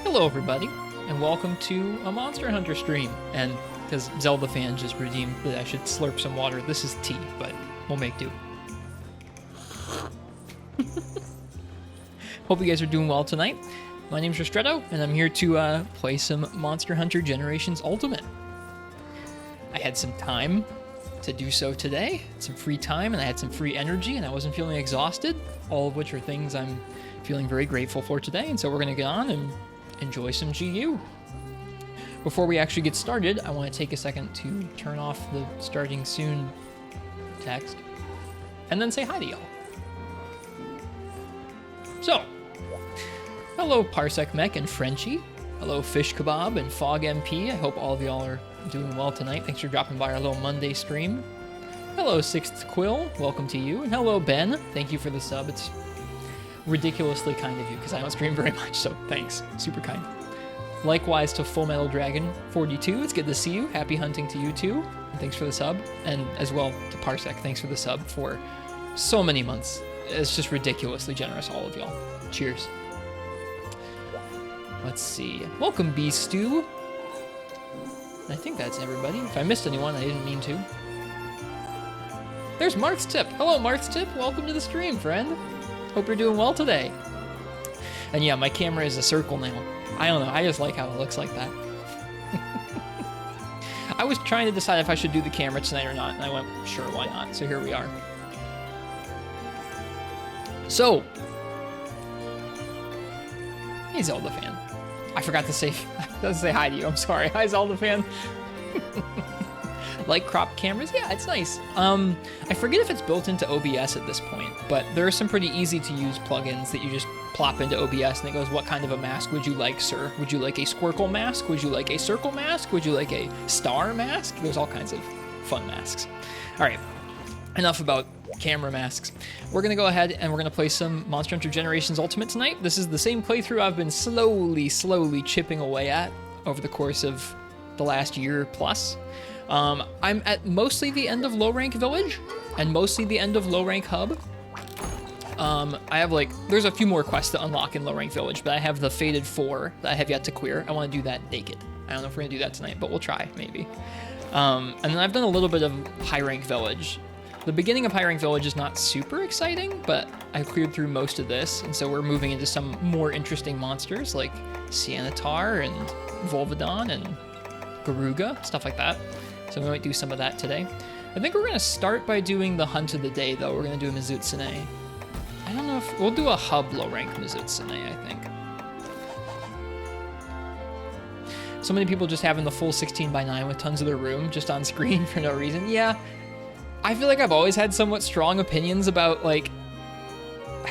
Hello everybody, and welcome to a Monster Hunter stream. And because Zelda fan just redeemed that I should slurp some water, this is tea, but we'll make do. Hope you guys are doing well tonight. My name's Ristretto, and I'm here to play some Monster Hunter Generations Ultimate. I had some time to do so today, some free time, and I had some free energy, and I wasn't feeling exhausted, all of which are things I'm feeling very grateful for today, and so we're going to get on and enjoy some GU. Before we actually get started, I want to take a second to turn off the starting soon text, and then say hi to y'all. So, hello Parsec Mech and Frenchie. Hello Fish Kebab and Fog MP. I hope all of y'all are doing well tonight. Thanks for dropping by our little Monday stream. Hello Sixth Quill, welcome to you. And hello Ben, thank you for the sub. It's ridiculously kind of you because I don't stream very much, so thanks. Super kind. Likewise to Full Metal Dragon 42, it's good to see you. Happy hunting to you too. And thanks for the sub. And as well to Parsec, thanks for the sub for so many months. It's just ridiculously generous, all of y'all. Cheers. Let's see. Welcome, B Stew. I think that's everybody. If I missed anyone, I didn't mean to. There's Marth's Tip. Hello, Marth's Tip. Welcome to the stream, friend. Hope you're doing well today. And yeah, my camera is a circle now. I don't know. I just like how it looks like that. I was trying to decide if I should do the camera tonight or not, and I went, sure, why not? So here we are. So, hey, Zelda fan. I forgot to say hi to you. I'm sorry. Hi, Zelda fan. Like crop cameras? Yeah, it's nice. I forget if it's built into OBS at this point, but there are some pretty easy to use plugins that you just plop into OBS and it goes, what kind of a mask would you like, sir? Would you like a squircle mask? Would you like a circle mask? Would you like a star mask? There's all kinds of fun masks. All right, enough about camera masks. We're gonna go ahead and we're gonna play some Monster Hunter Generations Ultimate tonight. This is the same playthrough I've been slowly chipping away at over the course of the last year plus. I'm at mostly the end of low rank village and mostly the end of low rank hub. I have there's a few more quests to unlock in low rank village, but I have the Fated 4 that I have yet to clear. I want to do that naked. I don't know if we're gonna do that tonight, but we'll try maybe. And then I've done a little bit of high rank village. The beginning of high rank village is not super exciting, but I cleared through most of this, and so we're moving into some more interesting monsters like Sianatar and Volvidon and Garuga, stuff like that. So we might do some of that today. I think we're going to start by doing the hunt of the day, though. We're going to do a Mizutsune. I don't know if... We'll do a hub low-rank Mizutsune, I think. So many people just having the full 16:9 with tons of their room just on screen for no reason. Yeah, I feel like I've always had somewhat strong opinions about,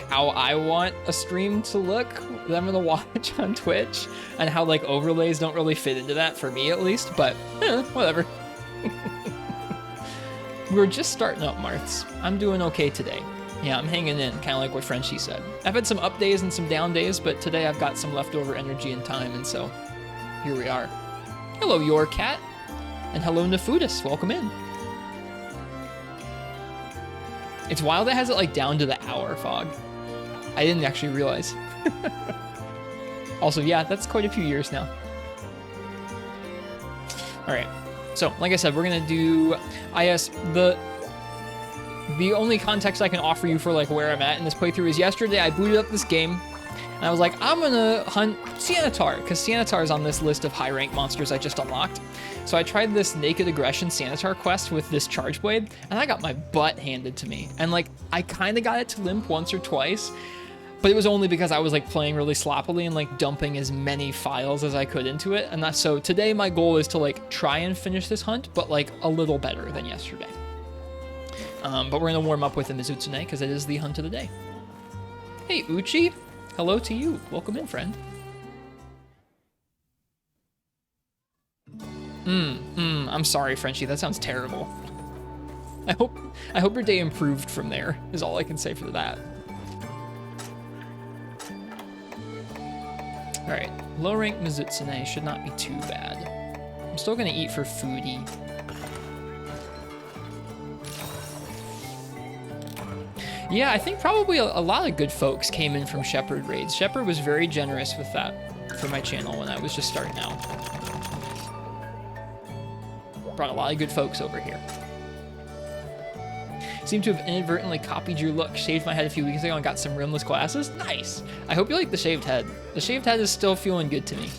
how I want a stream to look that I'm going to watch on Twitch, and how, overlays don't really fit into that, for me at least, but, whatever. We're just starting up, Marths. I'm doing okay today. Yeah, I'm hanging in, kind of like what Frenchie said. I've had some up days and some down days, but today I've got some leftover energy and time, and so here we are. Hello, Your Cat, and hello, Nefudis. Welcome in. It's wild that has it down to the hour, Fog. I didn't actually realize. Also, yeah, that's quite a few years now. All right. So, like I said, we're gonna do IS. The only context I can offer you for where I'm at in this playthrough is yesterday I booted up this game, and I was like, I'm gonna hunt Sianatar, because Sianatar is on this list of high rank monsters I just unlocked. So I tried this Naked Aggression Sianatar quest with this Charge Blade, and I got my butt handed to me. And I kind of got it to limp once or twice, but it was only because I was playing really sloppily and dumping as many files as I could into it. And so today my goal is to try and finish this hunt, but a little better than yesterday. But we're gonna warm up with the Mizutsune because it is the hunt of the day. Hey Uchi, hello to you. Welcome in, friend. I'm sorry, Frenchie. That sounds terrible. I hope your day improved from there, is all I can say for that. Alright, low rank Mizutsune should not be too bad. I'm still gonna eat for foodie. Yeah, I think probably a lot of good folks came in from Shepherd raids. Shepherd was very generous with that. for my channel when I was just starting out. Brought a lot of good folks over here. Seem to have inadvertently copied your look. Shaved my head a few weeks ago and got some rimless glasses. Nice. I hope you like the shaved head. The shaved head is still feeling good to me.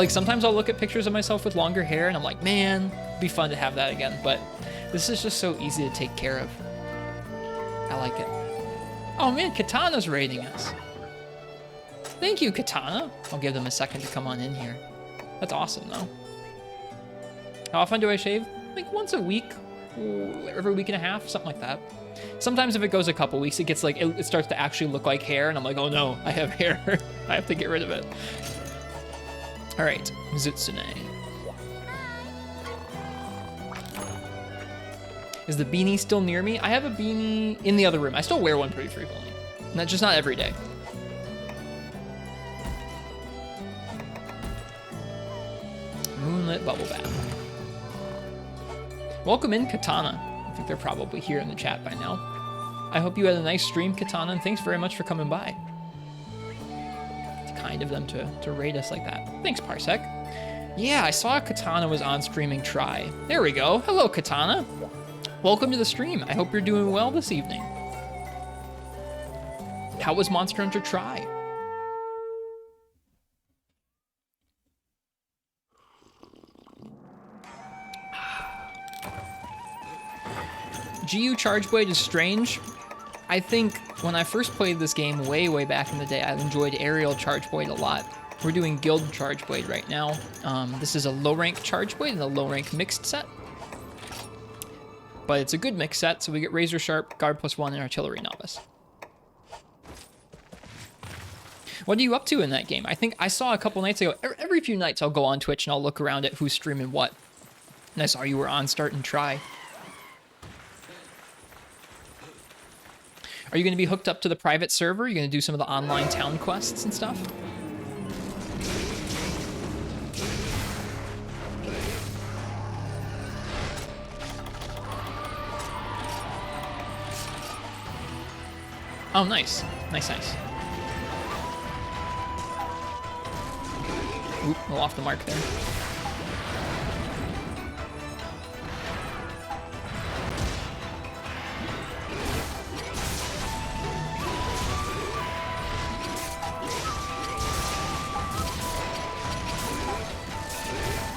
Sometimes I'll look at pictures of myself with longer hair and I'm like, man, it'd be fun to have that again. But this is just so easy to take care of. I like it. Oh man, Katana's raiding us. Thank you, Katana. I'll give them a second to come on in here. That's awesome though. How often do I shave? Like once a week, every week and a half, something like that. Sometimes if it goes a couple weeks, it gets like, it starts to actually look like hair and I'm like, oh no, I have hair. I have to get rid of it. All right, Zutsune. Is the beanie still near me? I have a beanie in the other room. I still wear one pretty frequently. Just not every day. Moonlit bubble bath. Welcome in, Katana. I think they're probably here in the chat by now. I hope you had a nice stream, Katana, and thanks very much for coming by. It's kind of them to raid us like that. Thanks, Parsec. Yeah, I saw Katana was on streaming Try. There we go. Hello, Katana. Welcome to the stream. I hope you're doing well this evening. How was Monster Hunter Try? GU Charge Blade is strange. I think when I first played this game way back in the day, I enjoyed Aerial Charge Blade a lot. We're doing Guild Charge Blade right now. This is a low rank Charge Blade and a low rank mixed set. But it's a good mix set, so we get Razor Sharp, Guard +1, and Artillery Novice. What are you up to in that game? I think I saw a couple nights ago, every few nights I'll go on Twitch and I'll look around at who's streaming what. And I saw you were on Start and Try. Are you going to be hooked up to the private server? Are you going to do some of the online town quests and stuff? Oh, nice. Nice. Oop, a little off the mark there.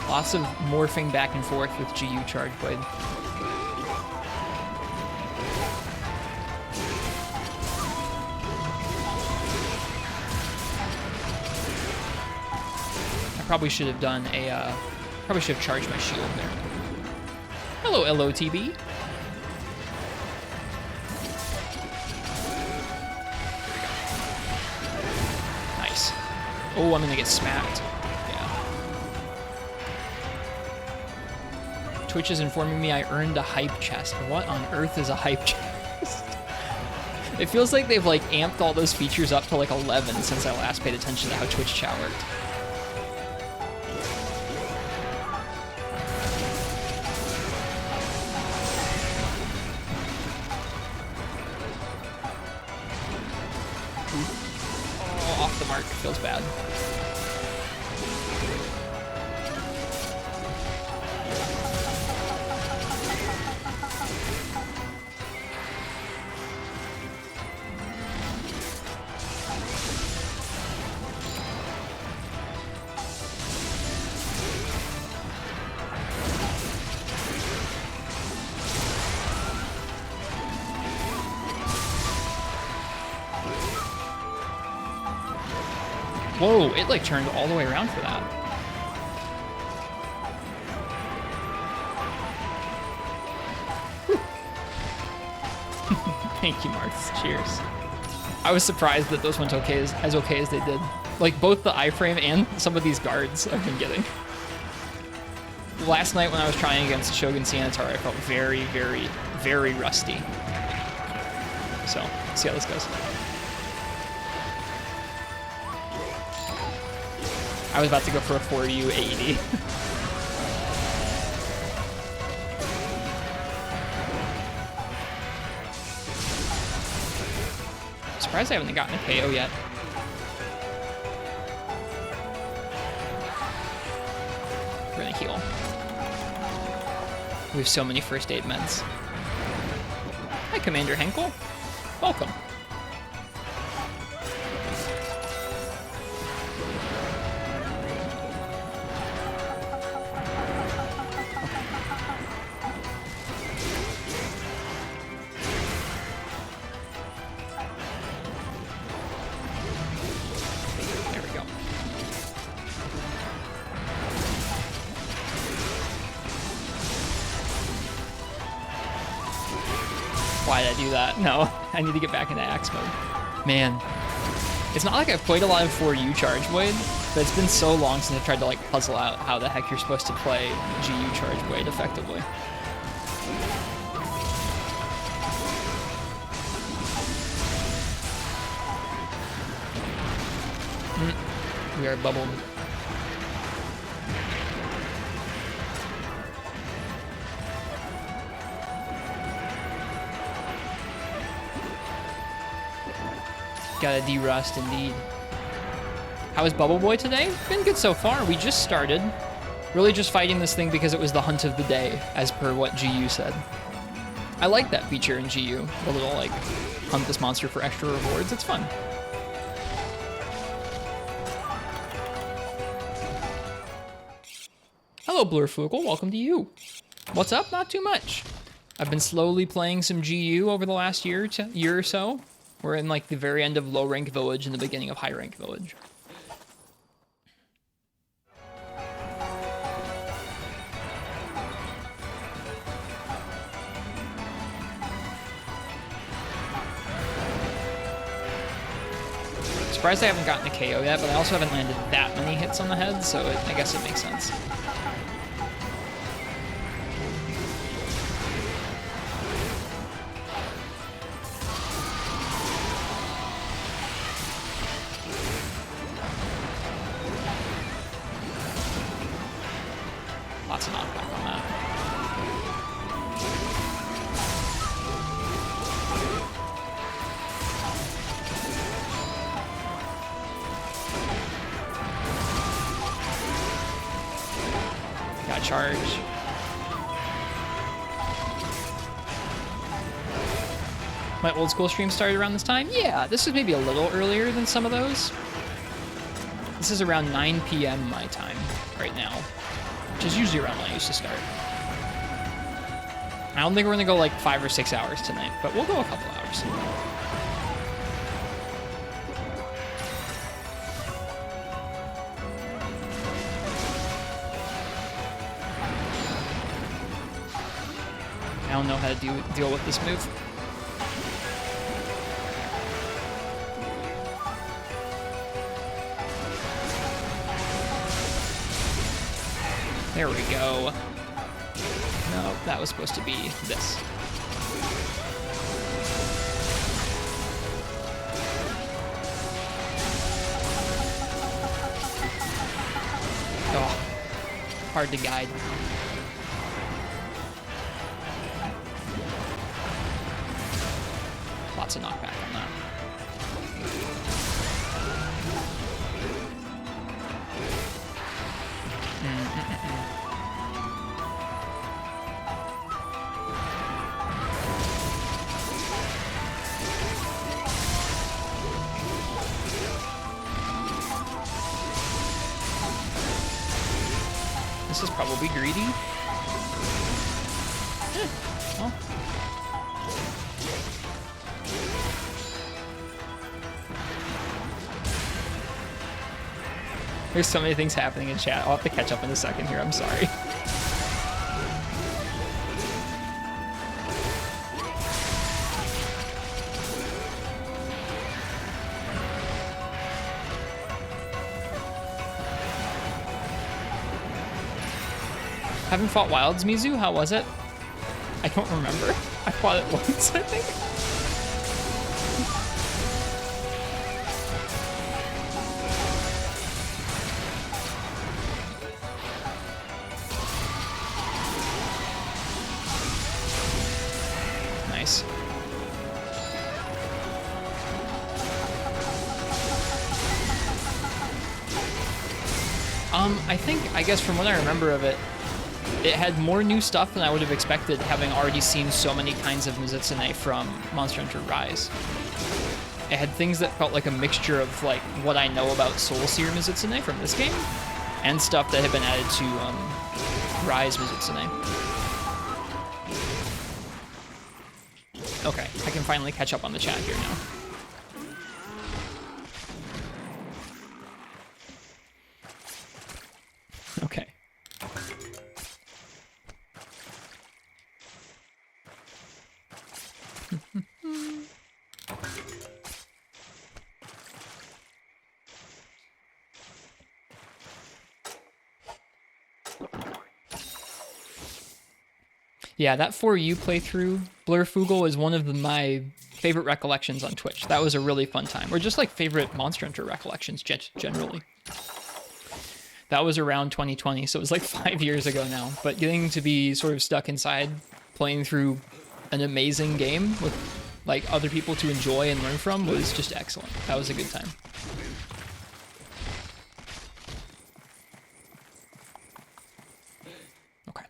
Lots of morphing back and forth with GU Charge Blade. I probably should have done a, probably should have charged my shield there. Hello, LOTB. Nice. Oh, I'm gonna get smacked. Twitch is informing me I earned a hype chest. What on earth is a hype chest? It feels like they've like amped all those features up to like 11 since I last paid attention to how Twitch chat worked. Oh, off the mark. Feels bad. Whoa, it like turned all the way around for that. Thank you, Marth. Cheers. I was surprised that those went okay as okay as they did. Like both the iframe and some of these guards I've been getting. Last night when I was trying against Shogun Senator, I felt very, very, very rusty. So, let's see how this goes. I was about to go for a 4U AED. Surprised I haven't gotten a KO yet. heal. We have so many first aid meds. Hi, Commander Henkel. Welcome. There we go. Why did I do that? No, I need to get back into axe mode. Man, it's not like I've played a lot of 4U Charge Blade, but it's been so long since I tried to like puzzle out how the heck you're supposed to play GU Charge Blade effectively. We are bubbled. Got a D-Rust indeed. How is Bubble Boy today? Been good so far. We just started. Really just fighting this thing because it was the hunt of the day, as per what GU said. I like that feature in GU. The little, like, hunt this monster for extra rewards. It's fun. Hello, Blurflugal. Welcome to you. What's up? Not too much. I've been slowly playing some GU over the last year or so. We're in like the very end of low rank village and the beginning of high rank village. Surprised I haven't gotten a KO yet, but I also haven't landed that many hits on the head, so I guess it makes sense. Lots of knockback on that. Got charge. My old school stream started around this time? Yeah, this is maybe a little earlier than some of those. This is around 9 p.m. my time right now, which is usually around when I used to start. I don't think we're gonna go like 5 or 6 hours tonight, but we'll go a couple hours. I don't know how to deal with this move. There we go. No, that was supposed to be this. Oh, hard to guide. Lots of knockback on that. This is probably greedy. Well. There's so many things happening in chat. I'll have to catch up in a second here. I'm sorry. Haven't fought Wilds, Mizu? How was it? I don't remember. I fought it once, I think. Nice. I guess from what I remember of it, it had more new stuff than I would have expected, having already seen so many kinds of Mizutsune from Monster Hunter Rise. It had things that felt like a mixture of like what I know about Soul Seer Mizutsune from this game, and stuff that had been added to Rise Mizutsune. Okay, I can finally catch up on the chat here now. Okay. Yeah, that For You playthrough, Blurfugal, is one of my favorite recollections on Twitch. That was a really fun time. Or just like favorite Monster Hunter recollections generally. That was around 2020, so it was like 5 years ago now. But getting to be sort of stuck inside, playing through an amazing game with like other people to enjoy and learn from was just excellent. That was a good time. Okay.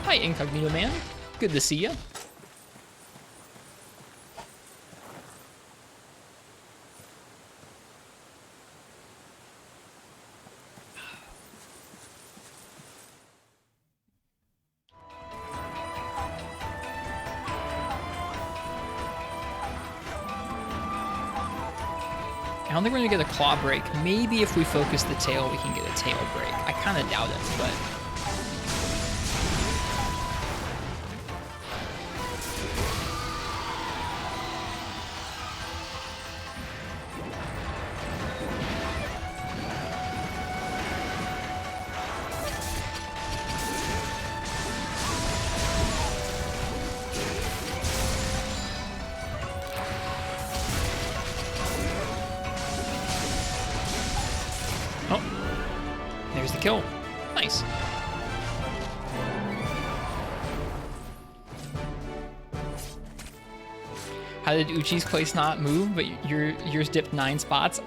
Hi, Incognito Man. Good to see you. I don't think we're gonna get a claw break. Maybe if we focus the tail, we can get a tail break. I kind of doubt it, but... Kill. Nice. How did Uchi's place not move, but yours dipped 9 spots?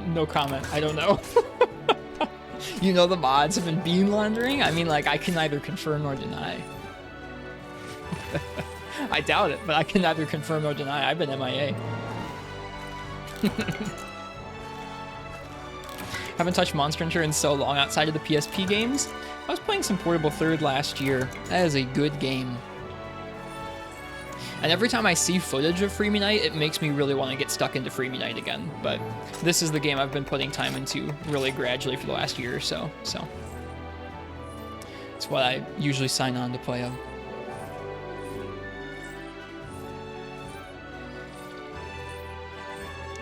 No comment. I don't know. You know the mods have been bean laundering? I mean, like, I can neither confirm nor deny. I doubt it, but I can neither confirm nor deny. I've been MIA. Haven't touched Monster Hunter in so long outside of the PSP games. I was playing some Portable Third last year. That is a good game. And every time I see footage of Freemi Night, it makes me really want to get stuck into Freemi Night again. But this is the game I've been putting time into really gradually for the last year or so. So it's what I usually sign on to play of.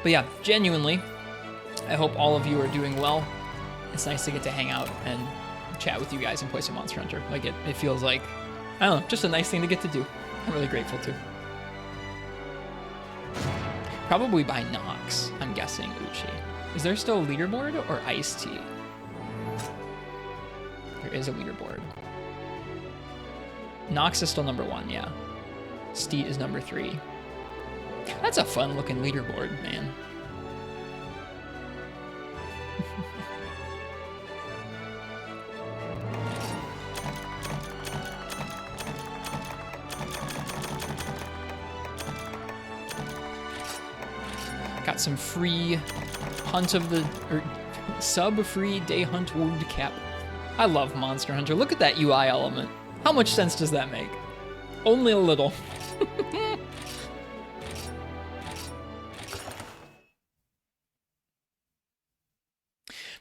But yeah, genuinely, I hope all of you are doing well. It's nice to get to hang out and chat with you guys and play some Monster Hunter. Like it feels like, I don't know, just a nice thing to get to do. I'm really grateful too. Probably by Nox, I'm guessing, Uchi. Is there still a leaderboard or Ice-T? There is a leaderboard. Nox is still number 1, yeah. Steet is number 3. That's a fun looking leaderboard, man. Got some free hunt of the, or sub-free day hunt wound cap. I love Monster Hunter. Look at that UI element. How much sense does that make? Only a little.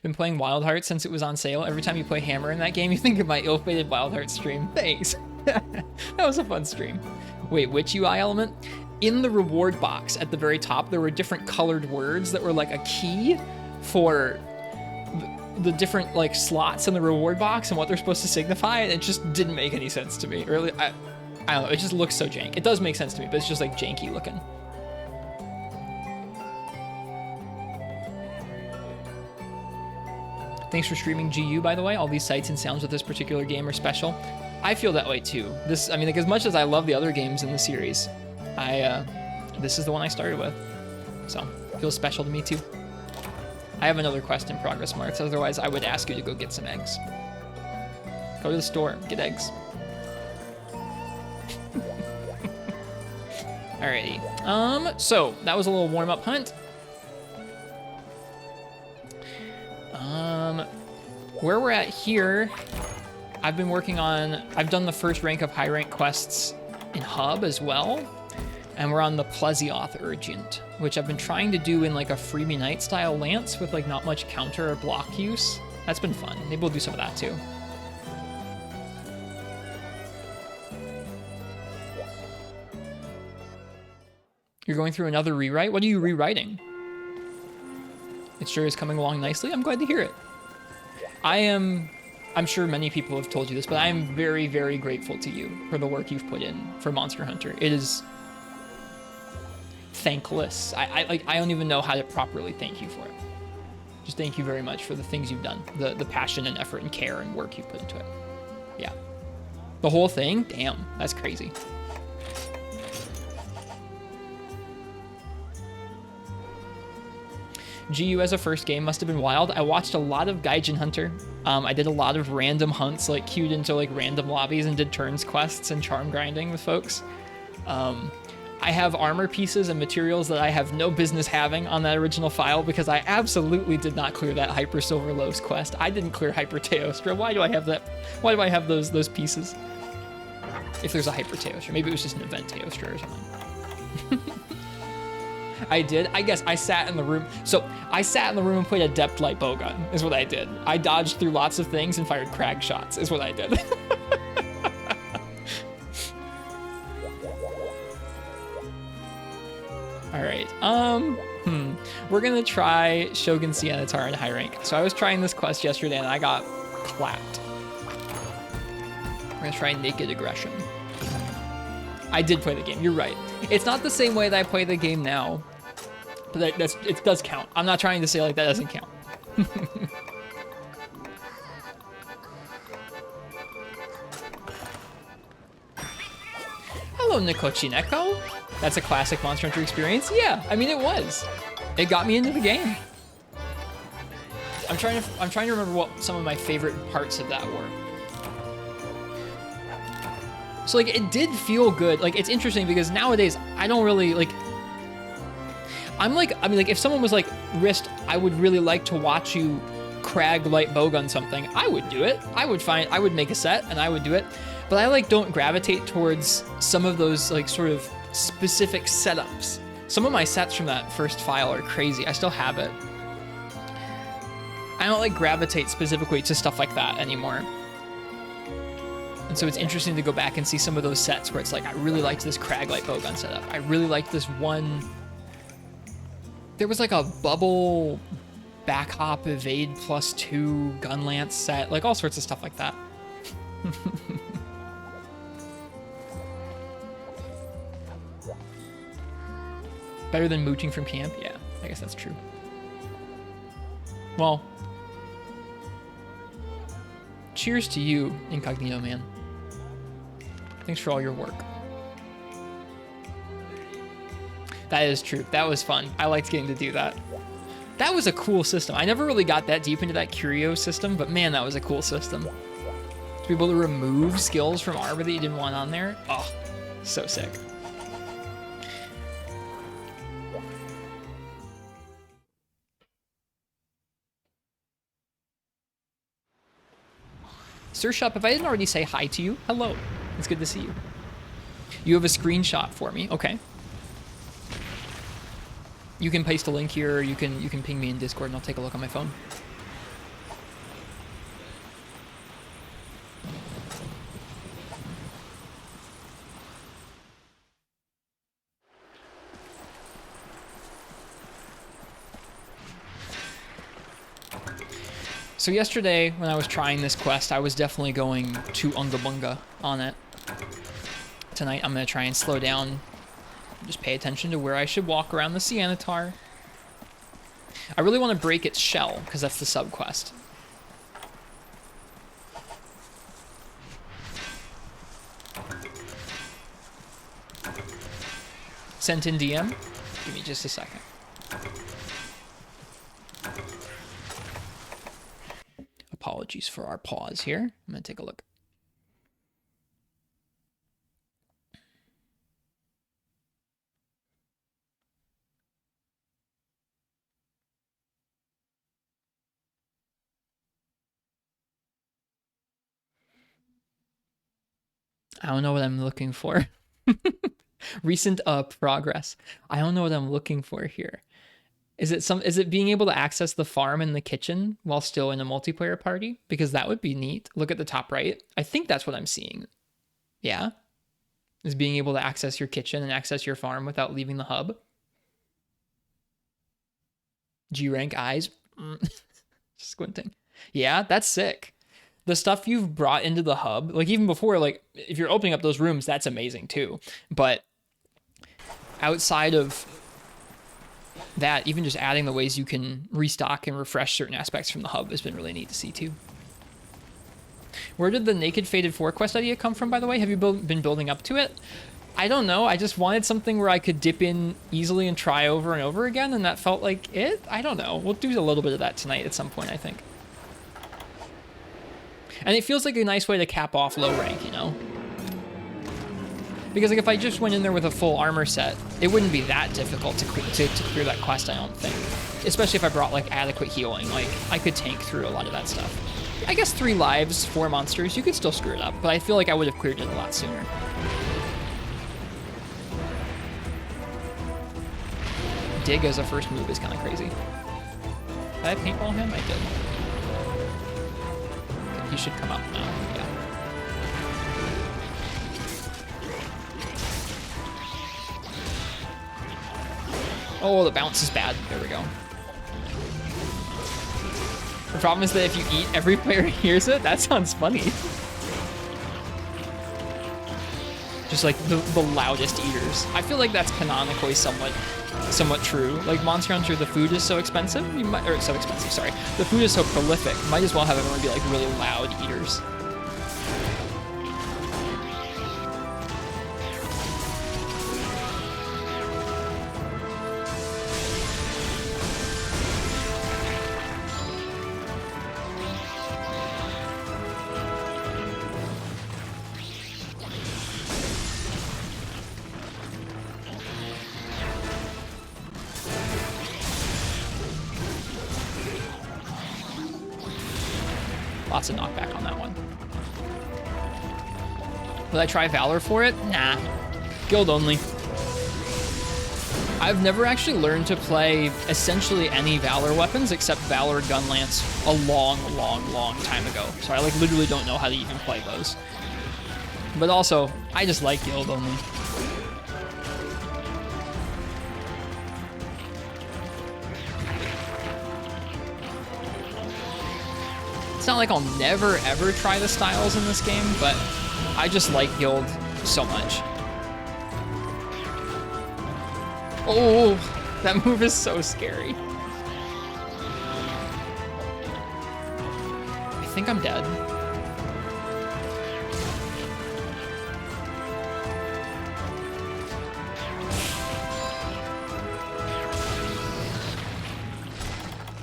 Been playing Wild Heart since it was on sale. Every time you play Hammer in that game, you think of my ill-fated Wild Heart stream. Thanks. That was a fun stream. Wait, which UI element? In the reward box at the very top, there were different colored words that were like a key for the different like slots in the reward box and what they're supposed to signify, and it just didn't make any sense to me. Really, I don't know, it just looks so jank. It does make sense to me, but it's just like janky looking. Thanks for streaming GU, by the way. All these sights and sounds of this particular game are special. I feel that way too. This, I mean, like, as much as I love the other games in the series, this is the one I started with. So, it feels special to me too. I have another quest in progress, Marks. Otherwise, I would ask you to go get some eggs. Go to the store, get eggs. Alrighty. So that was a little warm-up hunt. Where we're at here, I've been working on, I've done the first rank of high rank quests in Hub as well. And we're on the Plesioth Urgent, which I've been trying to do in like a Freebie Knight style lance with like not much counter or block use. That's been fun. Maybe we'll do some of that too. You're going through another rewrite? What are you rewriting? It sure is coming along nicely. I'm glad to hear it. I'm sure many people have told you this, but I am very, very grateful to you for the work you've put in for Monster Hunter. It is thankless. I don't even know how to properly thank you for it. Just thank you very much for the things you've done, the passion and effort and care and work you've put into it. Yeah. The whole thing? Damn, that's crazy. GU as a first game must have been wild. I watched a lot of Gaijin Hunter. I did a lot of random hunts, like queued into like random lobbies and did turns quests and charm grinding with folks. I have armor pieces and materials that I have no business having on that original file because I absolutely did not clear that Hyper Silver Lowe's quest. I didn't clear Hyper Teostra. Why do I have that? Why do I have those pieces? If there's a Hyper Teostra. Maybe it was just an event Teostra or something. I did. I guess I sat in the room. So I sat in the room and played a depth light bowgun is what I did. I dodged through lots of things and fired crag shots is what I did. All right. We're gonna try Shogun Siennatar in high rank. So I was trying this quest yesterday and I got clapped. We're gonna try Naked Aggression. I did play the game. You're right. It's not the same way that I play the game now, but it does count. I'm not trying to say like that doesn't count. Hello, Nikochineko. That's a classic Monster Hunter experience. Yeah, I mean it was. It got me into the game. I'm trying to remember what some of my favorite parts of that were. So like it did feel good. Like it's interesting because nowadays I don't really like. I mean like if someone was like, Rist, I would really like to watch you crag light bowgun something, I would do it. I would make a set and I would do it. But I like don't gravitate towards some of those like sort of specific setups. Some of my sets from that first file are crazy. I still have it. I don't like gravitate specifically to stuff like that anymore. And so it's interesting to go back and see some of those sets where it's like, I really liked this crag light bowgun setup. I really liked this one. There was like a bubble back hop evade +2 gun lance set, like all sorts of stuff like that. Better than mooching from camp? Yeah, I guess that's true. Well, cheers to you, Incognito Man. Thanks for all your work. That is true. That was fun. I liked getting to do that. That was a cool system. I never really got that deep into that curio system, but man, that was a cool system. To be able to remove skills from armor that you didn't want on there. Oh, so sick. Sir Shop, if I didn't already say hi to you, hello. It's good to see you. You have a screenshot for me. Okay. You can paste a link here, or you can ping me in Discord and I'll take a look on my phone. So yesterday, when I was trying this quest, I was definitely going to Unga Bunga on it. Tonight, I'm going to try and slow down, just pay attention to where I should walk around the Siennatar. I really want to break its shell, because that's the sub-quest. sent in DM. Give me just a second. Apologies for our pause here. I'm gonna take a look. I don't know what I'm looking for. Recent progress. I don't know what I'm looking for here. Is it being able to access the farm in the kitchen while still in a multiplayer party? Because that would be neat. Look at the top right. I think that's what I'm seeing. Yeah. Is being able to access your kitchen and access your farm without leaving the hub. G rank eyes. Squinting. Yeah, that's sick. The stuff you've brought into the hub, like even before, like if you're opening up those rooms, that's amazing too. But outside of that, even just adding the ways you can restock and refresh certain aspects from the hub has been really neat to see too. Where did the Naked Faded 4 quest idea come from, by the way? Have you been building up to it? I don't know. I just wanted something where I could dip in easily and try over and over again, and that felt like it. I don't know. We'll do a little bit of that tonight at some point, I think. And it feels like a nice way to cap off low rank, you know? Because like if I just went in there with a full armor set, it wouldn't be that difficult to clear that quest, I don't think. Especially if I brought like adequate healing. Like I could tank through a lot of that stuff. I guess 3 lives, 4 monsters, you could still screw it up, but I feel like I would have cleared it a lot sooner. Dig as a first move is kind of crazy. Did I paintball him? I did. He should come up now. Yeah. Oh, the bounce is bad. There we go. The problem is that if you eat, every player hears it. That sounds funny. Just like the loudest eaters. I feel like that's canonically somewhat true. Like Monster Hunter, the food is so expensive. Sorry. The food is so prolific. Might as well have everyone be like really loud eaters. Lots of knockback on that one. Will I try Valor for it? Nah. Guild only. I've never actually learned to play essentially any Valor weapons except Valor Gunlance a long time ago. So I like literally don't know how to even play those. But also, I just like Guild only. It's not like I'll never ever try the styles in this game, but I just like Guild so much. Oh, that move is so scary. I think I'm dead.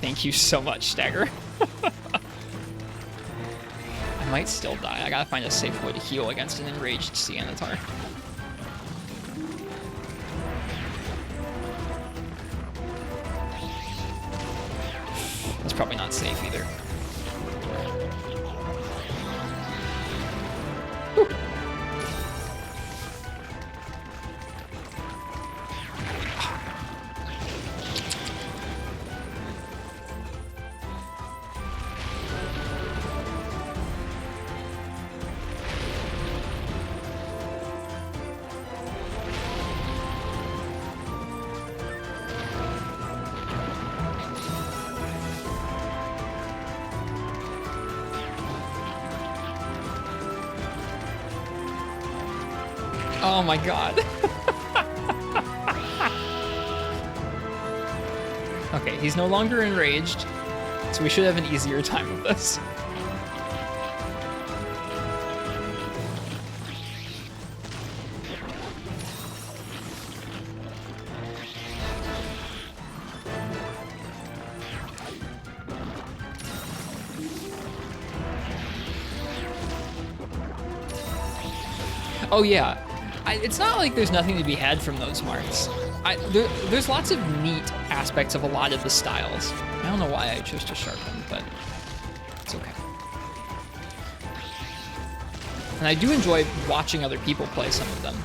Thank you so much, Stagger. I might still die. I gotta find a safe way to heal against an enraged Sianatar. That's probably not safe either. Whew. Oh my god. Okay, he's no longer enraged, so we should have an easier time with this. Oh yeah, it's not like there's nothing to be had from those marks. There's lots of neat aspects of a lot of the styles. I don't know why I chose to sharpen, but it's okay. And I do enjoy watching other people play some of them.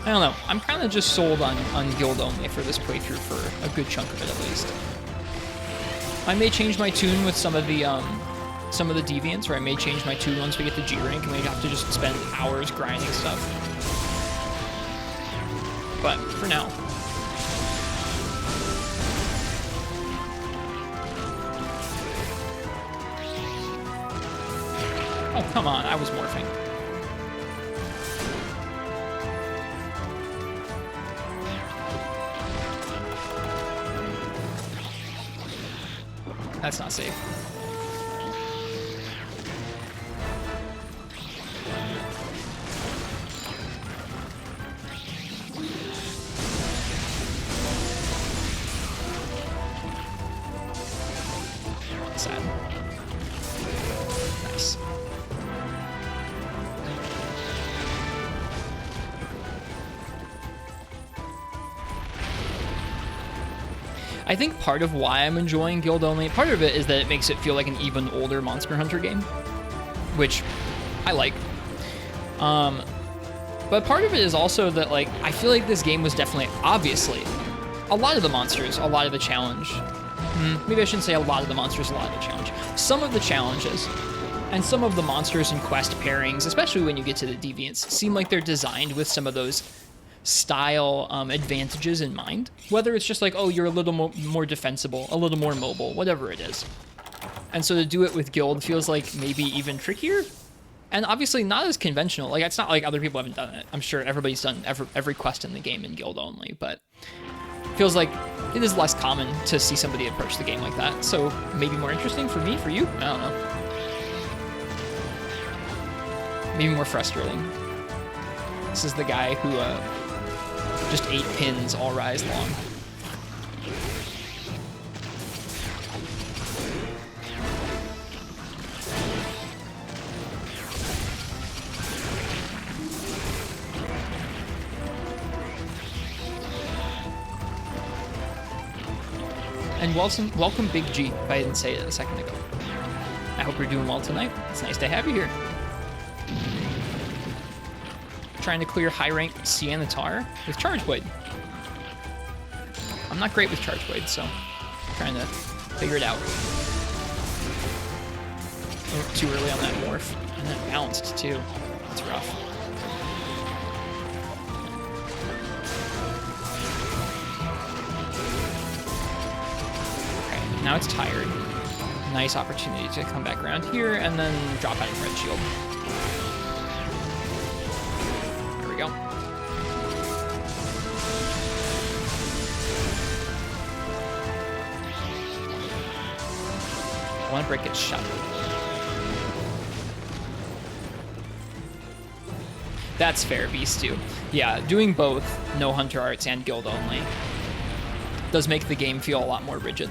I don't know, I'm kind of just sold on guild only for this playthrough for a good chunk of it at least. I may change my tune with some of the deviants, or I may change my tune once we get to G rank and we have to just spend hours grinding stuff. But for now. Oh, come on, I was morphing. That's not safe. Sad. Nice. I think part of why I'm enjoying guild only, part of it is that it makes it feel like an even older Monster Hunter game, which I like. But part of it is also that, like, I feel like this game was definitely, obviously, a lot of the monsters, a lot of the challenge. Maybe I shouldn't say a lot of the monsters, a lot of the challenge. Some of the challenges and some of the monsters and quest pairings, especially when you get to the deviants, seem like they're designed with some of those style advantages in mind. Whether it's just like, oh, you're a little more defensible, a little more mobile, whatever it is. And so to do it with guild feels like maybe even trickier. And obviously not as conventional. Like, it's not like other people haven't done it. I'm sure everybody's done every quest in the game in guild only, but feels like it is less common to see somebody approach the game like that. So maybe more interesting for me, for you? I don't know. Maybe more frustrating. This is the guy who just 8 pins all rise long. And welcome Big G, if I didn't say it a second ago. I hope you're doing well tonight. It's nice to have you here. Trying to clear high rank Siennatar with Charge Blade. I'm not great with Charge Blade, so I'm trying to figure it out. Oh, too early on that morph. And that bounced too. That's rough. Okay, now it's tired. Nice opportunity to come back around here and then drop out of Red Shield. Go. I want to break its shot. That's fair, Beast too. Yeah, doing both, no Hunter Arts and Guild only, does make the game feel a lot more rigid.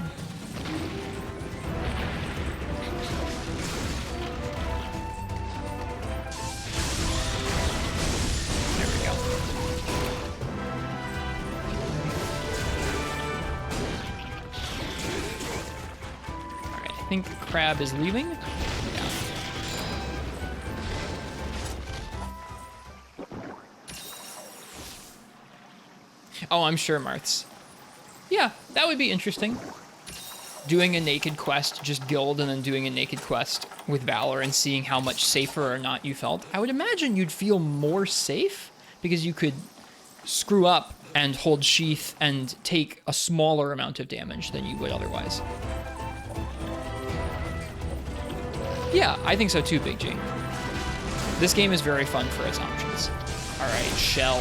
I think Crab is leaving. Yeah. Oh, I'm sure Marths. Yeah, that would be interesting. Doing a naked quest, just guild, and then doing a naked quest with Valor and seeing how much safer or not you felt. I would imagine you'd feel more safe because you could screw up and hold sheath and take a smaller amount of damage than you would otherwise. Yeah, I think so too, Big G. This game is very fun for its options. All right, Shell.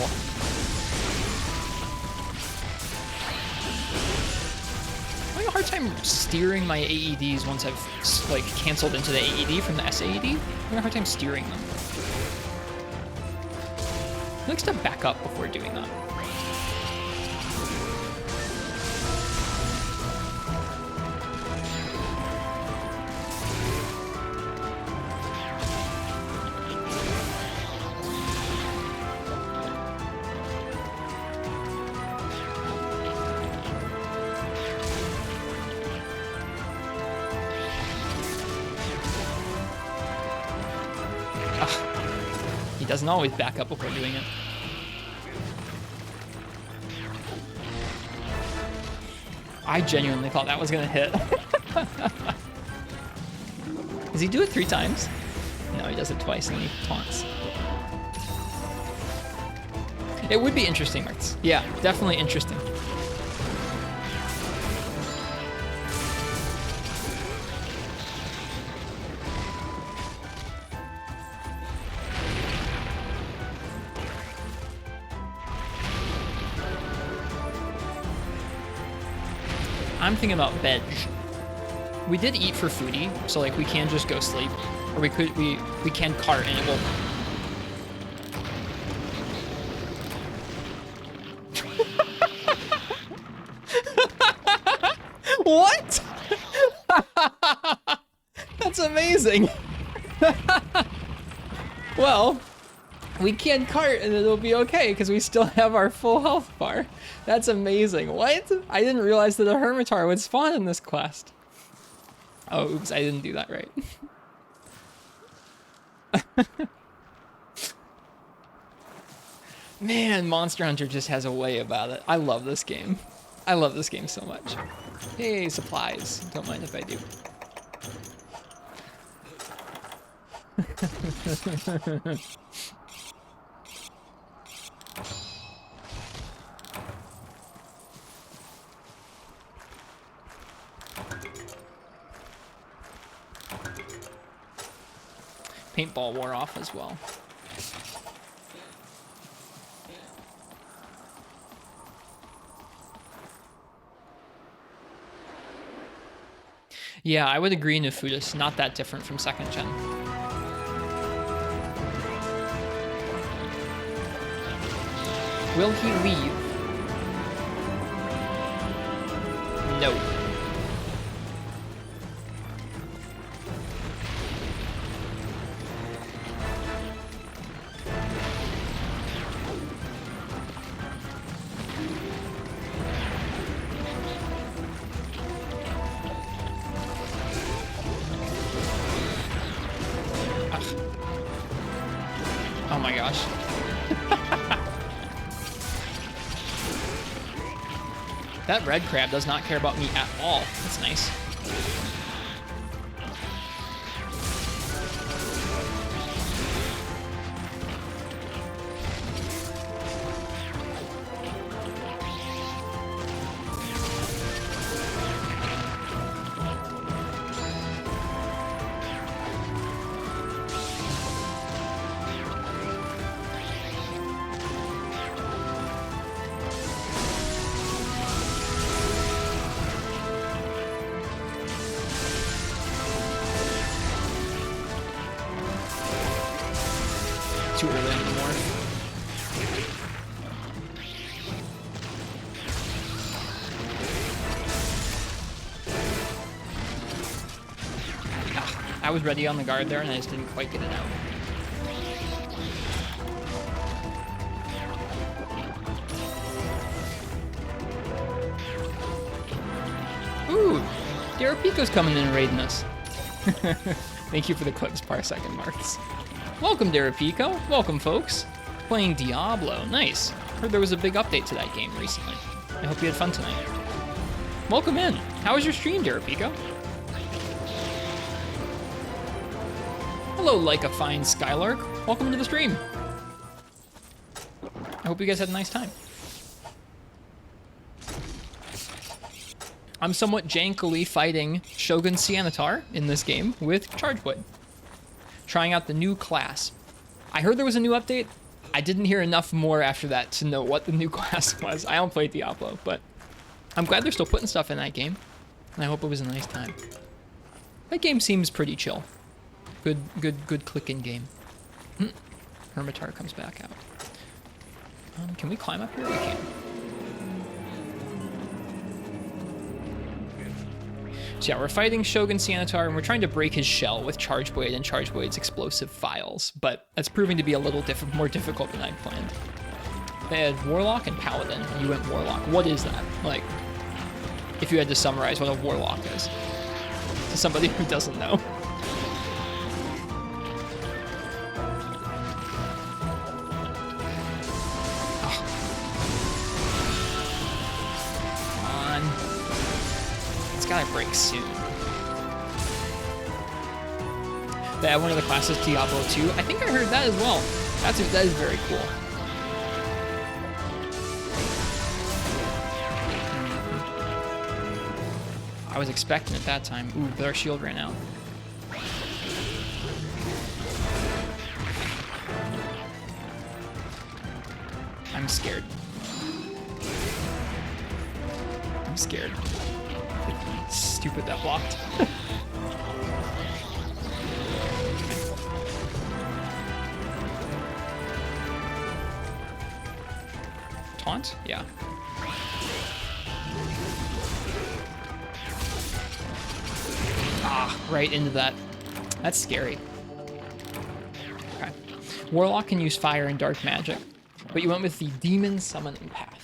I'm having a hard time steering my AEDs once I've like canceled into the AED from the SAED. I'm having a hard time steering them. It likes to back up before doing that. He doesn't always back up before doing it. I genuinely thought that was gonna hit. Does he do it 3 times? No, he does it twice and he taunts. It would be interesting, Marks. Yeah, definitely interesting. I'm thinking about veg. We did eat for foodie, so like we can just go sleep, or we can cart and it will. What? That's amazing. Well, we can cart and it'll be okay because we still have our full health bar. That's amazing. What? I didn't realize that a Hermitar would spawn in this quest. Oh, oops, I didn't do that right. Man, Monster Hunter just has a way about it. I love this game. I love this game so much. Hey, supplies. Don't mind if I do. Paintball wore off as well. Yeah, I would agree, Nefudis. Not that different from 2nd gen. Will he leave? No. Oh my gosh. That red crab does not care about me at all. That's nice. Too early on the morph. I was ready on the guard there and I just didn't quite get it out. Ooh, Darapico's coming in and raiding us. Thank you for the clips per second, Marks. Welcome, Darapico. Welcome, folks. Playing Diablo. Nice. Heard there was a big update to that game recently. I hope you had fun tonight. Welcome in. How was your stream, Darapico? Hello, like a fine Skylark. Welcome to the stream. I hope you guys had a nice time. I'm somewhat jankily fighting Shogun Sianatar in this game with Chargewood. Trying out the new class. I heard there was a new update. I didn't hear enough more after that to know what the new class was. I don't play Diablo, but I'm glad they're still putting stuff in that game. And I hope it was a nice time. That game seems pretty chill. Good clicking game. Hermitar comes back out. Can we climb up here? We can. So yeah, we're fighting Shogun Sianatar, and we're trying to break his shell with Chargeblade and Chargeblade's explosive files, but that's proving to be a little more difficult than I'd planned. They had Warlock and Paladin, and you went Warlock. What is that? Like, if you had to summarize what a Warlock is to somebody who doesn't know. gotta break soon. They add one of the classes to Diablo 2. I think I heard that as well. That is very cool. I was expecting at that time. Ooh, but our shield ran out. I'm scared. I'm scared. Stupid, that blocked. Taunt? Yeah. Ah, right into that. That's scary. Okay. Warlock can use fire and dark magic, but you went with the demon summoning path.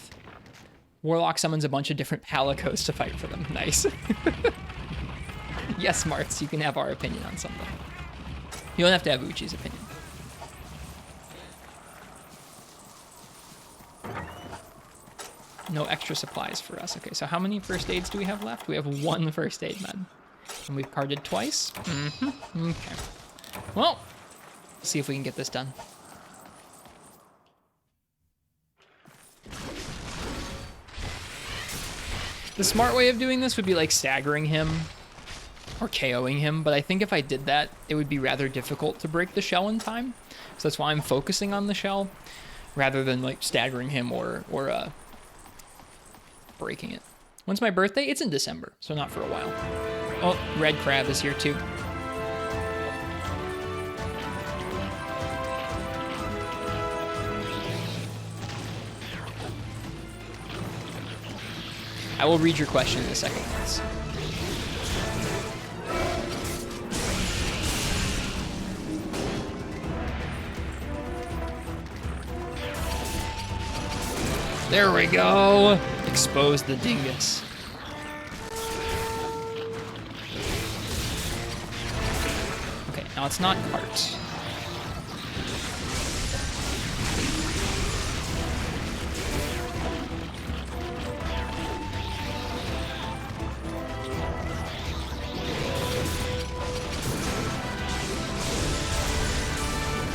Warlock summons a bunch of different palicos to fight for them. Nice. Yes, Martz, you can have our opinion on something. You don't have to have Uchi's opinion. No extra supplies for us. Okay, so how many first aids do we have left? We have 1 first aid med. And we've carded twice. Mm-hmm. Okay. Well, see if we can get this done. The smart way of doing this would be like staggering him or KOing him, but I think if I did that, it would be rather difficult to break the shell in time. So that's why I'm focusing on the shell rather than like staggering him or breaking it. When's my birthday? It's in December, so not for a while. Oh, Red Crab is here too. I will read your question in a second, Lance. There we go. Expose the dingus. Okay, now it's not cart.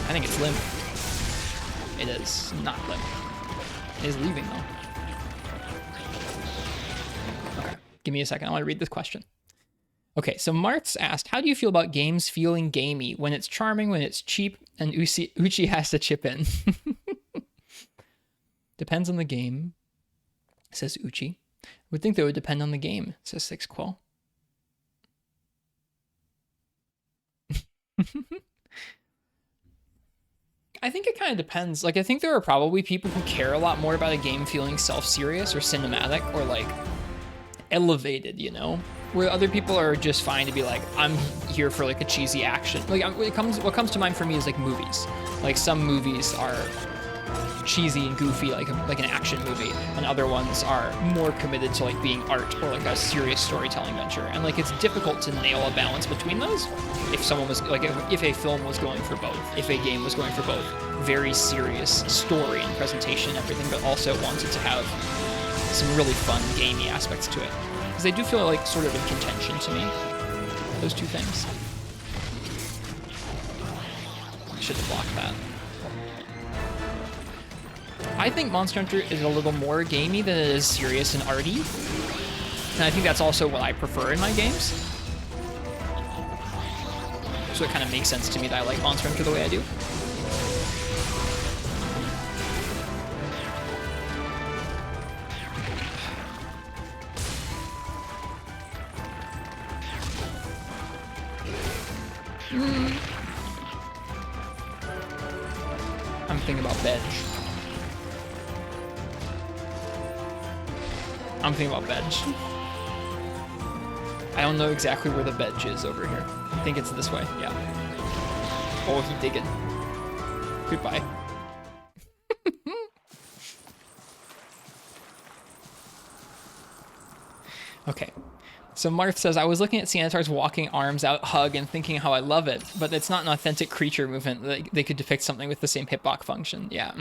I think it's limp. It is not limp. It is leaving though. Okay, give me a second. I want to read this question. Okay, so Martz asked, how do you feel about games feeling gamey when it's charming, when it's cheap, and Uchi has to chip in? Depends on the game, says Uchi. Would think that would depend on the game, says Six Quill. I think it kind of depends. Like, I think there are probably people who care a lot more about a game feeling self-serious or cinematic or, like, elevated, you know? Where other people are just fine to be like, I'm here for, like, a cheesy action. Like, what comes to mind for me is, like, movies. Like, some movies are cheesy and goofy, like an action movie, and other ones are more committed to, like, being art or, like, a serious storytelling venture. And, like, it's difficult to nail a balance between those. If someone was, like, if a film was going for both, if a game was going for both, very serious story and presentation and everything, but also wanted to have some really fun, gamey aspects to it. Because they do feel like sort of in contention to me, those two things. I should have blocked that. I think Monster Hunter is a little more gamey than it is serious and arty. And I think that's also what I prefer in my games. So it kind of makes sense to me that I like Monster Hunter the way I do. I'm thinking about veg. I'm thinking about veg. I don't know exactly where the veg is over here. I think it's this way, yeah. Oh, he digging. Goodbye. Okay. So Marth says, I was looking at Xanatar's walking arms out hug and thinking how I love it, but it's not an authentic creature movement. They could depict something with the same hitbox function. Yeah.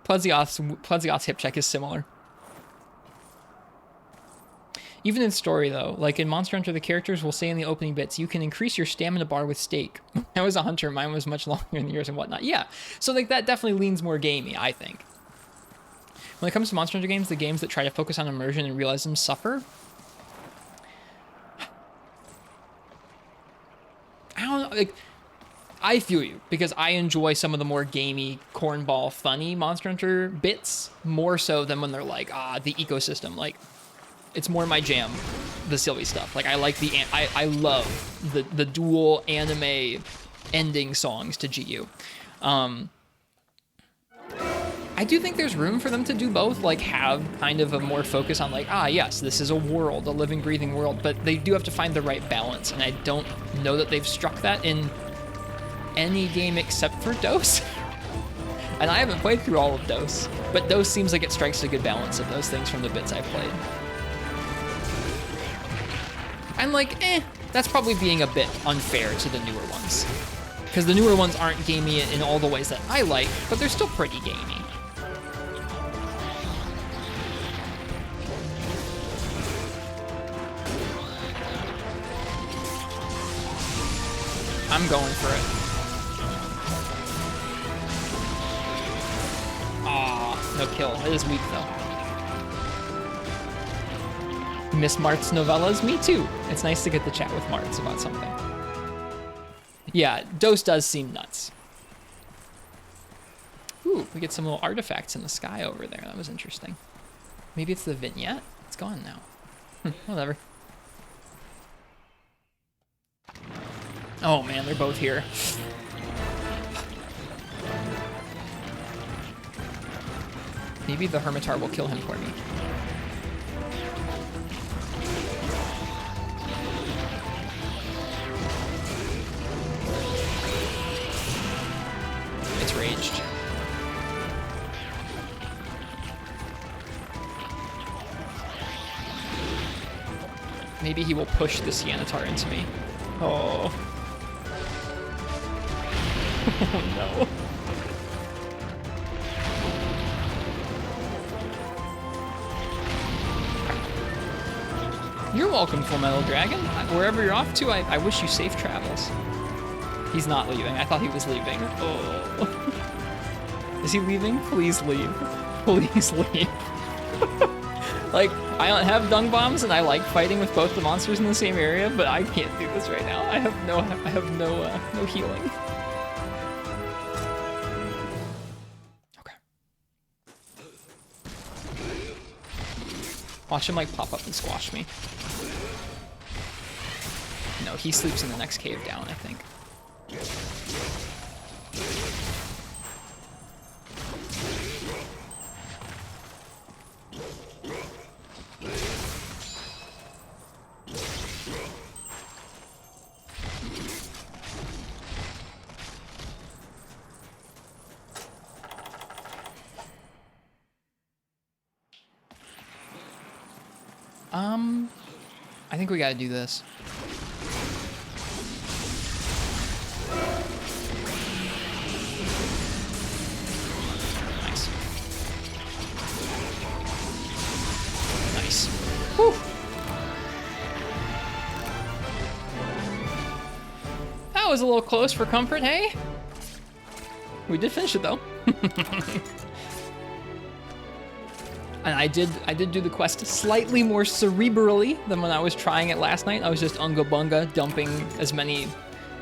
Plezioth's hip check is similar. Even in story, though, like in Monster Hunter, the characters will say in the opening bits, you can increase your stamina bar with steak. I was a hunter, mine was much longer in years and whatnot. Yeah, so like that definitely leans more gamey, I think. When it comes to Monster Hunter games, the games that try to focus on immersion and realism suffer. I don't know, like, I feel you, because I enjoy some of the more gamey, cornball, funny Monster Hunter bits, more so than when they're like, the ecosystem, like, it's more my jam, the silly stuff. Like, I like I love the dual anime ending songs to GU. I do think there's room for them to do both, like have kind of a more focus on like, yes, this is a world, a living, breathing world, but they do have to find the right balance, and I don't know that they've struck that in any game except for DOS. And I haven't played through all of DOS, but DOS seems like it strikes a good balance of those things from the bits I've played. I'm like, that's probably being a bit unfair to the newer ones. Because the newer ones aren't gamey in all the ways that I like, but they're still pretty gamey. I'm going for it. Aw, no kill. It is weak, though. Miss Mart's novellas? Me too. It's nice to get to chat with Mart's about something. Yeah, DOS does seem nuts. Ooh, we get some little artifacts in the sky over there. That was interesting. Maybe it's the vignette? It's gone now. Whatever. Oh man, they're both here. Maybe the Hermitar will kill him for me. It's raged. Maybe he will push the Sianitar into me. Oh. Oh no. You're welcome, Full Metal Dragon. Wherever you're off to, I wish you safe travels. He's not leaving. I thought he was leaving. Oh. Is he leaving? Please leave. Please leave. Like, I don't have dung bombs, and I like fighting with both the monsters in the same area, but I can't do this right now. I have no healing. Watch him like pop up and squash me. No, he sleeps in the next cave down, I think. I think we gotta do this. Nice. Nice. Whew. That was a little close for comfort, hey? We did finish it though. And I did do the quest slightly more cerebrally than when I was trying it last night. I was just unga bunga dumping as many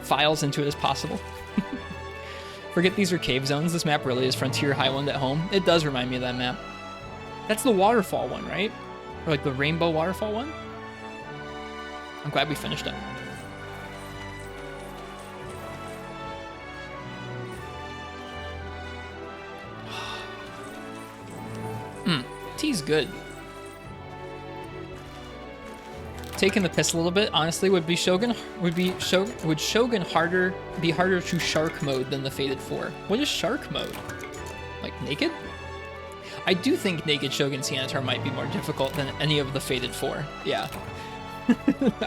files into it as possible. Forget these are cave zones. This map really is Frontier Highland at home. It does remind me of that map. That's the waterfall one, right? Or like the rainbow waterfall one? I'm glad we finished it. Tea's good. Taking the piss a little bit, honestly, would Shogun harder to shark mode than the Fated 4? What is shark mode? Like naked? I do think naked Shogun Sianitar might be more difficult than any of the Fated 4. Yeah.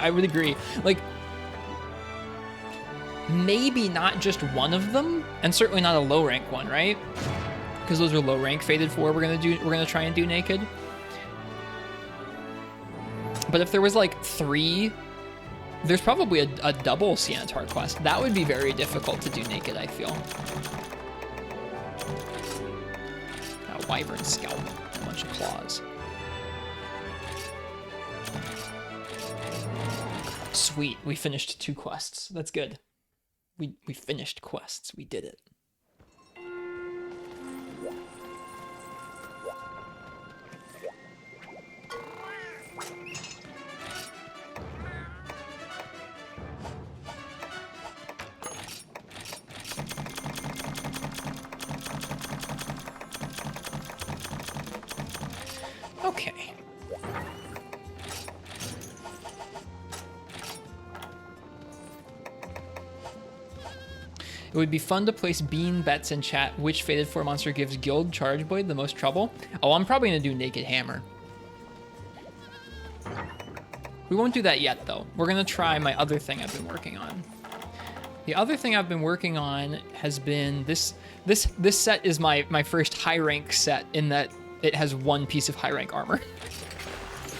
I would agree. Like, maybe not just one of them, and certainly not a low rank one, right? Because those are low rank Fated 4 we're gonna try and do naked. But if there was like 3, there's probably a double Siantar quest. That would be very difficult to do naked, I feel. Wyvern scalp, a bunch of claws. Sweet, we finished 2 quests. That's good. We finished quests. We did it. Okay. It would be fun to place bean bets in chat. Which Fated 4 monster gives Guild Chargeblade the most trouble? Oh, I'm probably gonna do Naked Hammer. We won't do that yet, though. We're gonna try my other thing I've been working on. The other thing I've been working on has been this set is my first high rank set in that it has 1 piece of high rank armor.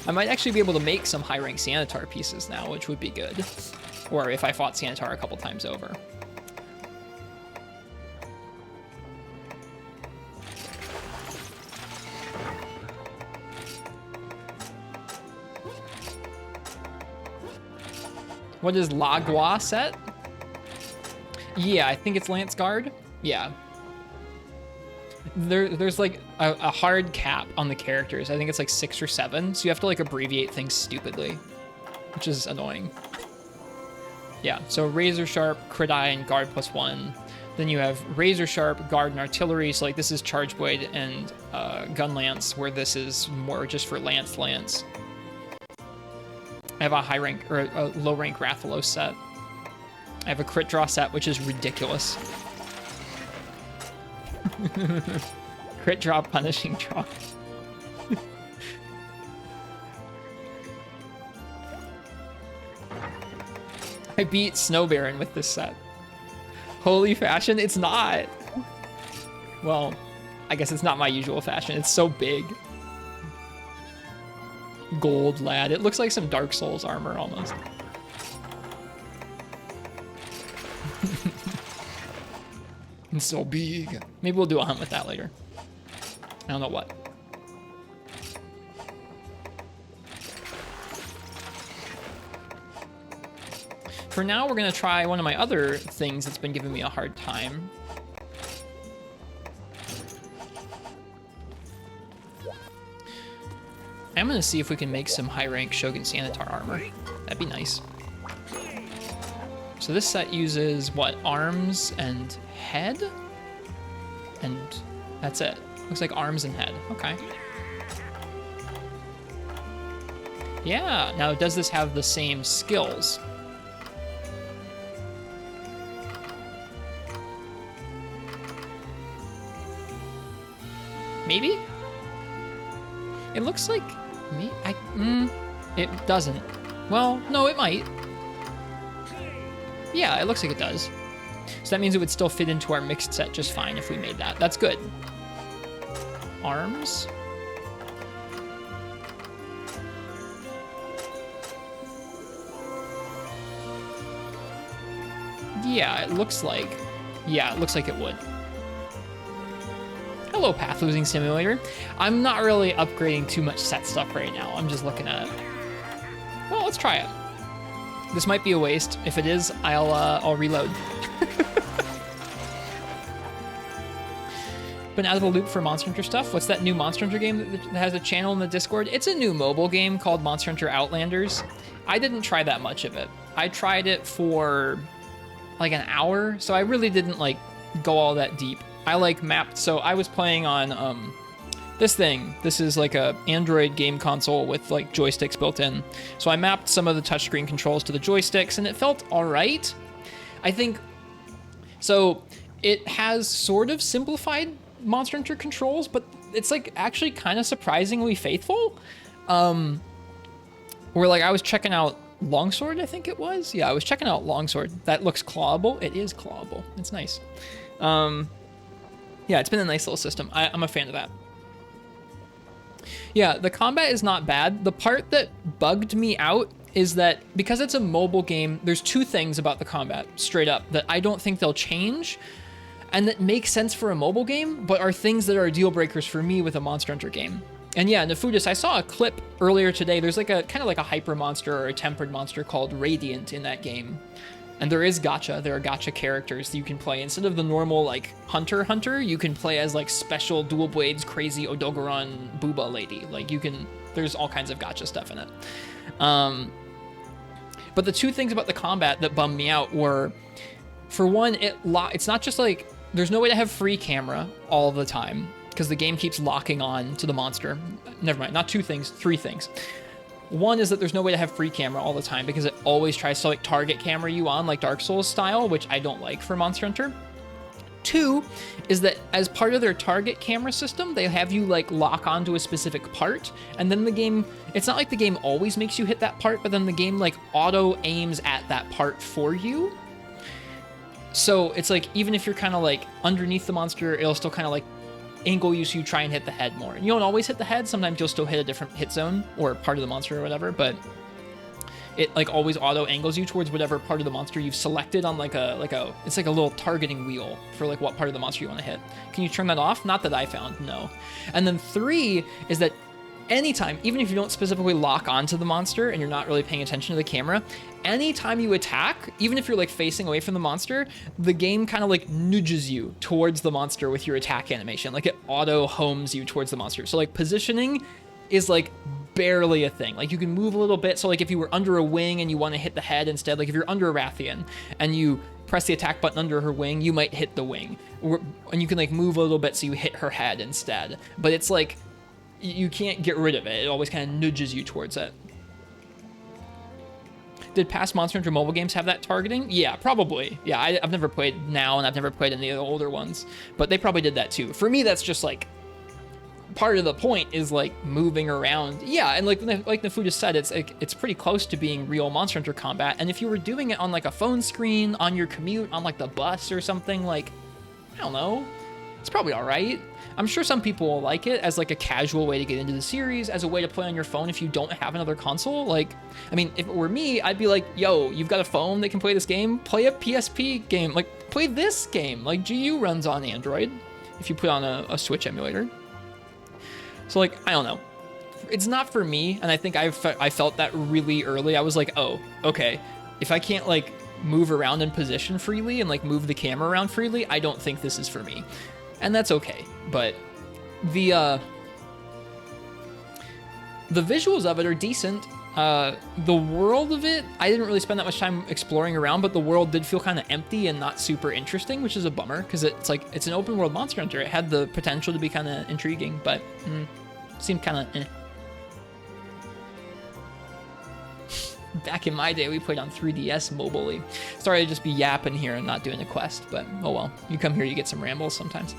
I might actually be able to make some high rank Siantar pieces now, which would be good. Or if I fought Siantar a couple times over. What is Lagua set? Yeah, I think it's Lance Guard. Yeah. There's like a hard cap on the characters. I think it's like 6 or 7, so you have to like abbreviate things stupidly, which is annoying. Yeah, so Razor Sharp, Crit Eye, and Guard +1. Then you have Razor Sharp, Guard, and Artillery, so like this is Charge Blade and Gun Lance, where this is more just for Lance. I have a high rank, or a low rank Rathalos set. I have a Crit Draw set, which is ridiculous. Crit Draw, Punishing Draw. I beat Snow Baron with this set. Holy fashion? It's not. Well, I guess it's not my usual fashion. It's so big. Gold lad. It looks like some Dark Souls armor almost. It's so big. Maybe we'll do a hunt with that later. I don't know what. For now, we're gonna try one of my other things that's been giving me a hard time. I'm gonna see if we can make some high rank Shogun Sanitar armor. That'd be nice. So this set uses, what, arms and head? And that's it. Looks like arms and head. Okay. Yeah, now does this have the same skills? Maybe? It looks like me. It doesn't. Well, no, it might. Yeah, it looks like it does. So that means it would still fit into our mixed set just fine if we made that. That's good. Arms. Yeah, it looks like. Yeah, it looks like it would. Hello, Path Losing Simulator. I'm not really upgrading too much set stuff right now. I'm just looking at it. Well, let's try it. This might be a waste. If it is, I'll reload. Been out of the loop for Monster Hunter stuff. What's that new Monster Hunter game that has a channel in the Discord? It's a new mobile game called Monster Hunter Outlanders. I didn't try that much of it. I tried it for like an hour, so I really didn't like go all that deep. I like mapped, so I was playing on this thing. This is like a Android game console with like joysticks built in. So I mapped some of the touchscreen controls to the joysticks and it felt all right. I think, so it has sort of simplified Monster Hunter controls, but it's like actually kind of surprisingly faithful. Where like I was checking out Longsword, I think it was. Yeah, I was checking out Longsword. That looks clawable. It is clawable. It's nice. Yeah, it's been a nice little system. I'm a fan of that. Yeah, the combat is not bad. The part that bugged me out is that because it's a mobile game, there's two things about the combat, straight up, that I don't think they'll change and that make sense for a mobile game, but are things that are deal breakers for me with a Monster Hunter game. And yeah, Nefudis, I saw a clip earlier today. There's like a kind of like a hyper monster or a tempered monster called Radiant in that game. And there is gacha. There are gacha characters that you can play. Instead of the normal like hunter, you can play as like special dual blades, crazy Odogaron Booba lady. Like you can, there's all kinds of gacha stuff in it. But the two things about the combat that bummed me out were, for one, it's not just like, there's no way to have free camera all the time because the game keeps locking on to the monster. Never mind, not two things, three things. One is that there's no way to have free camera all the time because it always tries to like target camera you on like Dark Souls style, which I don't like for Monster Hunter. Two is that as part of their target camera system, they have you like lock onto a specific part, and then the game, it's not like the game always makes you hit that part, but then the game like auto aims at that part for you. So it's like, even if you're kind of like underneath the monster, it'll still kind of like angle you so you try and hit the head more. And you don't always hit the head, sometimes you'll still hit a different hit zone or part of the monster or whatever, but it like always auto angles you towards whatever part of the monster you've selected on it's like a little targeting wheel for like what part of the monster you want to hit. Can you turn that off? Not that I found, no. And then three is that anytime, even if you don't specifically lock onto the monster and you're not really paying attention to the camera, anytime you attack, even if you're like facing away from the monster, the game kind of like nudges you towards the monster with your attack animation. Like it auto homes you towards the monster. So like positioning is like barely a thing. Like you can move a little bit. So like if you were under a wing and you want to hit the head instead, like if you're under a Rathian and you press the attack button under her wing, you might hit the wing. And you can like move a little bit so you hit her head instead. But it's like, you can't get rid of it. It always kind of nudges you towards it. Did past Monster Hunter mobile games have that targeting? Yeah, probably. Yeah, I've never played now, and I've never played any of the older ones, but they probably did that too. For me, that's just like part of the point is like moving around. Yeah, and like Nafu just said, it's pretty close to being real Monster Hunter combat. And if you were doing it on like a phone screen, on your commute, on like the bus or something, like, I don't know, it's probably all right. I'm sure some people will like it as like a casual way to get into the series, as a way to play on your phone if you don't have another console. Like, I mean, if it were me, I'd be like, yo, you've got a phone that can play this game? Play a PSP game. Like, play this game. Like, GU runs on Android if you put on a Switch emulator. So, like, I don't know. It's not for me, and I think I felt that really early. I was like, oh, okay. If I can't, like, move around in position freely and, like, move the camera around freely, I don't think this is for me. And that's okay, but the visuals of it are decent. The world of it, I didn't really spend that much time exploring around, but the world did feel kind of empty and not super interesting, which is a bummer, because it's like, it's an open world Monster Hunter. It had the potential to be kind of intriguing, but seemed kind of eh. Back in my day, we played on 3DS mobilely. Sorry to just be yapping here and not doing a quest, but oh well. You come here, you get some rambles sometimes.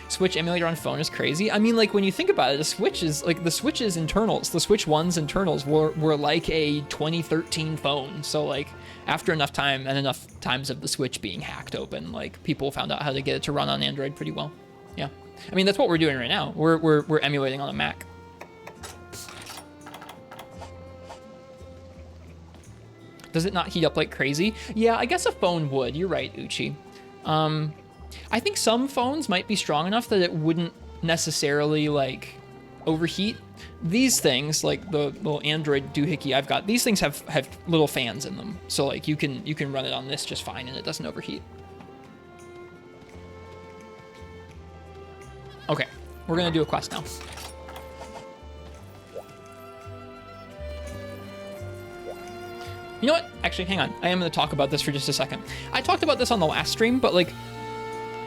Switch emulator on phone is crazy. I mean, like, when you think about it, the Switch's internals, the Switch 1's internals were like a 2013 phone. So, like, after enough time and enough times of the Switch being hacked open, like, people found out how to get it to run on Android pretty well. Yeah. I mean, that's what we're doing right now. We're emulating on a Mac. Does it not heat up like crazy? Yeah, I guess a phone would. You're right, Uchi. I think some phones might be strong enough that it wouldn't necessarily, like, overheat. These things, like the little Android doohickey I've got, these things have little fans in them. So, like, you can run it on this just fine and it doesn't overheat. Okay, we're gonna do a quest now. You know what? Actually, hang on. I am going to talk about this for just a second. I talked about this on the last stream, but like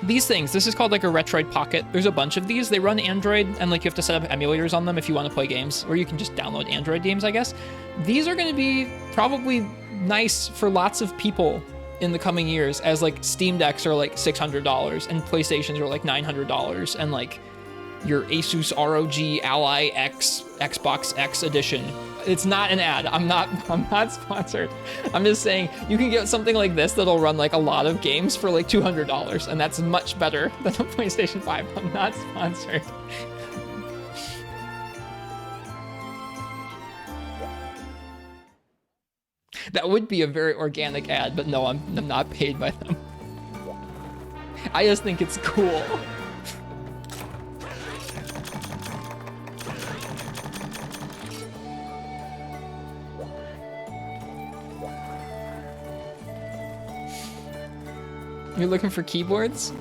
these things, this is called like a Retroid Pocket. There's a bunch of these. They run Android, and like you have to set up emulators on them if you want to play games, or you can just download Android games, I guess. These are going to be probably nice for lots of people in the coming years, as like Steam Decks are like $600 and PlayStations are like $900, and like your Asus ROG Ally X Xbox X edition. It's not an ad. I'm not sponsored. I'm just saying you can get something like this that'll run like a lot of games for like $200, and that's much better than a PlayStation 5. I'm not sponsored. That would be a very organic ad, but no, I'm not paid by them. I just think it's cool. You're looking for keyboards?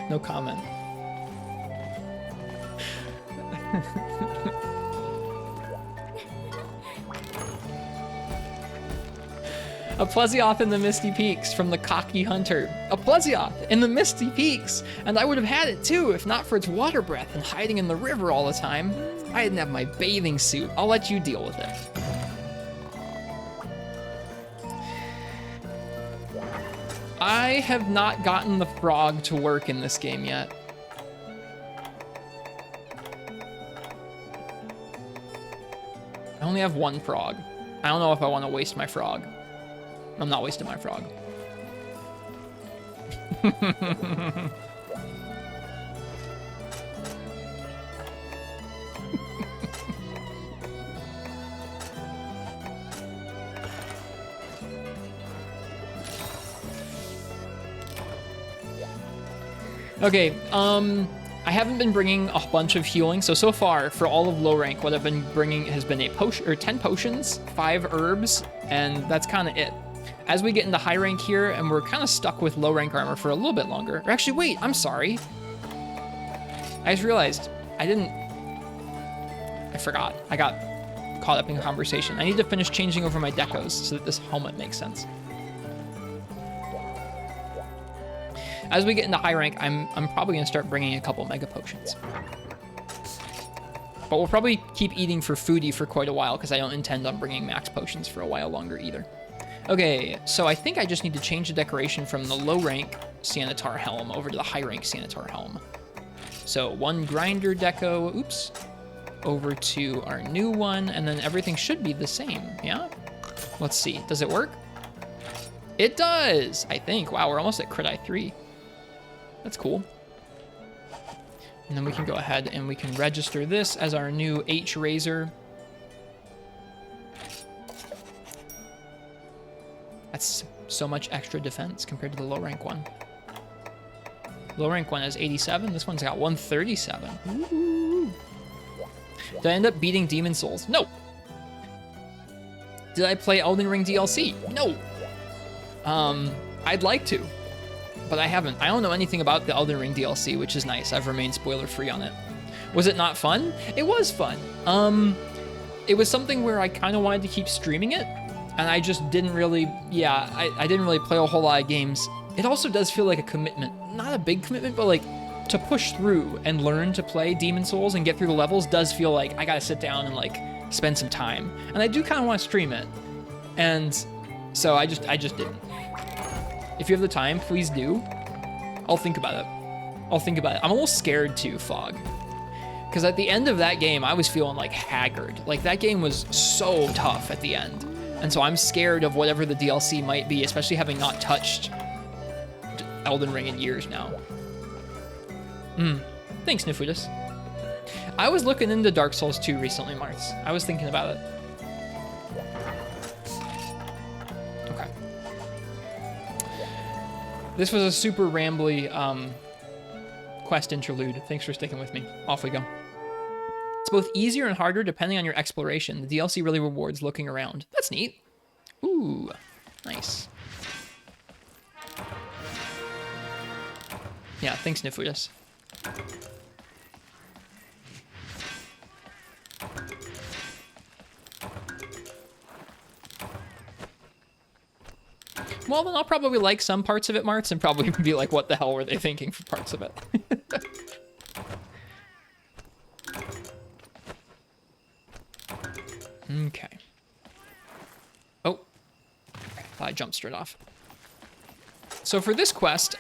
No comment. A Plesioth in the Misty Peaks from the Cocky Hunter. A Plesioth in the Misty Peaks! And I would have had it too, if not for its water breath and hiding in the river all the time. I didn't have my bathing suit. I'll let you deal with it. I have not gotten the frog to work in this game yet. I only have one frog. I don't know if I want to waste my frog. I'm not wasting my frog. Okay, I haven't been bringing a bunch of healing, so far, for all of low rank, what I've been bringing has been a potion, or 10 potions, 5 herbs, and that's kind of it. As we get into high rank here, and we're kind of stuck with low rank armor for a little bit longer. Or actually, wait, I'm sorry. I just realized, I forgot. I got caught up in a conversation. I need to finish changing over my decos so that this helmet makes sense. As we get into high rank, I'm probably gonna start bringing a couple mega potions. But we'll probably keep eating for foodie for quite a while because I don't intend on bringing max potions for a while longer either. Okay, so I think I just need to change the decoration from the low rank Sanitar helm over to the high rank Sanitar helm. So one grinder deco, oops, over to our new one, and then everything should be the same, yeah? Let's see, does it work? It does, I think. Wow, we're almost at crit I3. That's cool. And then we can go ahead and we can register this as our new H Razor. That's so much extra defense compared to the low rank one. Low rank one has 87. This one's got 137. Ooh. Did I end up beating Demon Souls? No. Did I play Elden Ring DLC? No. I'd like to, but I haven't. I don't know anything about the Elden Ring DLC, which is nice. I've remained spoiler-free on it. Was it not fun? It was fun. It was something where I kind of wanted to keep streaming it, and I just didn't really, I didn't really play a whole lot of games. It also does feel like a commitment. Not a big commitment, but like to push through and learn to play Demon Souls and get through the levels does feel like I gotta sit down and like spend some time. And I do kind of want to stream it. And so I just didn't. If you have the time, please do. I'll think about it. I'm almost scared to, Fog. Because at the end of that game, I was feeling like haggard. Like that game was so tough at the end. And so I'm scared of whatever the DLC might be, especially having not touched Elden Ring in years now. Thanks, Nifudis. I was looking into Dark Souls 2 recently, Martz. I was thinking about it. Okay. This was a super rambly quest interlude. Thanks for sticking with me. Off we go. It's both easier and harder depending on your exploration. The DLC really rewards looking around. That's neat. Ooh, nice. Yeah, thanks, Nifudis. Well, then I'll probably like some parts of it, Martz, and probably be like, what the hell were they thinking for parts of it? Okay. Oh. I thought I jumped straight off. So for this quest,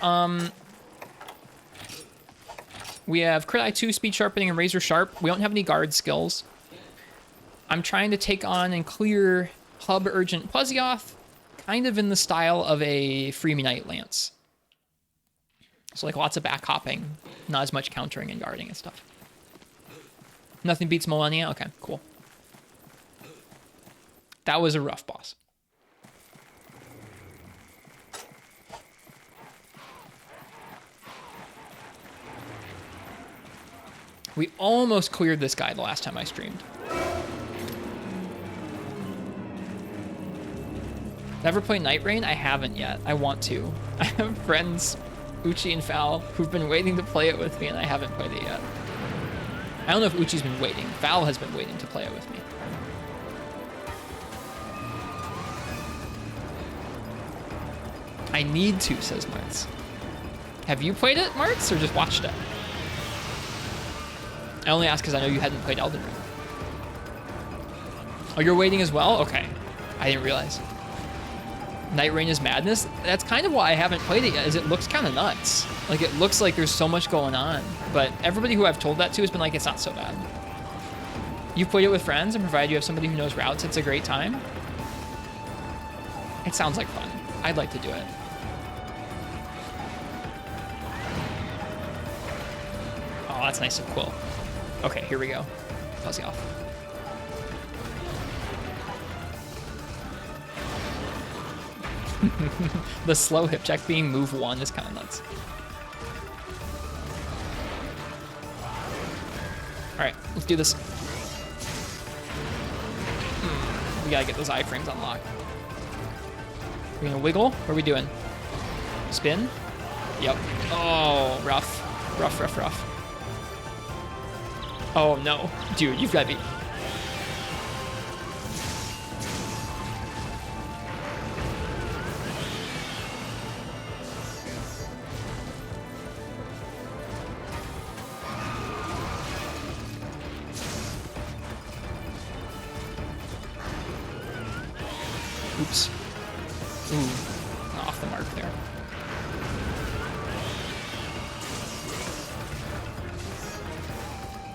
we have Crit Eye 2, Speed Sharpening, and Razor Sharp. We don't have any guard skills. I'm trying to take on and clear Hub Urgent Plesioth, kind of in the style of a Freemy Night Lance. So like lots of back hopping, not as much countering and guarding and stuff. Nothing beats Millennia? Okay, cool. That was a rough boss. We almost cleared this guy the last time I streamed. Never played Night Rain? I haven't yet. I want to. I have friends, Uchi and Val, who've been waiting to play it with me, and I haven't played it yet. I don't know if Uchi's been waiting. Val has been waiting to play it with me. I need to, says Martz. Have you played it, Martz, or just watched it? I only ask because I know you hadn't played Elden Ring. Oh, you're waiting as well? Okay. I didn't realize. Night Rain is madness? That's kind of why I haven't played it yet, is it looks kind of nuts. Like, it looks like there's so much going on. But everybody who I've told that to has been like, it's not so bad. You've played it with friends, and provided you have somebody who knows routes, it's a great time? It sounds like fun. I'd like to do it. Oh, that's nice and cool. Okay, here we go. Fuzzy off. The slow hip check being move 1 is kind of nuts. Alright, let's do this. We gotta get those iframes unlocked. We're gonna wiggle? What are we doing? Spin? Yep. Oh, rough. Rough, rough, rough. Oh no. Dude, you've got to be... Oops. Ooh. Off the mark there.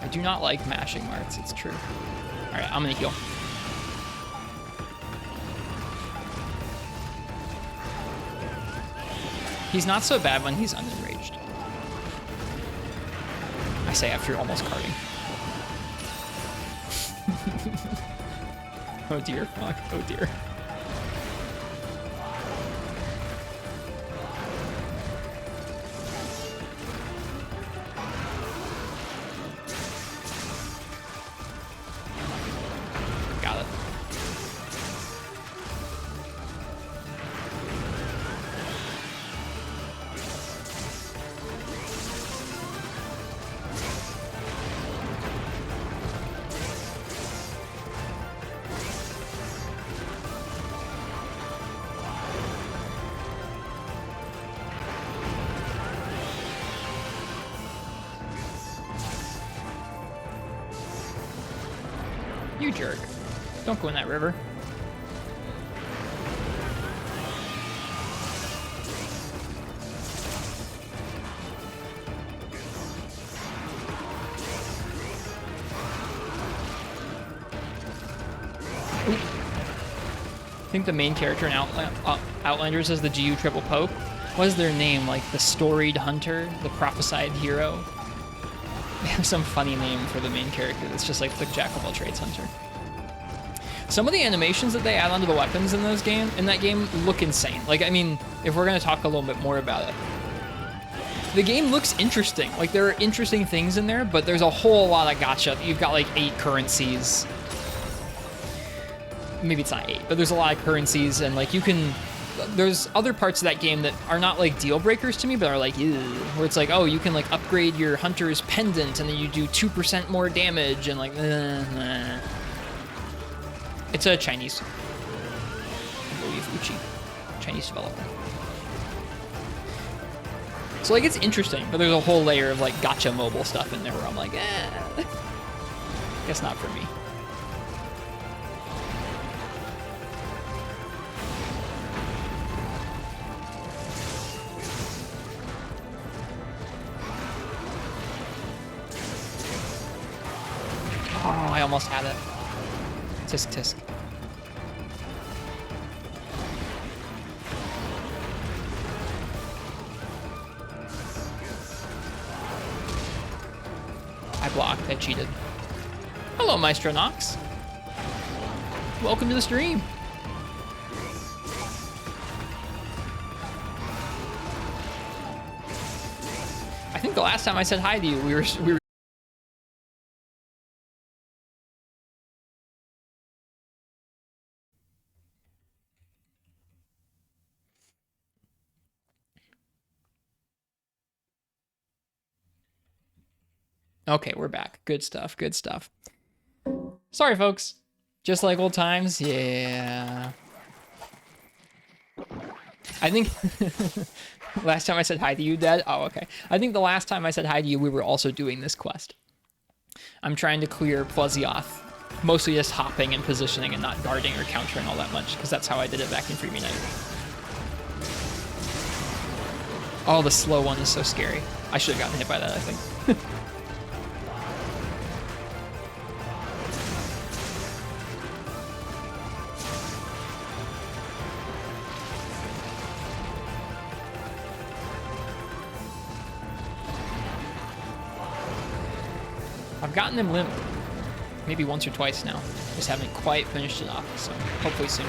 I do not like mashing Martz, it's true. Alright, I'm gonna heal. He's not so bad when he's unenraged. I say after almost carding. Oh dear, fuck, oh dear. You jerk. Don't go in that river. Oop. I think the main character in Outlanders is the GU triple poke. What is their name? Like the storied hunter? The prophesied hero? They have some funny name for the main character that's just like the jack of all trades hunter. Some of the animations that they add onto the weapons in that game look insane. Like, I mean, if we're gonna talk a little bit more about it, the game looks interesting. Like, there are interesting things in there, but there's a whole lot of gotcha. You've got like 8 currencies. Maybe it's not 8, but there's a lot of currencies, and like you can. There's other parts of that game that are not like deal breakers to me, but are like, ew, where it's like, oh, you can like upgrade your hunter's pendant and then you do 2% more damage and like, It's a Chinese, I believe, Uchi, Chinese developer. So like it's interesting, but there's a whole layer of like gotcha mobile stuff in there where I'm like, guess not for me. Oh, I almost had it. Tisk tisk. I blocked, I cheated. Hello, Maestro Nox. Welcome to the stream. I think the last time I said hi to you, we were. Okay, we're back. Good stuff. Good stuff. Sorry, folks. Just like old times. Yeah. I think last time I said hi to you, Dad. Oh, okay. I think the last time I said hi to you, we were also doing this quest. I'm trying to clear Plezioth, mostly just hopping and positioning and not guarding or countering all that much, because that's how I did it back in Freebie Night. Oh, the slow one is so scary. I should have gotten hit by that, I think. I've gotten him limp maybe once or twice now. Just haven't quite finished it off, so hopefully soon.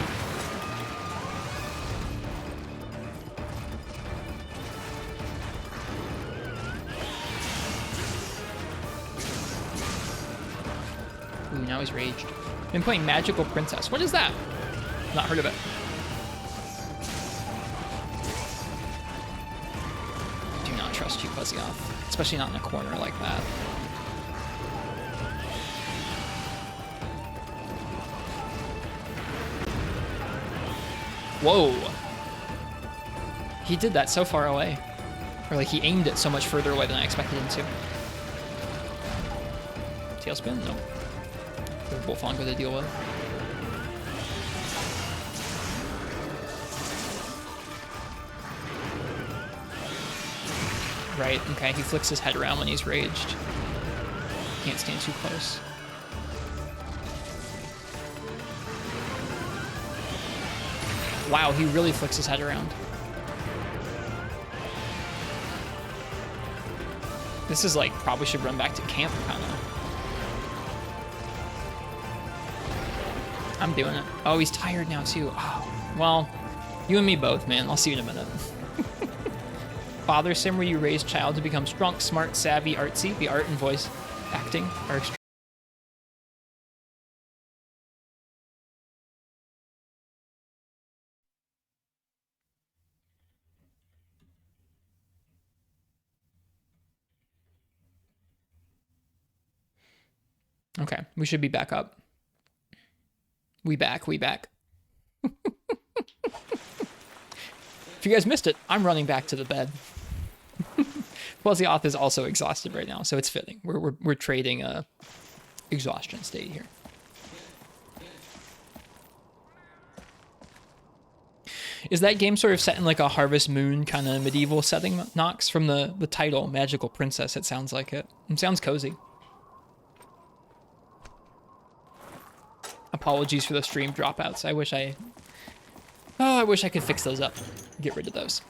Ooh, now he's raged. Been playing Magical Princess. What is that? Not heard of it. Do not trust you, Plezioth. Especially not in a corner like that. Whoa. He did that so far away. Or like he aimed it so much further away than I expected him to. Tailspin? No. Wolfongo to deal with. Right, okay, he flicks his head around when he's raged. Can't stand too close. Wow, he really flicks his head around. This is like, probably should run back to camp, kind of. I'm doing it. Oh, he's tired now, too. Oh, well, you and me both, man. I'll see you in a minute. Father Sim, where you raise child to become strong, smart, savvy, artsy. The art and voice acting are extreme. Okay, we should be back up. We back. If you guys missed it, I'm running back to the bed. Plezioth is also exhausted right now, so it's fitting. We're trading a exhaustion state here. Is that game sort of set in like a Harvest Moon kind of medieval setting, Nox? From the title, Magical Princess, it sounds like it. It sounds cozy. Apologies for the stream dropouts. I wish I could fix those up. Get rid of those.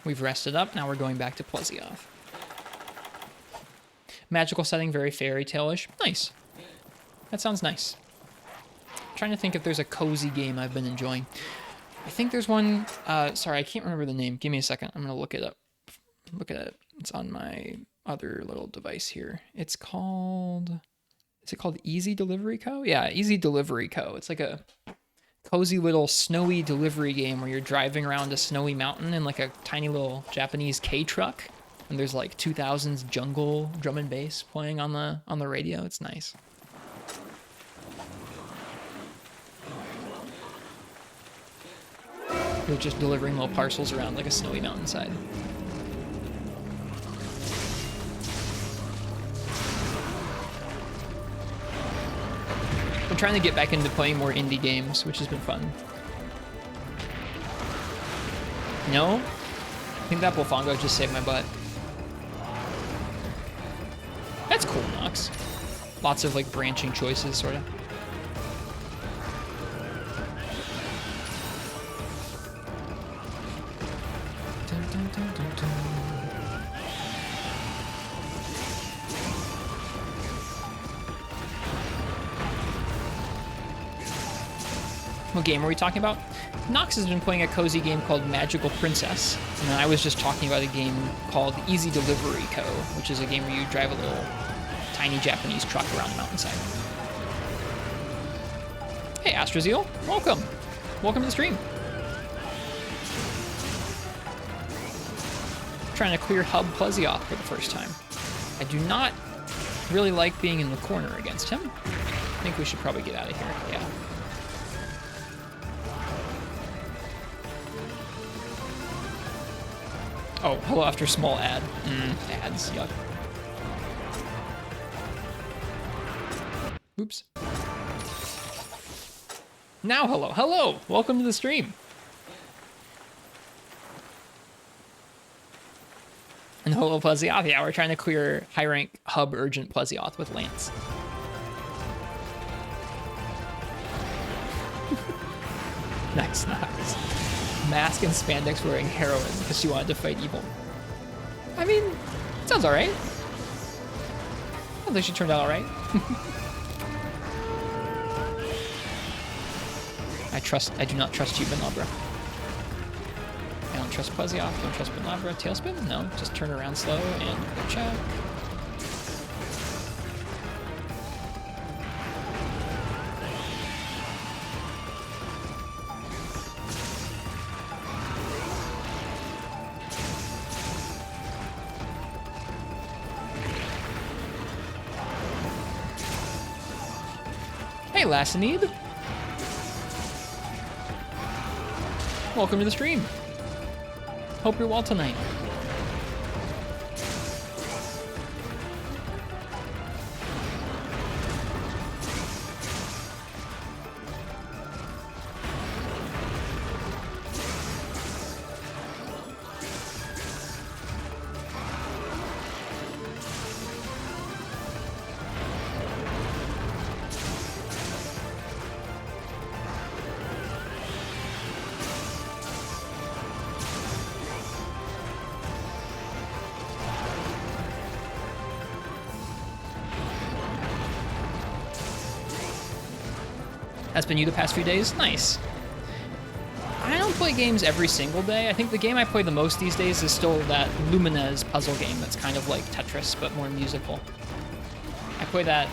We've rested up. Now we're going back to Plezioth. Magical setting, very fairy tale-ish. Nice. That sounds nice. I'm trying to think if there's a cozy game I've been enjoying. I think there's one, sorry, I can't remember the name. Give me a second. I'm going to look it up. Look at it. It's on my other little device here. It's called, is it called Easy Delivery Co? Yeah, Easy Delivery Co. It's like a cozy little snowy delivery game where you're driving around a snowy mountain in like a tiny little Japanese K-truck. And there's like 2000s jungle drum and bass playing on the radio. It's nice. You're just delivering little parcels around like a snowy mountainside. I'm trying to get back into playing more indie games, which has been fun. No? I think that Wolfongo just saved my butt. That's cool, Nox. Lots of like branching choices, sort of. What game are we talking about? Nox has been playing a cozy game called Magical Princess, and I was just talking about a game called Easy Delivery Co., which is a game where you drive a little tiny Japanese truck around the mountainside. Hey, Astrozeal, welcome. Welcome to the stream. Trying to clear Hub Plesioth for the first time. I do not really like being in the corner against him. I think we should probably get out of here, yeah. Oh, hello after small ad. Ads, yuck. Oops. Now hello, hello! Welcome to the stream. And hello Plesioth, yeah, we're trying to clear high rank Hub Urgent Plesioth with Lance. Nice. Mask and spandex wearing heroin because she wanted to fight evil. I mean, sounds alright. Sounds like she turned out alright. I do not trust you, Benabra. I don't trust Plesioth, don't trust Benabra. Tailspin? No, just turn around slow and go check. Hey, Lassinid. Welcome to the stream. Hope you're well tonight. That's been you the past few days? Nice. I don't play games every single day. I think the game I play the most these days is still that Lumines puzzle game that's kind of like Tetris, but more musical. I play that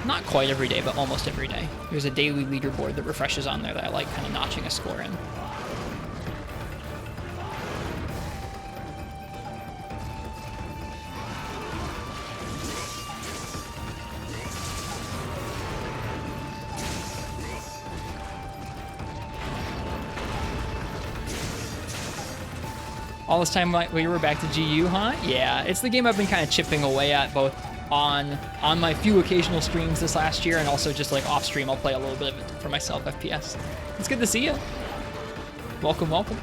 not quite every day, but almost every day. There's a daily leaderboard that refreshes on there that I like kind of notching a score in. All this time we were back to GU, huh? Yeah, it's the game I've been kind of chipping away at, both on my few occasional streams this last year and also just like off stream. I'll play a little bit of it for myself, FPS. It's good to see you. Welcome, welcome.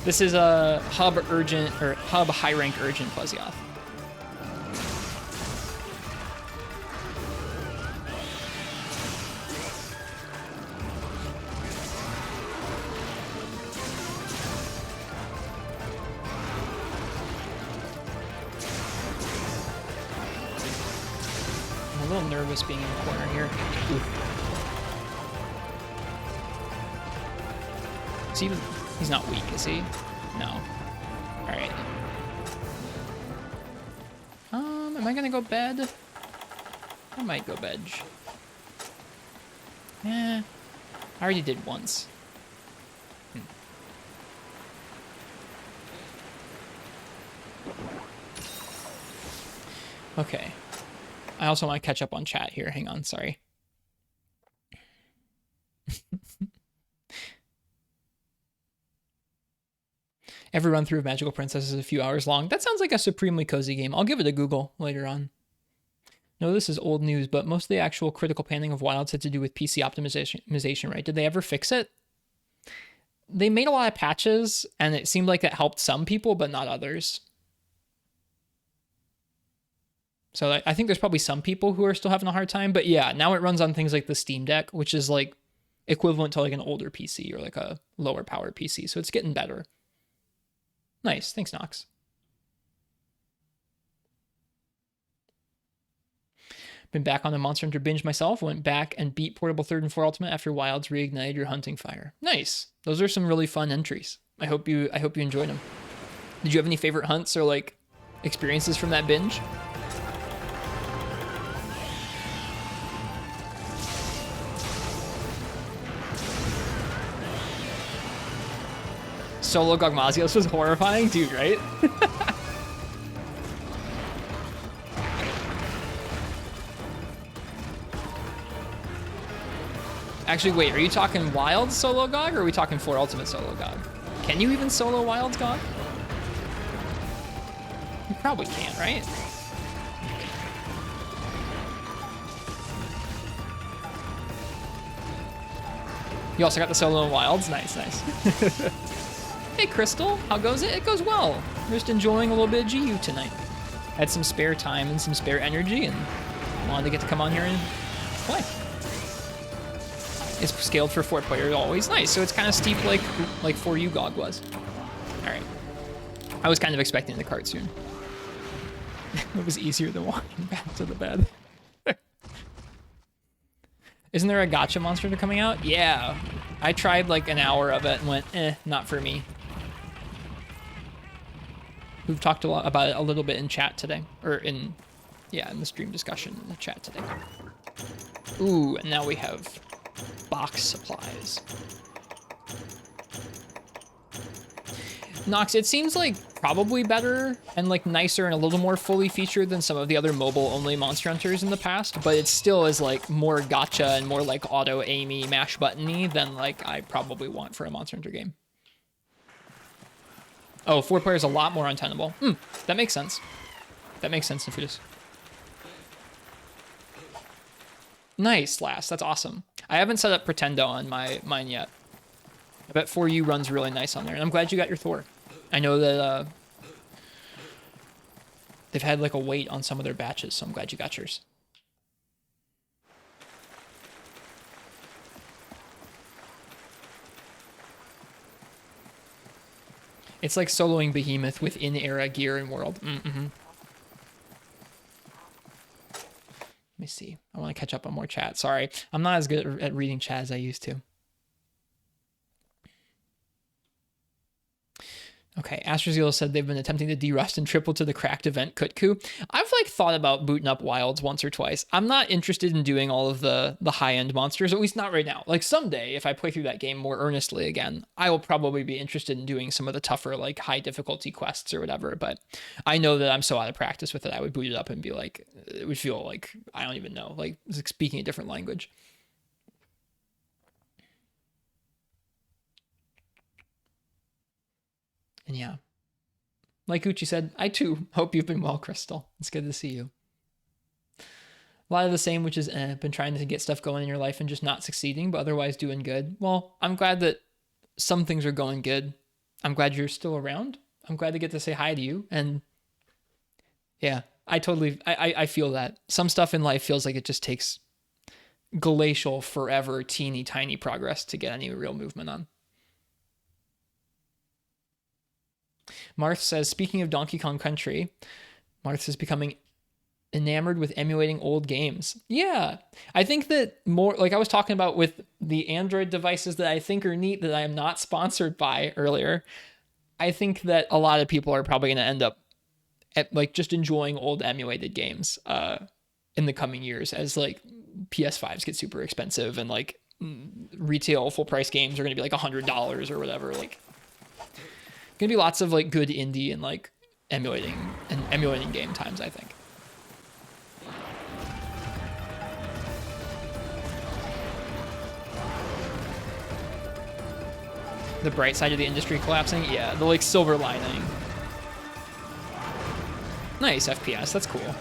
This is a Hub high rank Urgent Plesioth. Being in the corner here. Oof. He's not weak, is he? No. Alright. Am I gonna go bed? I might go bed. I already did once. Okay. I also want to catch up on chat here. Hang on, sorry. Every run through of Magical Princess is a few hours long. That sounds like a supremely cozy game. I'll give it a Google later on. No, this is old news, but most of the actual critical panning of Wilds had to do with PC optimization, right? Did they ever fix it? They made a lot of patches, and it seemed like it helped some people, but not others. So I think there's probably some people who are still having a hard time, but yeah, now it runs on things like the Steam Deck, which is like equivalent to like an older PC or like a lower power PC. So it's getting better. Nice. Thanks, Nox. Been back on the Monster Hunter binge myself. Went back and beat Portable 3rd and 4 Ultimate after Wilds reignited your hunting fire. Nice. Those are some really fun entries. I hope you enjoyed them. Did you have any favorite hunts or like experiences from that binge? Solo Gogmazios was horrifying, dude, right? Actually, wait, are you talking Wild Solo Gog or are we talking 4 Ultimate Solo Gog? Can you even solo Wilds Gog? You probably can't, right? You also got the solo in Wilds? Nice, nice. Hey, Crystal, how goes it? It goes well. Just enjoying a little bit of GU tonight. Had some spare time and some spare energy and wanted to get to come on here and play. It's scaled for 4 players always. Nice, so it's kind of steep like 4U GOG was. All right. I was kind of expecting the cart soon. It was easier than walking back to the bed. Isn't there a gacha Monster Hunter coming out? Yeah. I tried like an hour of it and went, not for me. We've talked a lot about it a little bit in chat today. Or in the stream discussion in the chat today. Ooh, and now we have box supplies. Nox, it seems like probably better and like nicer and a little more fully featured than some of the other mobile only Monster Hunters in the past, but it still is like more gacha and more like auto aimy mash buttony than like I probably want for a Monster Hunter game. Oh, 4 players a lot more untenable. That makes sense. That makes sense, Nefudis. Nice, Last. That's awesome. I haven't set up Pretendo on mine yet. I bet 4U runs really nice on there, and I'm glad you got your Thor. I know that they've had like a wait on some of their batches, so I'm glad you got yours. It's like soloing Behemoth with in-era gear and world. Let me see. I want to catch up on more chat. Sorry, I'm not as good at reading chat as I used to. Okay, Astrozeal said they've been attempting to derust and triple to the cracked event Kutku. I've like thought about booting up Wilds once or twice. I'm not interested in doing all of the high-end monsters, at least not right now. Like someday, if I play through that game more earnestly again, I will probably be interested in doing some of the tougher, like high difficulty quests or whatever. But I know that I'm so out of practice with it, I would boot it up and be like, it would feel like, I don't even know, like speaking a different language. And yeah, like Gucci said, I too hope you've been well, Crystal. It's good to see you. A lot of the same, which is been trying to get stuff going in your life and just not succeeding, but otherwise doing good. Well, I'm glad that some things are going good. I'm glad you're still around. I'm glad to get to say hi to you. And yeah, I feel that. Some stuff in life feels like it just takes glacial, forever, teeny tiny progress to get any real movement on. Marth says, speaking of Donkey Kong Country, Marth is becoming enamored with emulating old games. Yeah, I think that more, like I was talking about with the Android devices that I think are neat that I am not sponsored by earlier, I think that a lot of people are probably going to end up at like just enjoying old emulated games in the coming years as like PS5s get super expensive and like retail full price games are going to be like $100 or whatever. Like, gonna be lots of like good indie and like emulating game times, I think. The bright side of the industry collapsing? Yeah, the like silver lining. Nice FPS, that's cool.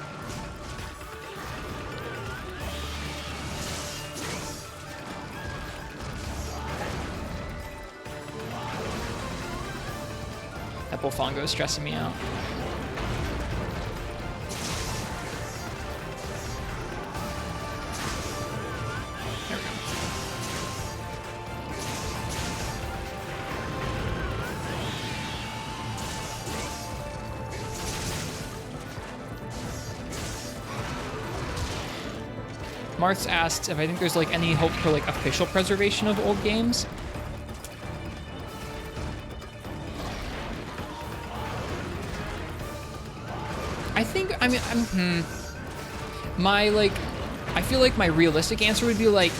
That Bullfongo is stressing me out. There we go. Marth's asked if I think there's like any hope for like official preservation of old games. I think, I mean, I feel like my realistic answer would be like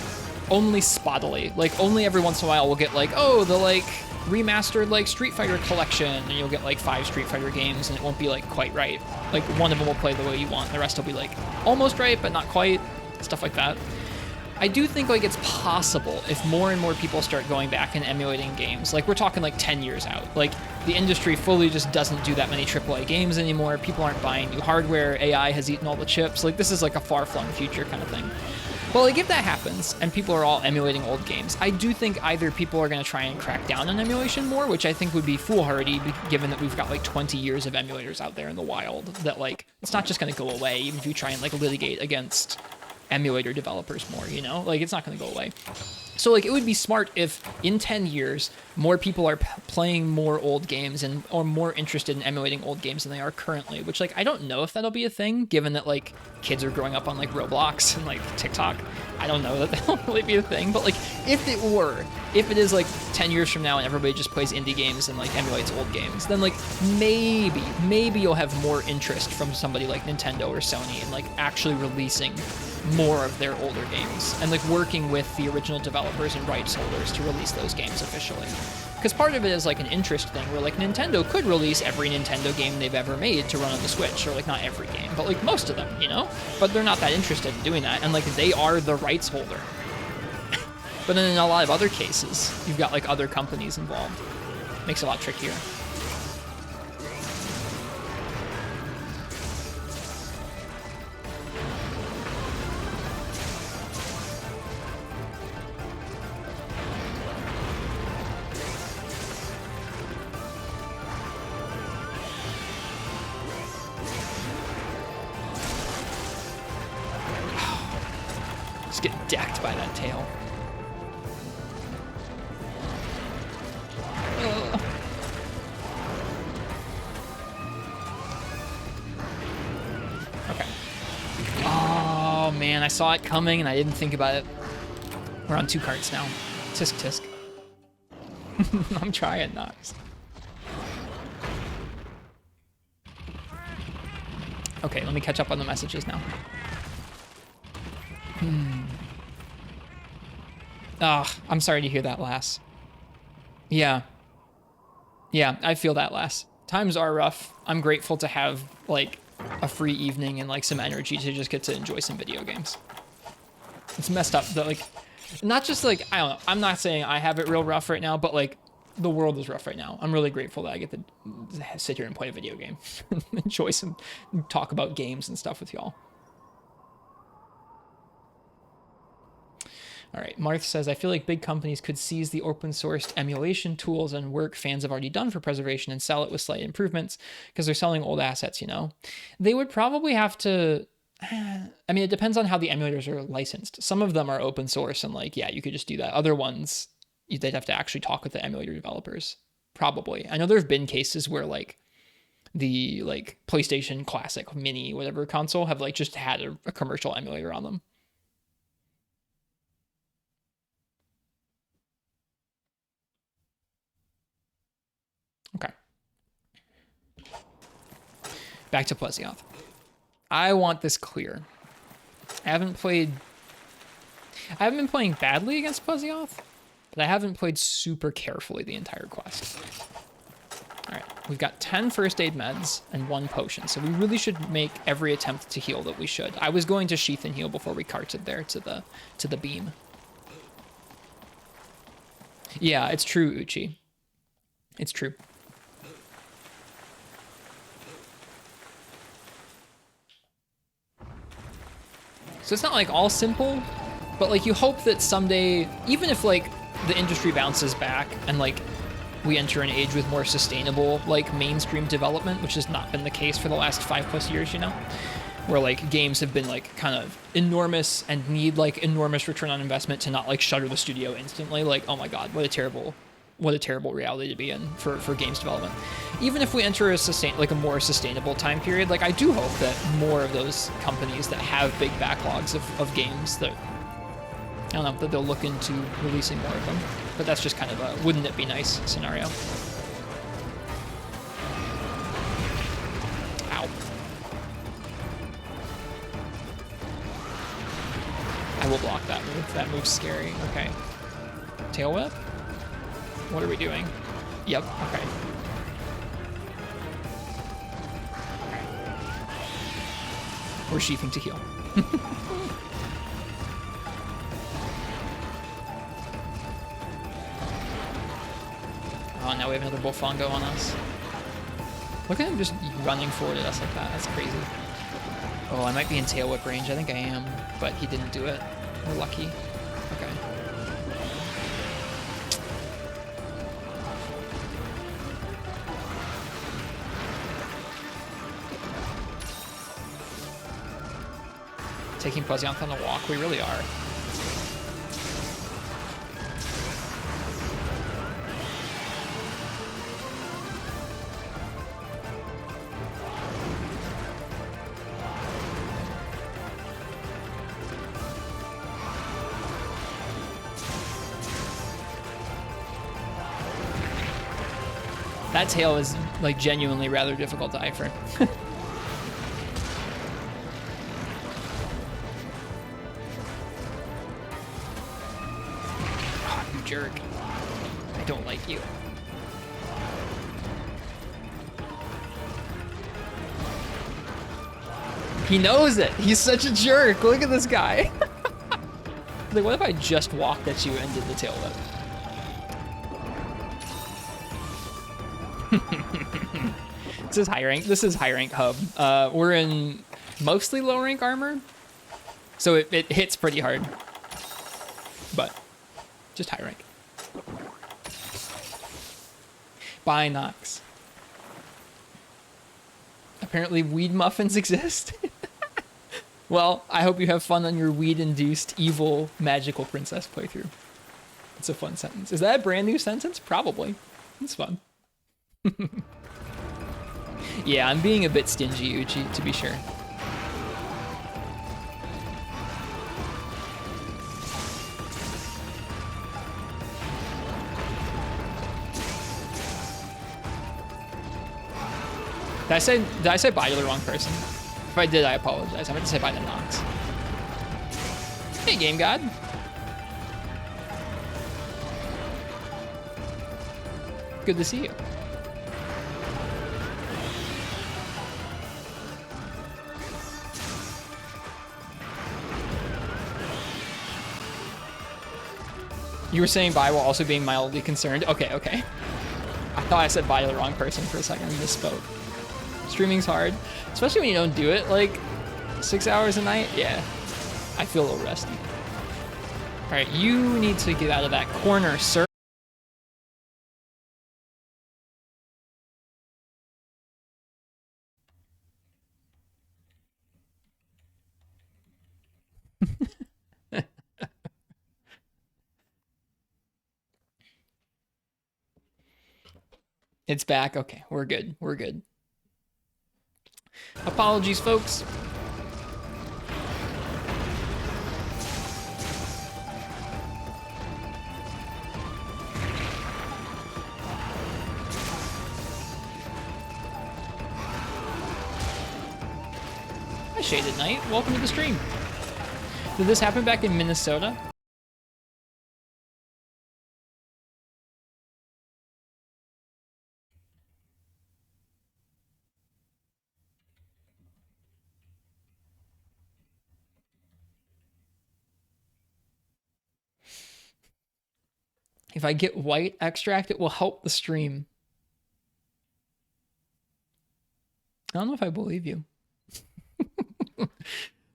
only spottily. Like only every once in a while we'll get like, oh, the like remastered like Street Fighter collection, and you'll get like 5 Street Fighter games and it won't be like quite right. Like one of them will play the way you want, the rest will be like almost right, but not quite, stuff like that. I do think like it's possible if more and more people start going back and emulating games. Like we're talking like 10 years out. Like the industry fully just doesn't do that many AAA games anymore. People aren't buying new hardware. AI has eaten all the chips. Like this is like a far-flung future kind of thing. Well, like if that happens and people are all emulating old games, I do think either people are going to try and crack down on emulation more, which I think would be foolhardy given that we've got like 20 years of emulators out there in the wild that like it's not just going to go away even if you try and like litigate against emulator developers more, you know? Like it's not going to go away. So like it would be smart if in 10 years more people are playing more old games and or more interested in emulating old games than they are currently, which like I don't know if that'll be a thing given that like kids are growing up on like Roblox and like TikTok. I don't know that that'll really be a thing, but like if it is like 10 years from now and everybody just plays indie games and like emulates old games, then like maybe you'll have more interest from somebody like Nintendo or Sony in like actually releasing more of their older games and like working with the original developers and rights holders to release those games officially. Because part of it is like an interest thing where like Nintendo could release every Nintendo game they've ever made to run on the Switch, or like not every game, but like most of them, you know? But they're not that interested in doing that, and like they are the rights holder. But then in a lot of other cases, you've got like other companies involved. Makes it a lot trickier. Get decked by that tail. Ugh. Okay. Oh man, I saw it coming and I didn't think about it. We're on 2 carts now. Tisk tisk. I'm trying not. Okay, let me catch up on the messages now. I'm sorry to hear that, Lass. Yeah, I feel that, Lass. Times are rough. I'm grateful to have, like, a free evening and, like, some energy to just get to enjoy some video games. It's messed up that, like, not just, like, I don't know. I'm not saying I have it real rough right now, but, like, the world is rough right now. I'm really grateful that I get to sit here and play a video game. Enjoy some, talk about games and stuff with y'all. All right, Marth says, I feel like big companies could seize the open sourced emulation tools and work fans have already done for preservation and sell it with slight improvements because they're selling old assets, you know? They would probably have to, I mean, it depends on how the emulators are licensed. Some of them are open source and like, yeah, you could just do that. Other ones, they'd have to actually talk with the emulator developers, probably. I know there have been cases where like the like PlayStation Classic Mini, whatever console, have like just had a commercial emulator on them. Okay. Back to Plesioth. I want this clear. I haven't been playing badly against Plesioth, but I haven't played super carefully the entire quest. All right, we've got 10 first aid meds and 1 potion, so we really should make every attempt to heal that we should. I was going to sheath and heal before we carted there to the beam. Yeah, it's true, Uchi. It's true. So it's not like all simple, but like you hope that someday, even if like the industry bounces back and like we enter an age with more sustainable like mainstream development, which has not been the case for the last 5+ years, you know, where like games have been like kind of enormous and need like enormous return on investment to not like shutter the studio instantly. Like, oh my God, what a terrible what a terrible reality to be in for games development. Even if we enter a more sustainable time period, like I do hope that more of those companies that have big backlogs of games that, I don't know, that they'll look into releasing more of them. But that's just kind of a wouldn't it be nice scenario. Ow. I will block that move. That move's scary. Okay. Tail whip? What are we doing? Yep, okay. We're sheathing to heal. Oh, now we have another Bullfongo on us. Look at him just running forward at us like that. That's crazy. Oh, I might be in tail whip range. I think I am, but he didn't do it. We're lucky. Okay. Taking Pozzianth on the walk, we really are. That tail is like genuinely rather difficult to eye for. Oh, you jerk. I don't like you. He knows it. He's such a jerk. Look at this guy. Like, what if I just walked at you and did the tail whip? This is high rank. This is high rank hub. We're in mostly low rank armor, so it hits pretty hard, but just high rank. Bye, Nox. Apparently weed muffins exist. Well, I hope you have fun on your weed-induced evil magical princess playthrough. It's a fun sentence. Is that a brand new sentence? Probably. It's fun. Yeah, I'm being a bit stingy, Uchi, to be sure. Did I say bye to the wrong person? If I did, I apologize. I meant to say bye to Nox. Hey, Game God. Good to see you. You were saying bye while also being mildly concerned. Okay, okay. I thought I said bye to the wrong person for a second and misspoke. Streaming's hard, especially when you don't do it like 6 hours a night. Yeah, I feel a little rusty. All right, you need to get out of that corner, sir. It's back. Okay, we're good. We're good. Apologies, folks. Hi, Shaded Knight. Welcome to the stream. Did this happen back in Minnesota? If I get white extract, it will help the stream. I don't know if I believe you.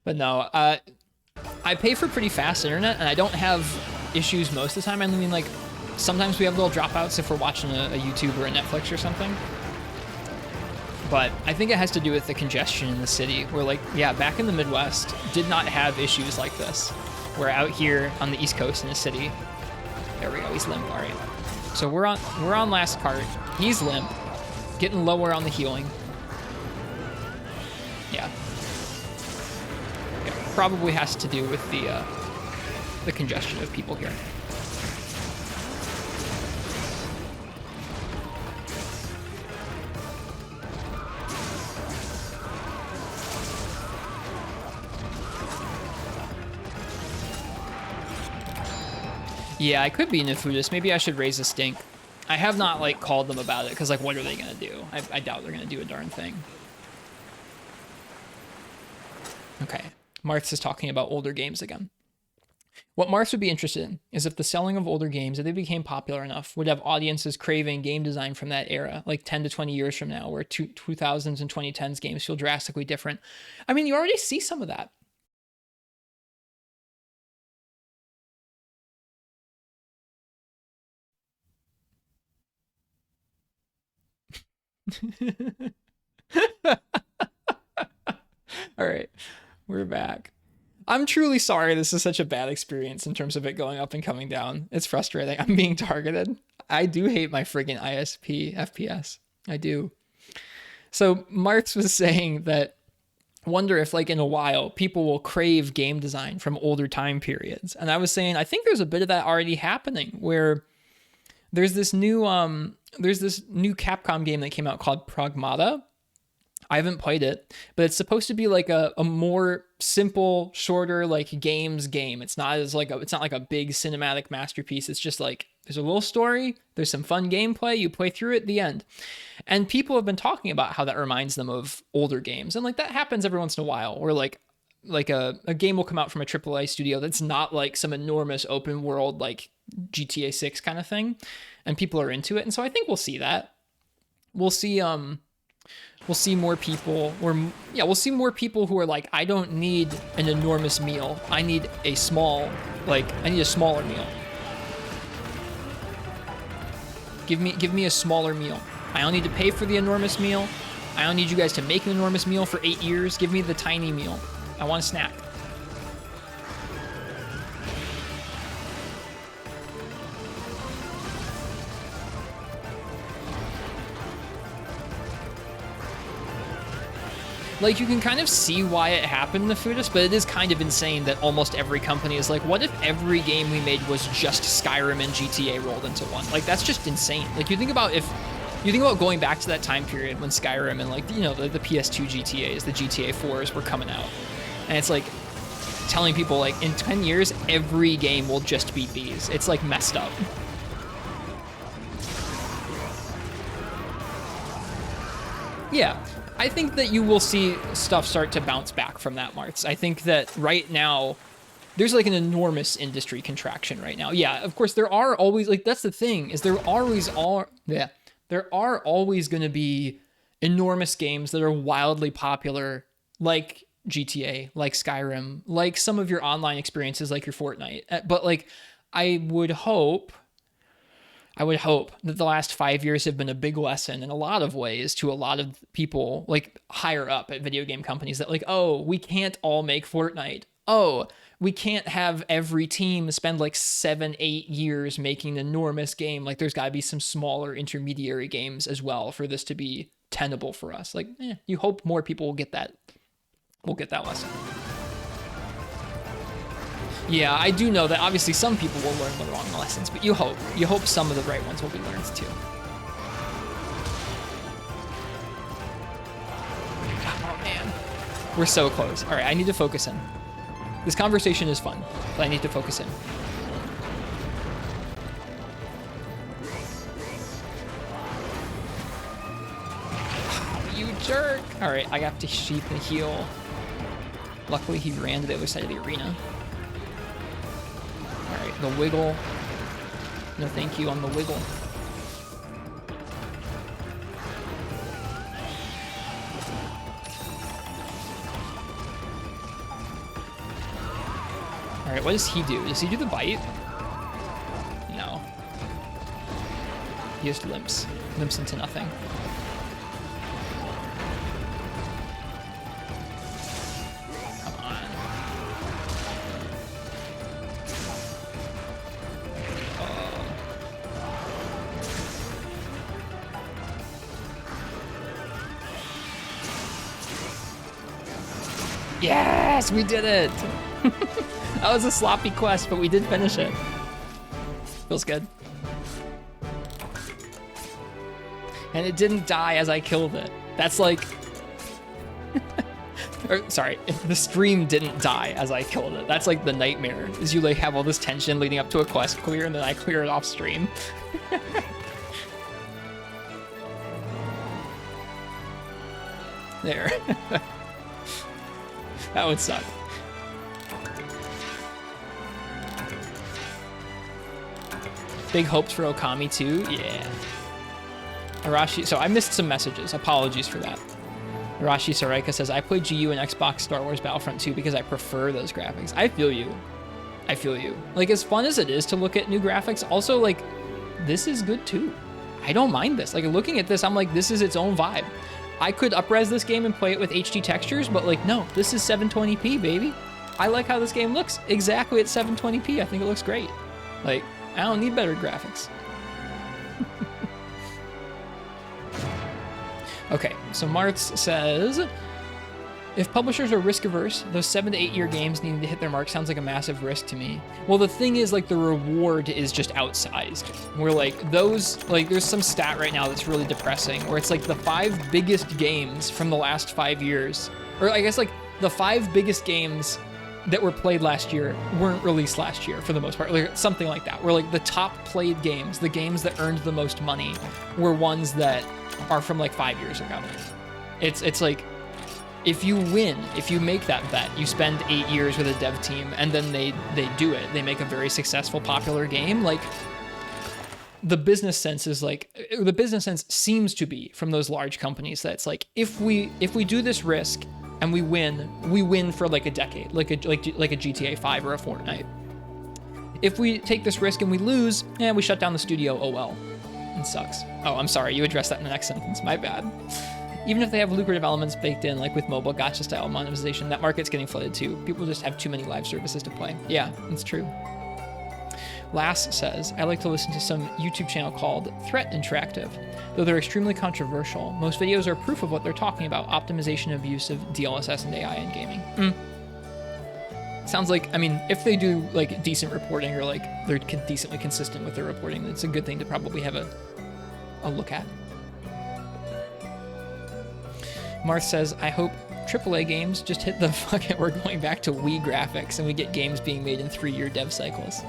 But no, I pay for pretty fast internet, and I don't have issues most of the time. I mean, like, sometimes we have little dropouts if we're watching a YouTube or a Netflix or something. But I think it has to do with the congestion in the city, where, like, yeah, back in the Midwest, did not have issues like this. Where out here on the East Coast in the city, there we go, he's limp, all right. So we're on last cart. He's limp, getting lower on the healing. Yeah. Probably has to do with the congestion of people here. Yeah, I could be Nefudis. Maybe I should raise a stink. I have not, like, called them about it, because, like, what are they going to do? I doubt they're going to do a darn thing. Okay. Marth is talking about older games again. What Marth would be interested in is if the selling of older games, if they became popular enough, would have audiences craving game design from that era, like 10 to 20 years from now, where 2000s and 2010s games feel drastically different. I mean, you already see some of that. All right, we're back. I'm truly sorry this is such a bad experience in terms of it going up and coming down. It's frustrating. I'm being targeted. I do hate my friggin' ISP FPS. I do. So Martz was saying that wonder if, like, in a while people will crave game design from older time periods. And I was saying I think there's a bit of that already happening, where there's this new Capcom game that came out called Pragmata. I haven't played it, but it's supposed to be like a more simple, shorter, like, games game. It's not like a big cinematic masterpiece. It's just like there's a little story, there's some fun gameplay, you play through it, the end. And people have been talking about how that reminds them of older games. And, like, that happens every once in a while, where like a game will come out from a AAA studio that's not like some enormous open world like GTA 6 kind of thing, and people are into it. And so I think we'll see that. We'll see more people, we'll see more people who are like, I don't need an enormous meal. I need a smaller meal. Give me a smaller meal. I don't need to pay for the enormous meal. I don't need you guys to make an enormous meal for 8 years. Give me the tiny meal. I want a snack. Like, you can kind of see why it happened in the Foodist, but it is kind of insane that almost every company is like, what if every game we made was just Skyrim and GTA rolled into one? Like, that's just insane. Like, you think about going back to that time period when Skyrim and, like, you know, the PS2 GTAs, the GTA 4s were coming out. And it's like telling people, like, in 10 years, every game will just be these. It's, like, messed up. Yeah. I think that you will see stuff start to bounce back from that, Martz. I think that right now, there's like an enormous industry contraction right now. Yeah, of course, there are always, like, that's the thing, is there are always going to be enormous games that are wildly popular, like GTA, like Skyrim, like some of your online experiences, like your Fortnite. But, like, I would hope that the last 5 years have been a big lesson in a lot of ways to a lot of people, like, higher up at video game companies, that, like, oh, we can't all make Fortnite. Oh, we can't have every team spend like 7-8 years making an enormous game. Like, there's got to be some smaller intermediary games as well for this to be tenable for us. Like, you hope more people will get that lesson. Yeah, I do know that obviously some people will learn the wrong lessons, but you hope some of the right ones will be learned too. Oh man, we're so close. All right, I need to focus in. This conversation is fun, but I need to focus in. Oh, you jerk. All right, I have to sheep and heal. Luckily, he ran to the other side of the arena. All right, the wiggle. No thank you on the wiggle. All right, what does he do? Does he do the bite? No. He just limps into nothing. Yes, we did it. That was a sloppy quest, but we did finish it. Feels good. And it didn't die as I killed it. That's like... or, sorry, the stream didn't die as I killed it. That's like the nightmare, is you like have all this tension leading up to a quest clear and then I clear it off stream. There. That would suck. Big hopes for Okami too? Yeah. Arashi, so I missed some messages. Apologies for that. Arashi Saraika says, I played GU and Xbox Star Wars Battlefront 2 because I prefer those graphics. I feel you. I feel you. Like, as fun as it is to look at new graphics, also, like, this is good too. I don't mind this. Like, looking at this, I'm like, this is its own vibe. I could up-res this game and play it with HD textures, but like, no, this is 720p, baby. I like how this game looks exactly at 720p. I think it looks great. Like, I don't need better graphics. Okay, so Martz says, if publishers are risk averse, those 7 to 8 year games needing to hit their mark sounds like a massive risk to me. Well, the thing is, like, the reward is just outsized. Where like those, like, there's some stat right now that's really depressing where it's like the 5 biggest games from the last 5 years, or I guess like the 5 biggest games that were played last year weren't released last year for the most part, like something like that, where like the top played games, the games that earned the most money were ones that are from like 5 years ago. It's like, if you win, if you make that bet, you spend 8 years with a dev team and then they do it, they make a very successful, popular game, like the business sense is like, the business sense seems to be from those large companies that it's like, if we do this risk and we win for like a decade, like a GTA 5 or a Fortnite. If we take this risk and we lose, we shut down the studio, oh well. It sucks. Oh, I'm sorry, you addressed that in the next sentence, my bad. Even if they have lucrative elements baked in, like with mobile gacha style monetization, that market's getting flooded too. People just have too many live services to play. Yeah, that's true. Lass says, I like to listen to some YouTube channel called Threat Interactive. Though they're extremely controversial, most videos are proof of what they're talking about, optimization of use of DLSS and AI in gaming. Sounds like, I mean, if they do like decent reporting or like they're decently consistent with their reporting, it's a good thing to probably have a look at. Marth says, I hope AAA games just hit the fucking, we're going back to Wii graphics and we get games being made in 3-year dev cycles.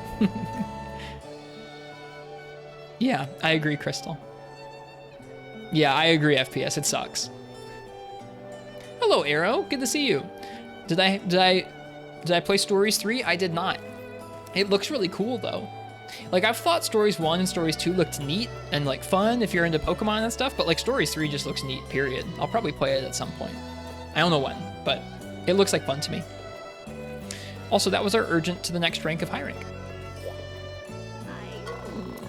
Yeah, I agree, Crystal. Yeah, I agree, FPS, it sucks. Hello, Arrow, good to see you. Did I play Stories 3? I did not. It looks really cool though. Like, I've thought Stories 1 and Stories 2 looked neat and like fun if you're into Pokemon and stuff, but like Stories 3 just looks neat, period. I'll probably play it at some point. I don't know when, but it looks like fun to me. Also, that was our urgent to the next rank of high rank.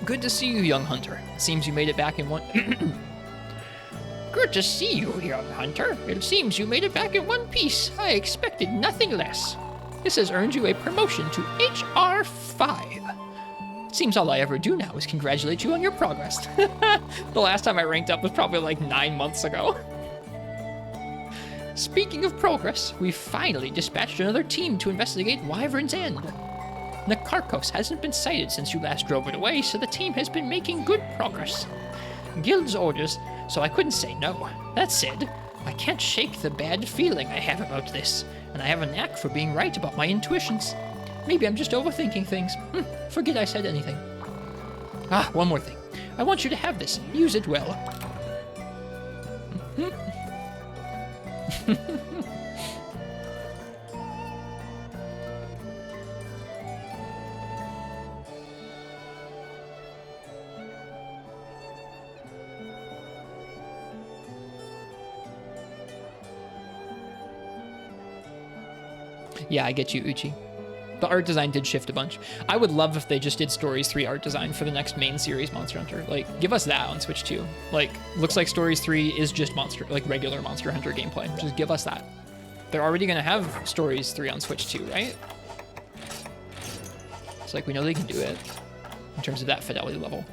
Good to see you, young hunter. Seems you made it back in one... Good to see you, young hunter. It seems you made it back in one piece. I expected nothing less. This has earned you a promotion to HR 5. Seems all I ever do now is congratulate you on your progress. The last time I ranked up was probably like 9 months ago. Speaking of progress, we finally dispatched another team to investigate Wyvern's End. Nakarkos hasn't been sighted since you last drove it away, so the team has been making good progress. Guild's orders, so I couldn't say no. That said, I can't shake the bad feeling I have about this, and I have a knack for being right about my intuitions. Maybe I'm just overthinking things. Forget I said anything. Ah, one more thing. I want you to have this. Use it well. Yeah, I get you, Uchi. The art design did shift a bunch. I would love if they just did Stories 3 art design for the next main series Monster Hunter. Like, give us that on Switch 2. Like, looks like Stories 3 is just regular Monster Hunter gameplay. Just give us that. They're already gonna have Stories 3 on Switch 2, right? It's like, we know they can do it in terms of that fidelity level.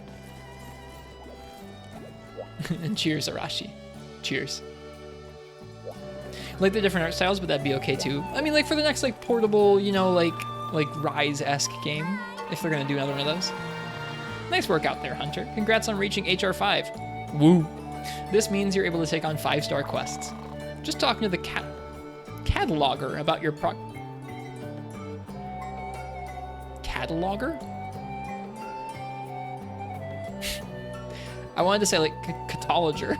And cheers, Arashi. Cheers. Like the different art styles, but that'd be okay too. I mean, like for the next like portable, you know, like Rise-esque game, if they're gonna do another one of those. Nice work out there, Hunter. Congrats on reaching HR5. Woo. This means you're able to take on 5-star quests. Just talking to the cataloger about your cataloger? I wanted to say like cataloger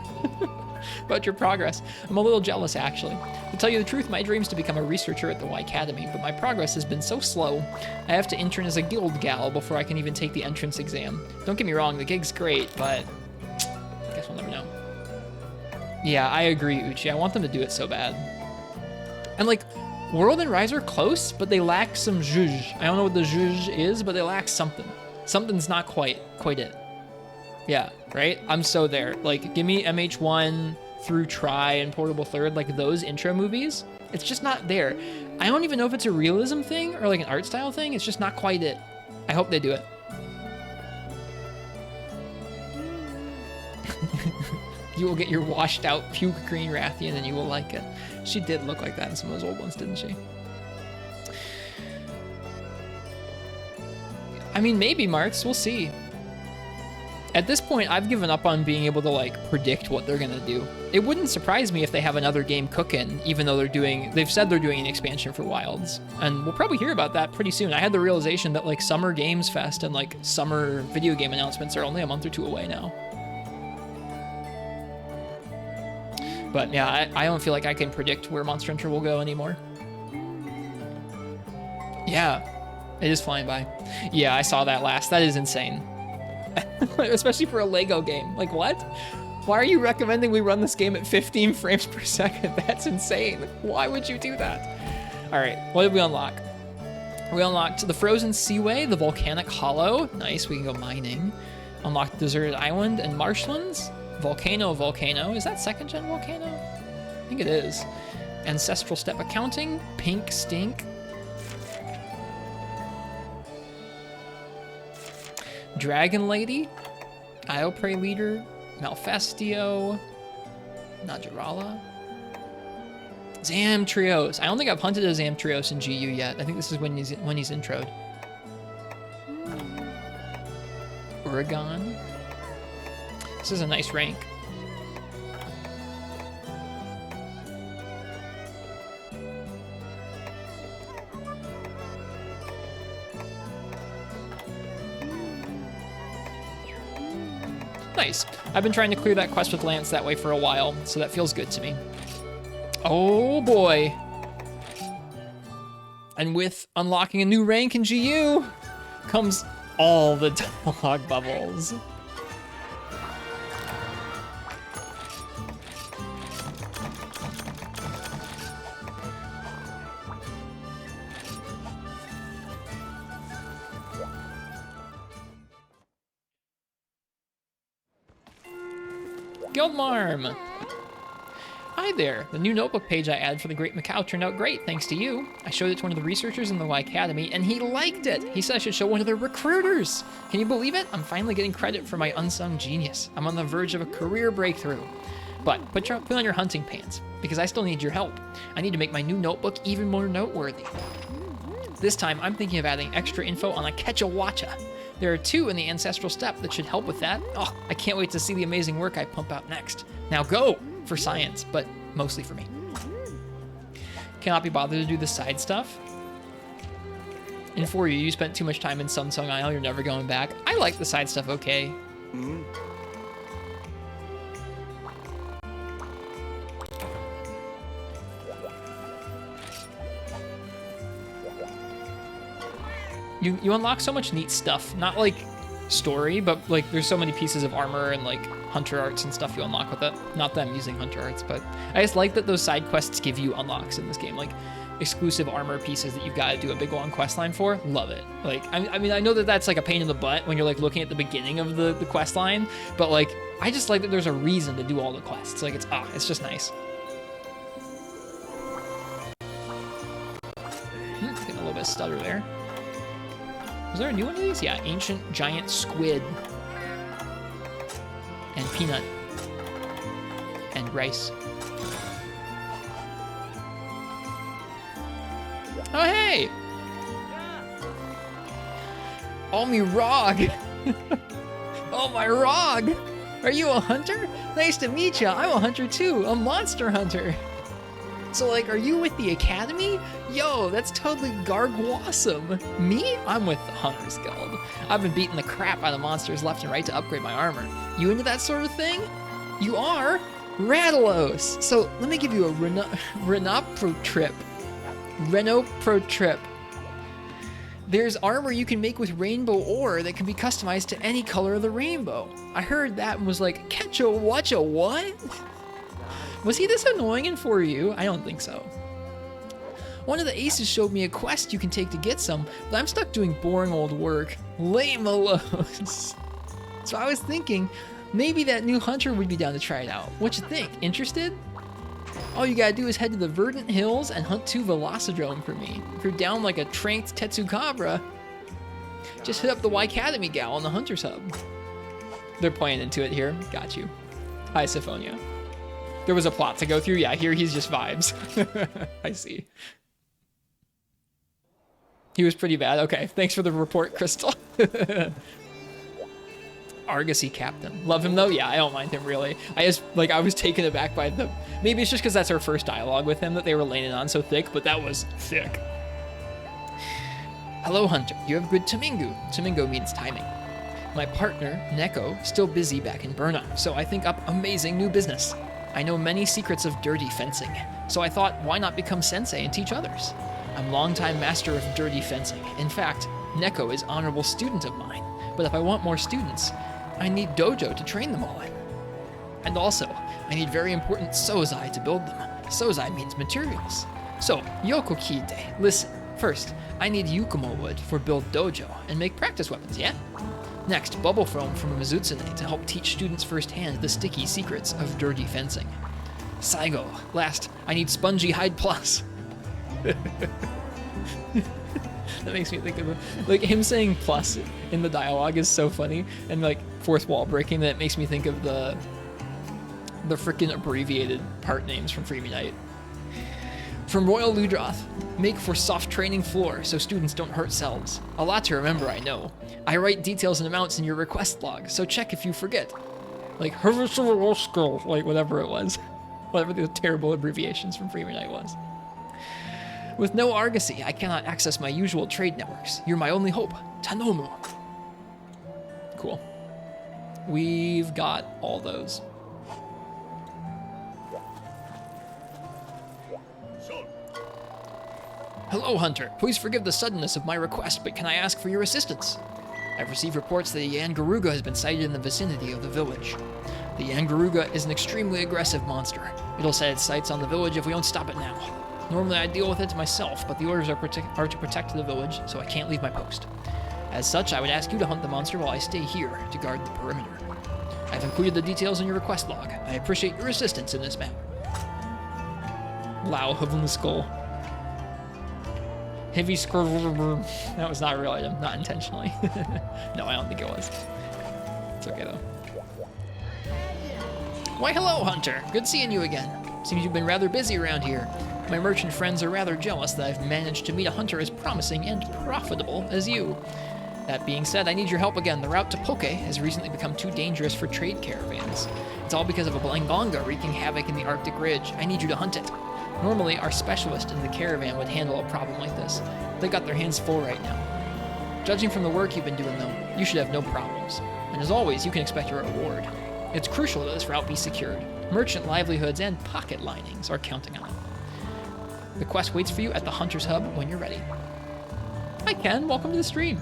about your progress. I'm a little jealous, actually. To tell you the truth, my dream's to become a researcher at the Y Academy, but my progress has been so slow. I have to intern as a guild gal before I can even take the entrance exam. Don't get me wrong, the gig's great, but I guess we'll never know. Yeah, I agree, Uchi. I want them to do it so bad. And like, World and Rise are close, but they lack some zhuzh. I don't know what the zhuzh is, but they lack something. Something's not quite it. Yeah, right? I'm so there. Like, give me MH1 through Try and Portable Third, like those intro movies. It's just not there. I don't even know if it's a realism thing or like an art style thing. It's just not quite it. I hope they do it. You will get your washed out puke green Rathian and you will like it. She did look like that in some of those old ones, didn't she? I mean, maybe, Marks. We'll see. At this point, I've given up on being able to like predict what they're gonna do. It wouldn't surprise me if they have another game cooking, even though they've said they're doing an expansion for Wilds. And we'll probably hear about that pretty soon. I had the realization that like Summer Games Fest and like summer video game announcements are only a month or two away now. But yeah, I don't feel like I can predict where Monster Hunter will go anymore. Yeah, it is flying by. Yeah, I saw that last. That is insane. Especially for a Lego game. Like, what? Why are you recommending we run this game at 15 frames per second? That's insane. Why would you do that? All right, what did we unlock? We unlocked the Frozen Seaway, the Volcanic Hollow. Nice, we can go mining. Unlocked Deserted Island and Marshlands. Volcano. Is that 2nd gen Volcano? I think it is. Ancestral Step Accounting. Pink Stink. Dragon Lady. Ioprey Leader. Malfestio. Najarala. Zamtrios. I don't think I've hunted a Zamtrios in GU yet. I think this is when he's introed. Uragon. This is a nice rank. Nice. I've been trying to clear that quest with Lance that way for a while, so that feels good to me. Oh boy. And with unlocking a new rank in GU comes all the dog bubbles. Guildmarm! Hi there. The new notebook page I added for the Great Macau turned out great, thanks to you. I showed it to one of the researchers in the Y Academy, and he liked it. He said I should show one of the recruiters. Can you believe it? I'm finally getting credit for my unsung genius. I'm on the verge of a career breakthrough. But put on your hunting pants, because I still need your help. I need to make my new notebook even more noteworthy. This time, I'm thinking of adding extra info on a Quechua. There are 2 in the Ancestral Step that should help with that. Oh, I can't wait to see the amazing work I pump out next. Now go! For science, but mostly for me. Cannot be bothered to do the side stuff. And for you, you spent too much time in Sunsung Isle, you're never going back. I like the side stuff okay. Mm-hmm. You unlock so much neat stuff, not like story, but like there's so many pieces of armor and like hunter arts and stuff you unlock with it. Not that I'm using hunter arts, but I just like that those side quests give you unlocks in this game, like exclusive armor pieces that you've got to do a big long quest line for. Love it. Like, I mean, I know that that's like a pain in the butt when you're like looking at the beginning of the quest line, but like, I just like that there's a reason to do all the quests. Like it's just nice. Getting a little bit of stutter there. Is there a new one of these? Yeah, Ancient Giant Squid. And peanut. And rice. Oh, hey! Oh, me Rog! Oh, my Rog! Are you a hunter? Nice to meet ya. I'm a hunter too, a monster hunter. So, like, are you with the academy? Yo, that's totally gargwasome. Me? I'm with the Hunters Guild. I've been beating the crap out of monsters left and right to upgrade my armor. You into that sort of thing? You are? Radalos! So, let me give you a Renault Pro trip. There's armor you can make with rainbow ore that can be customized to any color of the rainbow. I heard that and was like, catch a watch a what? Was he this annoying in 4U? I don't think so. One of the aces showed me a quest you can take to get some, but I'm stuck doing boring old work. Lame-a-los. So I was thinking, maybe that new hunter would be down to try it out. What you think? Interested? All you gotta do is head to the Verdant Hills and hunt 2 Velocidrome for me. If you're down like a tranked Tetsukabra, just hit up the Y Academy gal on the Hunter's Hub. They're playing into it here. Got you. Hi, Syphonia. There was a plot to go through. Yeah, here he's just vibes. I see. He was pretty bad. Okay, thanks for the report, Crystal. Argosy Captain. Love him though? Yeah, I don't mind him really. I was taken aback by the... Maybe it's just because that's our first dialogue with him that they were laying it on so thick, but that was thick. Hello, Hunter. You have good Tamingo. Tamingo means timing. My partner, Neko, still busy back in Burna, so I think up amazing new business. I know many secrets of dirty fencing, so I thought, why not become sensei and teach others? I'm longtime master of dirty fencing. In fact, Neko is honorable student of mine, but if I want more students, I need dojo to train them all in. And also, I need very important sozai to build them. Sozai means materials. So, Yoko Kite, listen. First, I need Yukumo wood for build dojo and make practice weapons, yeah? Next, bubble foam from a Mizutsune to help teach students firsthand the sticky secrets of dirty fencing. Saigo, last, I need spongy hide plus. That makes me think of like him saying plus in the dialogue is so funny, and like fourth wall breaking, that it makes me think of the freaking abbreviated part names from Freemy Night. From Royal Ludroth, make for soft training floor so students don't hurt selves. A lot to remember, I know. I write details and amounts in your request log, so check if you forget. Like like whatever it was. Whatever the terrible abbreviations from Freemy Night was. With no Argosy, I cannot access my usual trade networks. You're my only hope. Tanomu. Cool. We've got all those. Hello, Hunter. Please forgive the suddenness of my request, but can I ask for your assistance? I've received reports that a Yangaruga has been sighted in the vicinity of the village. The Yangaruga is an extremely aggressive monster. It'll set its sights on the village if we don't stop it now. Normally I deal with it myself, but the orders are to protect the village, so I can't leave my post. As such, I would ask you to hunt the monster while I stay here to guard the perimeter. I've included the details in your request log. I appreciate your assistance in this matter. Lao Heavenly Skull. Heavy skull. That was not a real item, not intentionally. No, I don't think it was. It's okay though. Why hello, Hunter. Good seeing you again. Seems you've been rather busy around here. My merchant friends are rather jealous that I've managed to meet a hunter as promising and profitable as you. That being said, I need your help again. The route to Poke has recently become too dangerous for trade caravans. It's all because of a Blangonga wreaking havoc in the Arctic Ridge. I need you to hunt it. Normally, our specialist in the caravan would handle a problem like this. They've got their hands full right now. Judging from the work you've been doing, though, you should have no problems. And as always, you can expect a reward. It's crucial that this route be secured. Merchant livelihoods and pocket linings are counting on it. The quest waits for you at the Hunter's Hub when you're ready. Hi Ken, welcome to the stream.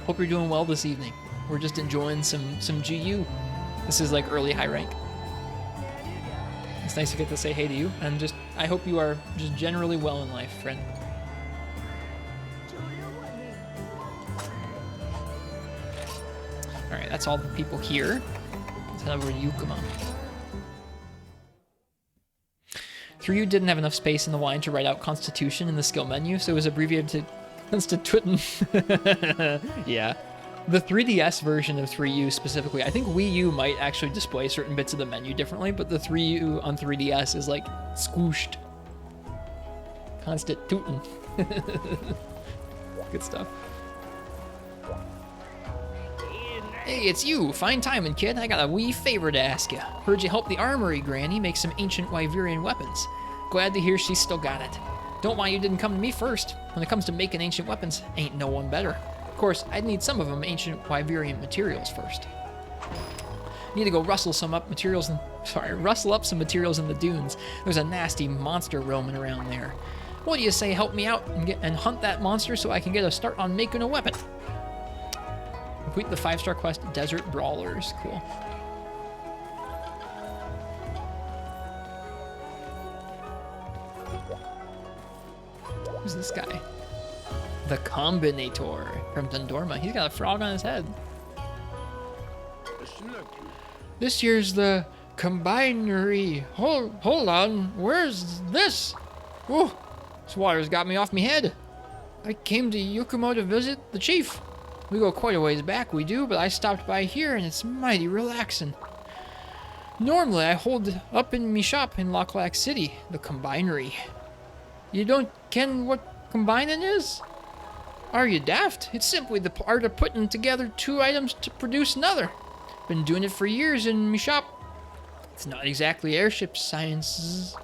Hope you're doing well this evening. We're just enjoying some GU. This is like early high rank. It's nice to get to say hey to you, and I hope you are just generally well in life, friend. Alright, that's all the people here. Let's head over to Yukima. 3U didn't have enough space in the line to write out Constitution in the skill menu, so it was abbreviated to Constitutin. Yeah. The 3DS version of 3U specifically, I think Wii U might actually display certain bits of the menu differently, but the 3U on 3DS is like squooshed. Constant tootin'. Good stuff. Hey, it's you. Fine timing, kid. I got a wee favor to ask you. Heard you helped the armory granny make some ancient Wyverian weapons. Glad to hear she's still got it. Don't mind you didn't come to me first. When it comes to making ancient weapons, ain't no one better. Of course, I'd need some of them ancient Wyverian materials first. Need to go rustle up some materials in the dunes. There's a nasty monster roaming around there. What do you say help me out and hunt that monster so I can get a start on making a weapon? Complete the 5-star quest, Desert Brawlers. Cool. Who's this guy? The Combinator from Dundorma. He's got a frog on his head. This year's the Combinery. Hold on. Where's this? Oh, this water's got me off me head. I came to Yukumo to visit the chief. We go quite a ways back, we do, but I stopped by here and it's mighty relaxing. Normally, I hold up in me shop in Locklack City, the Combinery. You don't ken what combining is? Are you daft? It's simply the art of putting together two items to produce another. Been doing it for years in me shop. It's not exactly airship science.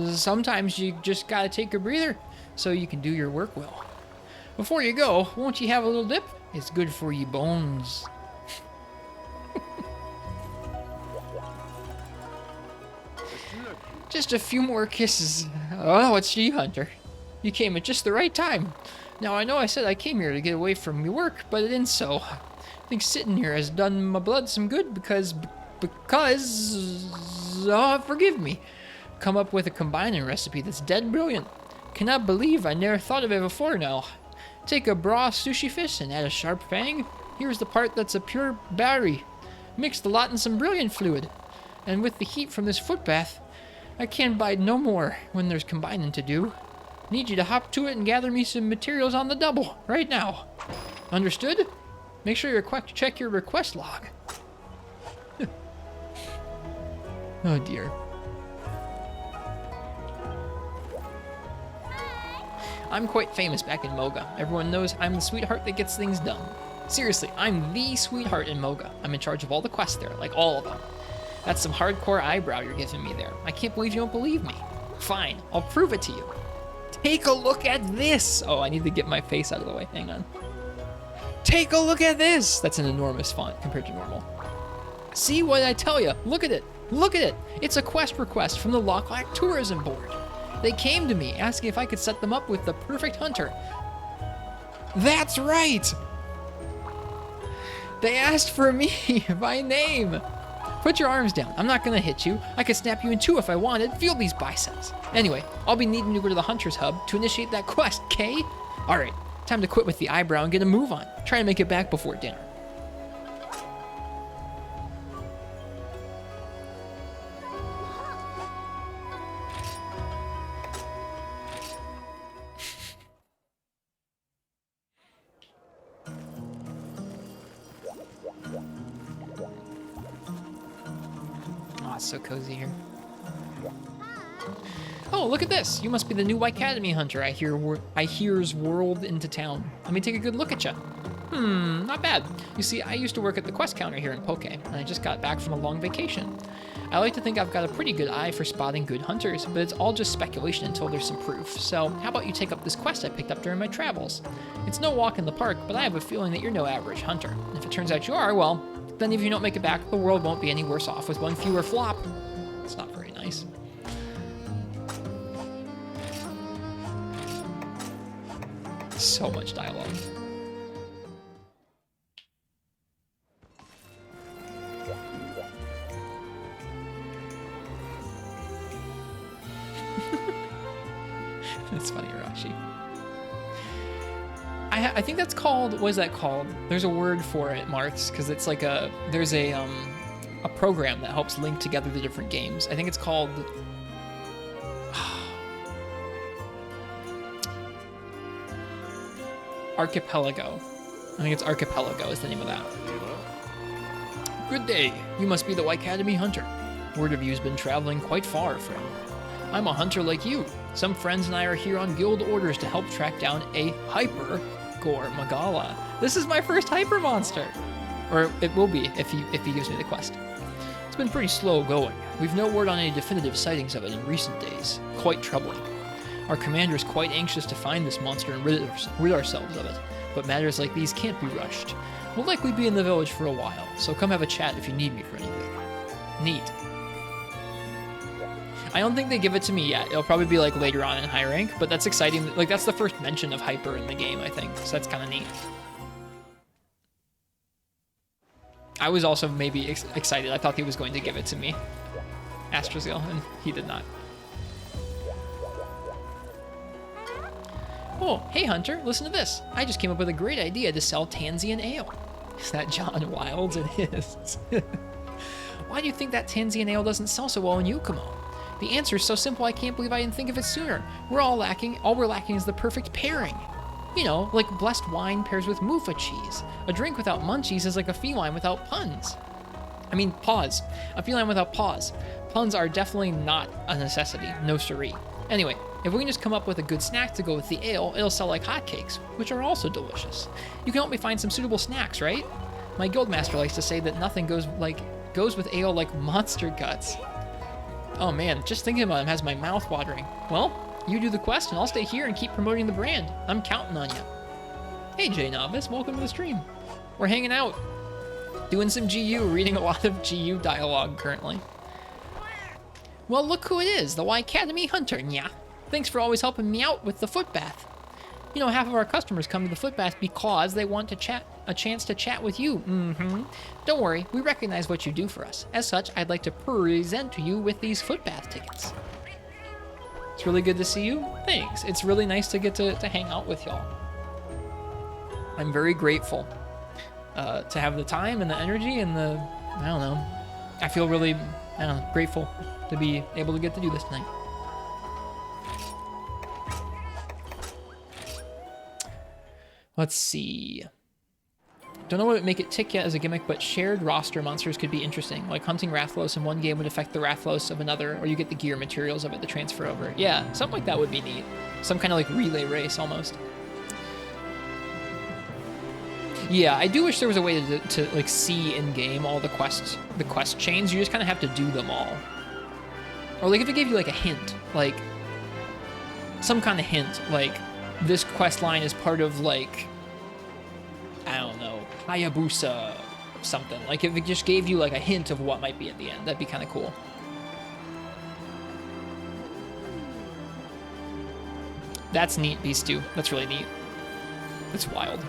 Sometimes you just gotta take a breather so you can do your work well. Before you go, won't you have a little dip? It's good for ye bones. Just a few more kisses. Oh, it's ye, Hunter. You came at just the right time. Now, I know I said I came here to get away from your work, but it ain't so. I think sitting here has done my blood some good because, oh, forgive me. Come up with a combining recipe that's dead brilliant. Cannot believe I never thought of it before now. Take a raw sushi fish and add a sharp fang. Here's the part that's a pure battery. Mix the lot in some brilliant fluid. And with the heat from this foot bath, I can't bide no more when there's combining to do. Need you to hop to it and gather me some materials on the double, right now. Understood? Make sure you check your request log. Oh dear. I'm quite famous back in Moga. Everyone knows I'm the sweetheart that gets things done. Seriously, I'm the sweetheart in Moga. I'm in charge of all the quests there, like all of them. That's some hardcore eyebrow you're giving me there. I can't believe you don't believe me. Fine, I'll prove it to you. Take a look at this. Oh, I need to get my face out of the way. Hang on. Take a look at this. That's an enormous font compared to normal. See what I tell you? Look at it. Look at it. It's a quest request from the Locklack Tourism Board. They came to me asking if I could set them up with the perfect hunter. That's right! They asked for me by name. Put your arms down. I'm not gonna hit you. I could snap you in two if I wanted. Feel these biceps. Anyway, I'll be needing to go to the Hunter's Hub to initiate that quest, Kay? Alright, time to quit with the eyebrow and get a move on. Try to make it back before dinner. So cozy here. Oh, look at this. You must be the new Academy Hunter I hear's whirled into town. Let me take a good look at you. Not bad. You see, I used to work at the quest counter here in Poke, and I just got back from a long vacation. I like to think I've got a pretty good eye for spotting good hunters, but it's all just speculation until there's some proof. So how about you take up this quest I picked up during my travels? It's no walk in the park, but I have a feeling that you're no average hunter. And if it turns out you are, well, then if you don't make it back, the world won't be any worse off with one fewer flop. It's not very nice. So much dialogue. That's funny, Arashi. I think that's called, what is that called? There's a word for it, Marks, because it's like there's a program that helps link together the different games. I think it's called, Archipelago. I think it's Archipelago is the name of that. Good day. You must be the Academy Hunter. Word of you's been traveling quite far, friend. I'm a hunter like you. Some friends and I are here on guild orders to help track down a hyper Gore Magala. This is my first hyper monster. Or it will be if he gives me the quest. It's been pretty slow going. We've no word on any definitive sightings of it in recent days. Quite troubling. Our commander is quite anxious to find this monster and rid ourselves of it, but matters like these can't be rushed. We'll likely be in the village for a while, so come have a chat if you need me for anything. Neat. I don't think they give it to me yet. It'll probably be like later on in high rank, but that's exciting. Like that's the first mention of hyper in the game, I think, so that's kind of neat. I was also maybe excited. I thought he was going to give it to me, Astrazeal, and he did not. Oh, hey Hunter, listen to this. I just came up with a great idea to sell Tansian ale. Is that John Wilds? It is. Why do you think that Tansian ale doesn't sell so well in Yukumo? The answer is so simple I can't believe I didn't think of it sooner. All we're lacking is the perfect pairing. You know, like blessed wine pairs with Mufa cheese. A drink without munchies is like a feline without puns. I mean, pause. A feline without pause. Puns are definitely not a necessity. No siree. Anyway, if we can just come up with a good snack to go with the ale, it'll sell like hotcakes, which are also delicious. You can help me find some suitable snacks, right? My guildmaster likes to say that nothing goes with ale like monster guts. Oh man, just thinking about him has my mouth watering. Well, you do the quest and I'll stay here and keep promoting the brand. I'm counting on you. Hey J Novice, welcome to the stream. We're hanging out, doing some GU, reading a lot of GU dialogue currently. Well, look who it is, the Y Academy Hunter, nya. Thanks for always helping me out with the foot bath. You know, half of our customers come to the foot bath because they want a chance to chat with you. Don't worry, we recognize what you do for us. As such, I'd like to present to you with these foot bath tickets. It's really good to see you. Thanks. It's really nice to get to hang out with y'all. I'm very grateful to have the time and the energy and the, I don't know, I feel really, grateful to be able to get to do this tonight. Let's see. Don't know what would make it tick yet as a gimmick, but shared roster monsters could be interesting. Like hunting Rathlos in one game would affect the Rathlos of another, or you get the gear materials of it to transfer over. Yeah, something like that would be neat. Some kind of like relay race almost. Yeah, I do wish there was a way to like see in game all the quest chains. You just kind of have to do them all. Or like if it gave you like a hint, like some kind of hint, like this quest line is part of like, I don't know, Hayabusa something. Like if it just gave you like a hint of what might be at the end, that'd be kind of cool. That's neat, Beast 2. That's really neat. That's wild.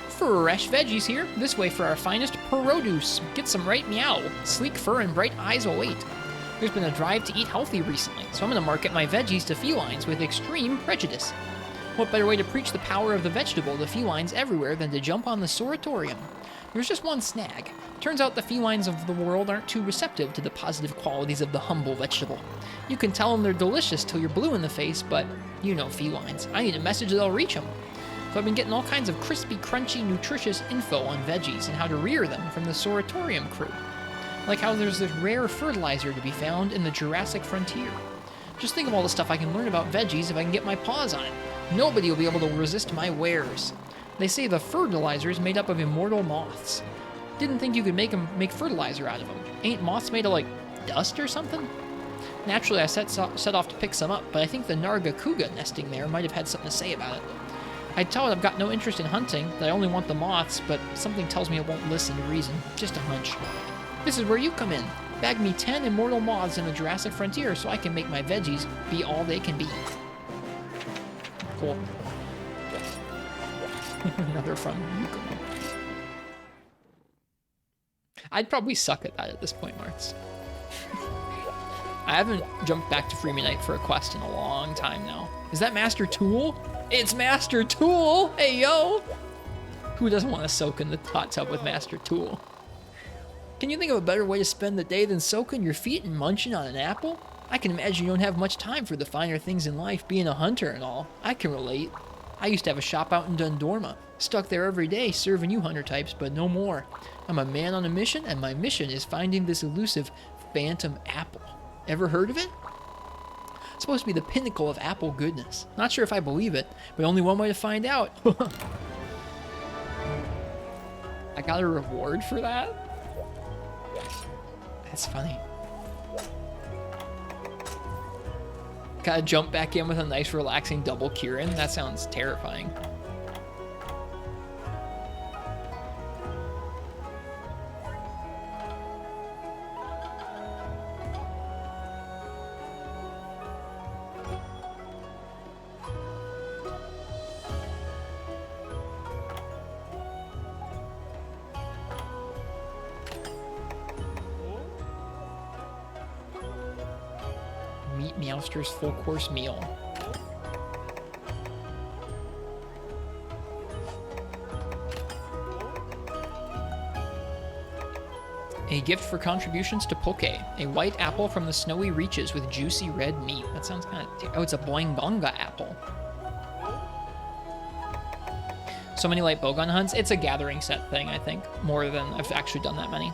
Fresh veggies here. This way for our finest produce. Get some right meow. Sleek fur and bright eyes await. There's been a drive to eat healthy recently, so I'm going to market my veggies to felines with extreme prejudice. What better way to preach the power of the vegetable to felines everywhere than to jump on the Soratorium? There's just one snag. Turns out the felines of the world aren't too receptive to the positive qualities of the humble vegetable. You can tell them they're delicious till you're blue in the face, but you know felines. I need a message that'll reach them. So I've been getting all kinds of crispy, crunchy, nutritious info on veggies and how to rear them from the Soratorium crew. Like how there's this rare fertilizer to be found in the Jurassic frontier. Just think of all the stuff I can learn about veggies if I can get my paws on it. Nobody will be able to resist my wares. They say the fertilizer is made up of immortal moths. Didn't think you could make fertilizer out of them. Ain't moths made of like dust or something? Naturally, I set off to pick some up, but I think the Nargacuga nesting there might have had something to say about it. I tell it I've got no interest in hunting, that I only want the moths, but something tells me it won't listen to reason. Just a hunch. This is where you come in. Bag me 10 immortal moths in the Jurassic frontier so I can make my veggies be all they can be. Cool. Another from Yukumo. I'd probably suck at that at this point, Martz. I haven't jumped back to Freeman Knight for a quest in a long time now. Is that Master Tool? It's Master Tool! Hey, yo! Who doesn't want to soak in the hot tub with Master Tool? Can you think of a better way to spend the day than soaking your feet and munching on an apple? I can imagine you don't have much time for the finer things in life, being a hunter and all. I can relate. I used to have a shop out in Dundorma. Stuck there every day, serving you hunter types, but no more. I'm a man on a mission, and my mission is finding this elusive phantom apple. Ever heard of it? It's supposed to be the pinnacle of apple goodness. Not sure if I believe it, but only one way to find out. I got a reward for that? That's funny. Gotta jump back in with a nice relaxing double Kieran? That sounds terrifying. Meowster's full course meal. A gift for contributions to Poke. A white apple from the snowy reaches with juicy red meat. That sounds kind of... Oh, it's a Boingonga apple. So many light bowgun hunts. It's a gathering set thing, I think, more than I've actually done that many.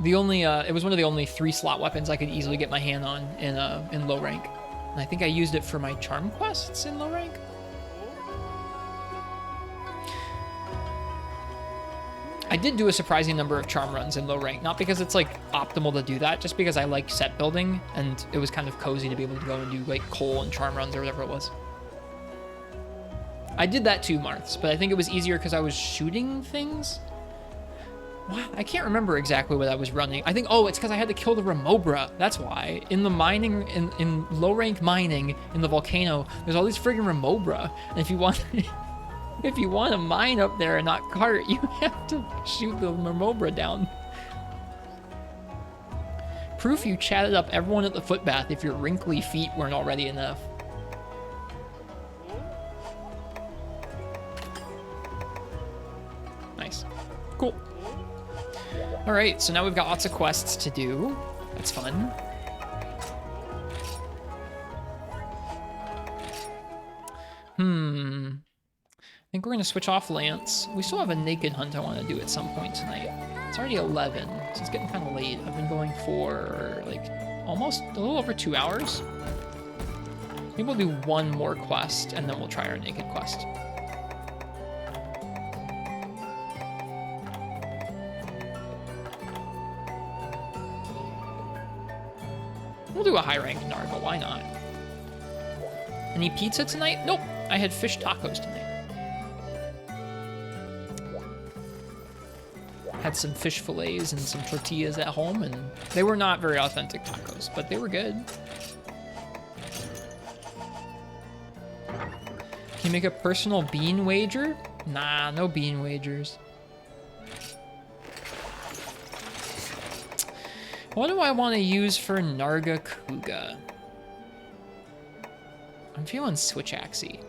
The only, it was one of the only 3-slot weapons I could easily get my hand on in low rank. And I think I used it for my charm quests in low rank. I did do a surprising number of charm runs in low rank, not because it's like optimal to do that, just because I like set building and it was kind of cozy to be able to go and do like coal and charm runs or whatever it was. I did that too, Marths, but I think it was easier because I was shooting things. I can't remember exactly what I was running. I think, oh, it's because I had to kill the Remobra. That's why. In the mining, in low rank mining, in the volcano, there's all these friggin' Remobra. And if you want, if you want to mine up there and not cart, you have to shoot the Remobra down. Proof you chatted up everyone at the footbath if your wrinkly feet weren't already enough. Nice. Cool. All right, so now we've got lots of quests to do. That's fun. I think we're gonna switch off Lance. We still have a naked hunt I want to do at some point tonight. It's already 11, so it's getting kind of late. I've been going for like almost a little over 2 hours. Maybe we'll do one more quest and then we'll try our naked quest. We'll do a high-ranked Narga, why not? Any pizza tonight? Nope, I had fish tacos tonight. Had some fish fillets and some tortillas at home, and they were not very authentic tacos, but they were good. Can you make a personal bean wager? Nah, no bean wagers. What do I want to use for Narga Kuga? I'm feeling Switch Axie.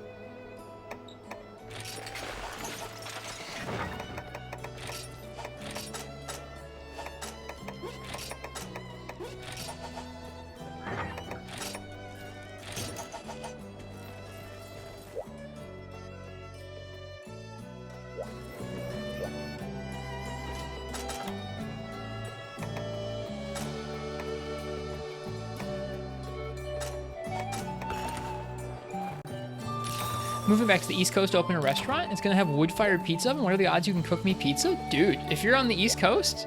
Moving back to the East Coast to open a restaurant. It's gonna have wood-fired pizza oven. What are the odds you can cook me pizza? Dude, if you're on the East Coast,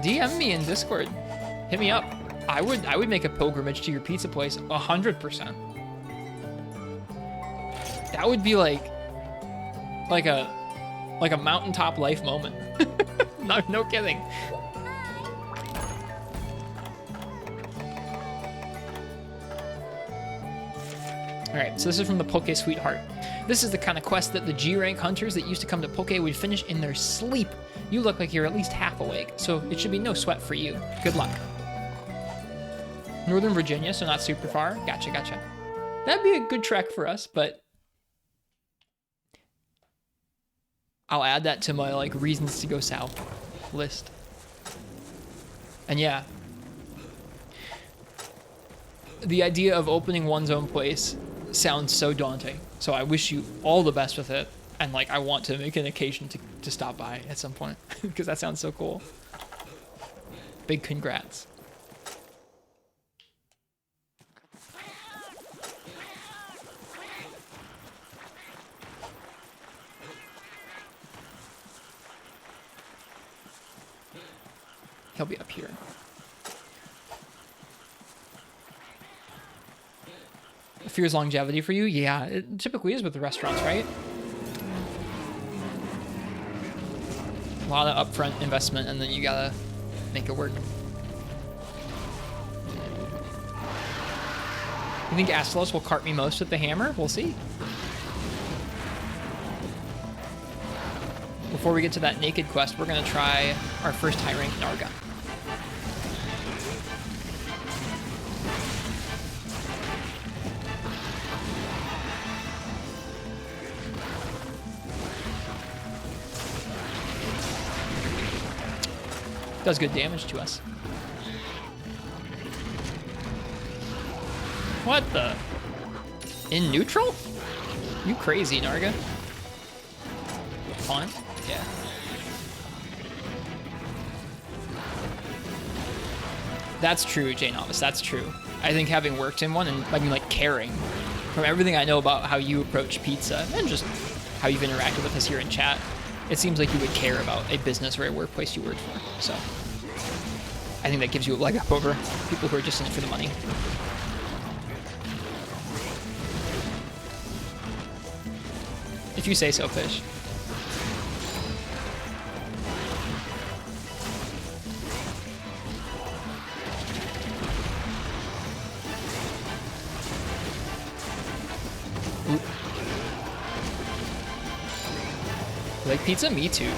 DM me in Discord. Hit me up. I would make a pilgrimage to your pizza place 100%. That would be like a mountaintop life moment. No kidding. Alright, so this is from the Poke Sweetheart. This is the kind of quest that the G-rank hunters that used to come to Poke would finish in their sleep. You look like you're at least half awake, so it should be no sweat for you. Good luck. Northern Virginia, so not super far. Gotcha. That'd be a good trek for us, but I'll add that to my like reasons to go south list. And yeah, the idea of opening one's own place sounds so daunting. So I wish you all the best with it. And like, I want to make an occasion to stop by at some point because that sounds so cool. Big congrats. He'll be up here. Fears longevity for you? Yeah, it typically is with the restaurants, right? A lot of upfront investment, and then you gotta make it work. You think Astalos will cart me most with the hammer? We'll see. Before we get to that naked quest, we're gonna try our first high rank Narga. Does good damage to us. What the? In neutral? You crazy, Narga. Fine. Yeah. That's true, J Novice. That's true. I think having worked in one, and I mean like caring, from everything I know about how you approach pizza and just how you've interacted with us here in chat, it seems like you would care about a business or a workplace you worked for. So I think that gives you a leg up over people who are just in it for the money. If you say so, Fish. Ooh. You like pizza? Me too.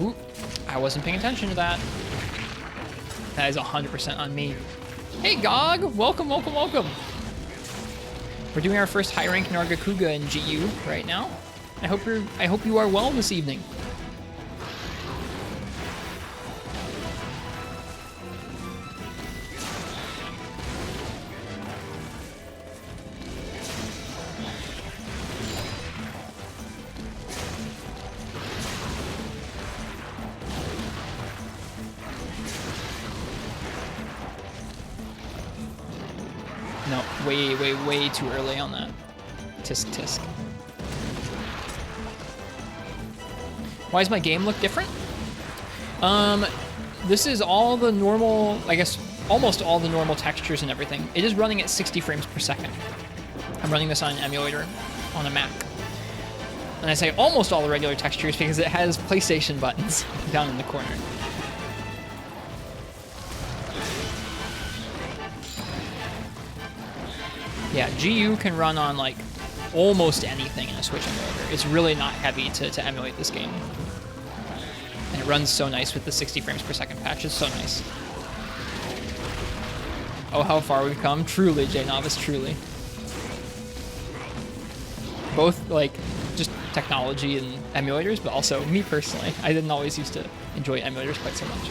Ooh, I wasn't paying attention to that. That is 100% on me. Hey, Gog! Welcome, welcome, welcome! We're doing our first high rank Nargacuga in GU right now. I hope you are well this evening. No, way too early on that. Tisk tisk. Why does my game look different? This is all the normal, I guess, almost all the normal textures and everything. It is running at 60 frames per second. I'm running this on an emulator on a Mac. And I say almost all the regular textures because it has PlayStation buttons down in the corner. Yeah, GU can run on like almost anything in a Switch emulator. It's really not heavy to emulate this game. And it runs so nice with the 60 frames per second patch. It's so nice. Oh, how far we've come. Truly, J Novice, truly. Both like just technology and emulators, but also me personally. I didn't always used to enjoy emulators quite so much.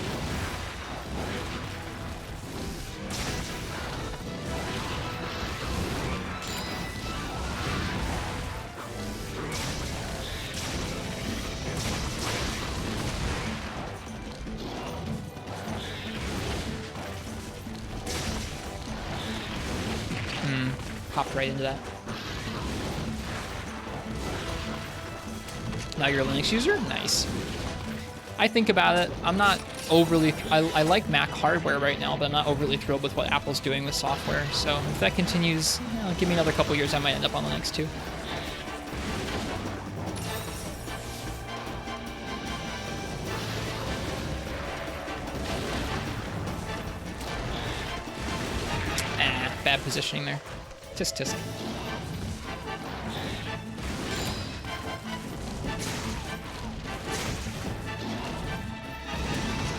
Hopped right into that. Now you're a Linux user? Nice. I think about it. I'm not overly... I like Mac hardware right now, but I'm not overly thrilled with what Apple's doing with software. So if that continues, you know, give me another couple years, I might end up on Linux too. Bad positioning there. Tisk tisk.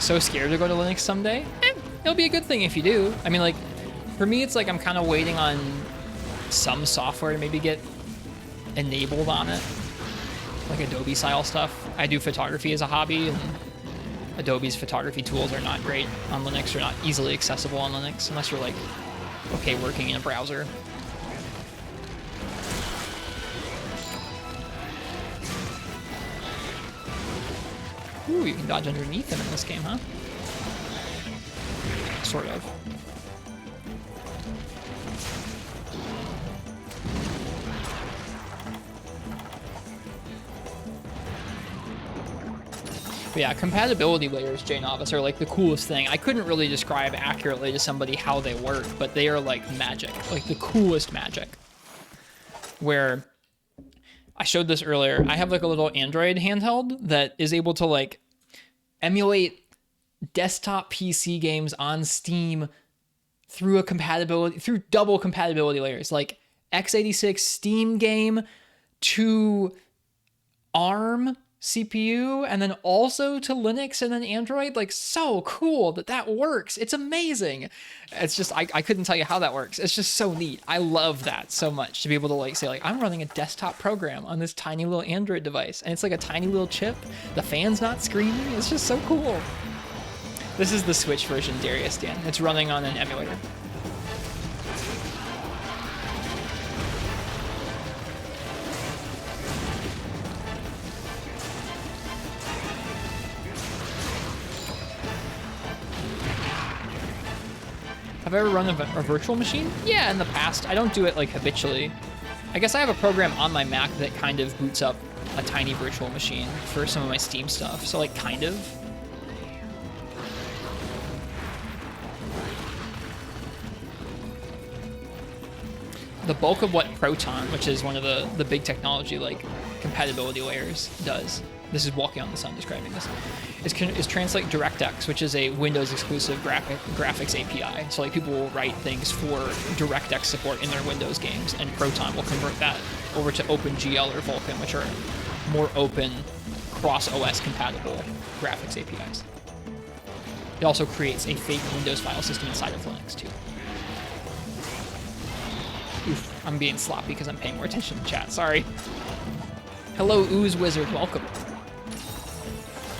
so scared to go to Linux someday. It'll be a good thing if you do. I mean, like, for me, it's like I'm kind of waiting on some software to maybe get enabled on it, like Adobe style stuff. I do photography as a hobby, and Adobe's photography tools are not great on Linux. They're not easily accessible on Linux unless you're like, okay, working in a browser. Ooh, you can dodge underneath them in this game, huh? Sort of. But yeah, compatibility layers, JNovice, are like the coolest thing. I couldn't really describe accurately to somebody how they work, but they are like magic, like the coolest magic. Where I showed this earlier, I have like a little Android handheld that is able to like emulate desktop PC games on Steam through double compatibility layers, like x86 Steam game to ARM CPU, and then also to Linux and then Android. Like, so cool that works. It's amazing. It's just, I couldn't tell you how that works. It's just so neat. I love that so much, to be able to like say like, I'm running a desktop program on this tiny little Android device, and it's like a tiny little chip. The fan's not screaming. It's just so cool. This is the Switch version, Darius Dan. It's running on an emulator. Have I ever run a virtual machine? Yeah, in the past. I don't do it like habitually. I guess I have a program on my Mac that kind of boots up a tiny virtual machine for some of my Steam stuff. So like kind of. The bulk of what Proton, which is one of the big technology like compatibility layers, does. This is Walking on the Sun describing this. Is translate DirectX, which is a Windows exclusive graphics API. So like people will write things for DirectX support in their Windows games, and Proton will convert that over to OpenGL or Vulkan, which are more open, cross-OS compatible graphics APIs. It also creates a fake Windows file system inside of Linux too. Oof, I'm being sloppy because I'm paying more attention to chat, sorry. Hello, Ooze Wizard, welcome.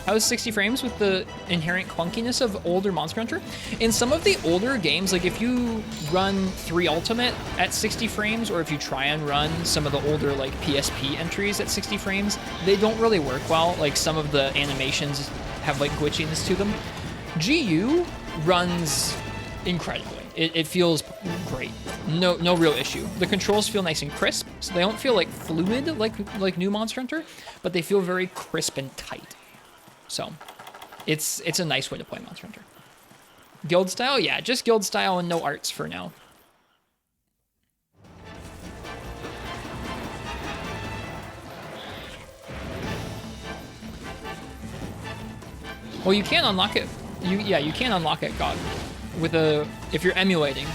How's 60 frames with the inherent clunkiness of older Monster Hunter? In some of the older games, like if you run 3 Ultimate at 60 frames, or if you try and run some of the older like PSP entries at 60 frames, they don't really work well. Like some of the animations have like glitchiness to them. GU runs incredibly. It feels great. No real issue. The controls feel nice and crisp, so they don't feel like fluid like new Monster Hunter, but they feel very crisp and tight. So it's a nice way to play Monster Hunter. Guild style? Yeah, just guild style and no arts for now. Well, you can unlock it. You can unlock it, God. If you're emulating,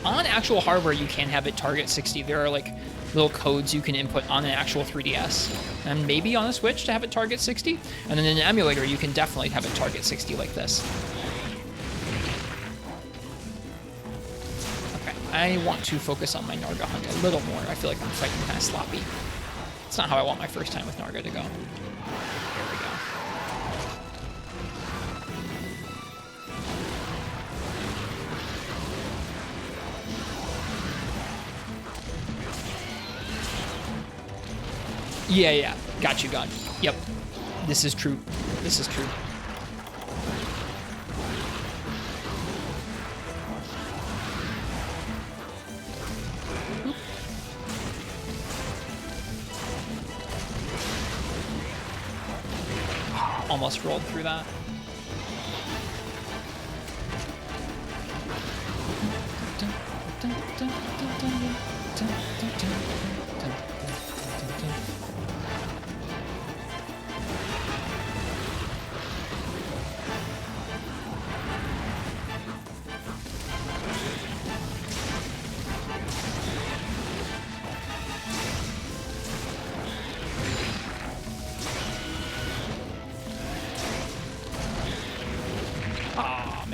on actual hardware you can have it target 60. There are like little codes you can input on an actual 3DS, and maybe on a Switch to have it target 60. And then in an emulator you can definitely have it target 60 like this. Okay, I want to focus on my Narga hunt a little more. I feel like I'm fighting kind of sloppy. It's not how I want my first time with Narga to go. There we go. Yeah. Got you, God. Yep. This is true. This is true. Almost rolled through that.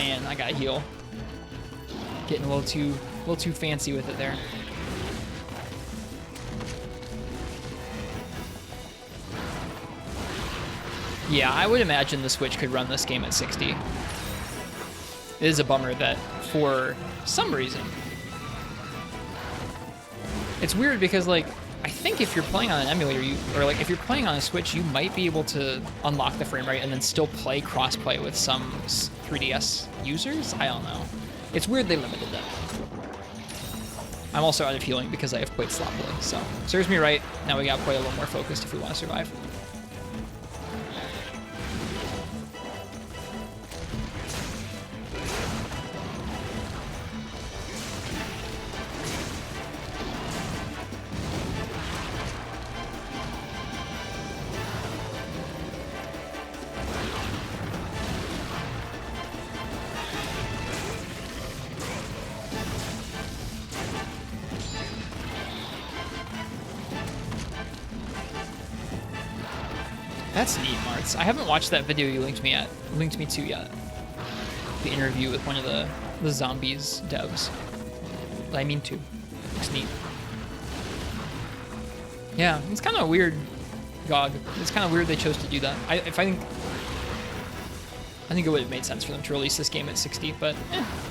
man, I gotta heal. Getting a little too fancy with it there. Yeah, I would imagine the Switch could run this game at 60. It is a bummer that for some reason. It's weird because like I think if you're playing on an emulator, or if you're playing on a Switch, you might be able to unlock the frame rate and then still play crossplay with some 3DS users. I don't know. It's weird they limited that. I'm also out of healing because I have played sloppily, so serves me right. Now we gotta play a little more focused if we want to survive. That's neat, Martz. I haven't watched that video you linked me to yet. The interview with one of the zombies devs. I mean to. Looks neat. Yeah, it's kind of weird, GOG. It's kind of weird they chose to do that. I think it would have made sense for them to release this game at 60, but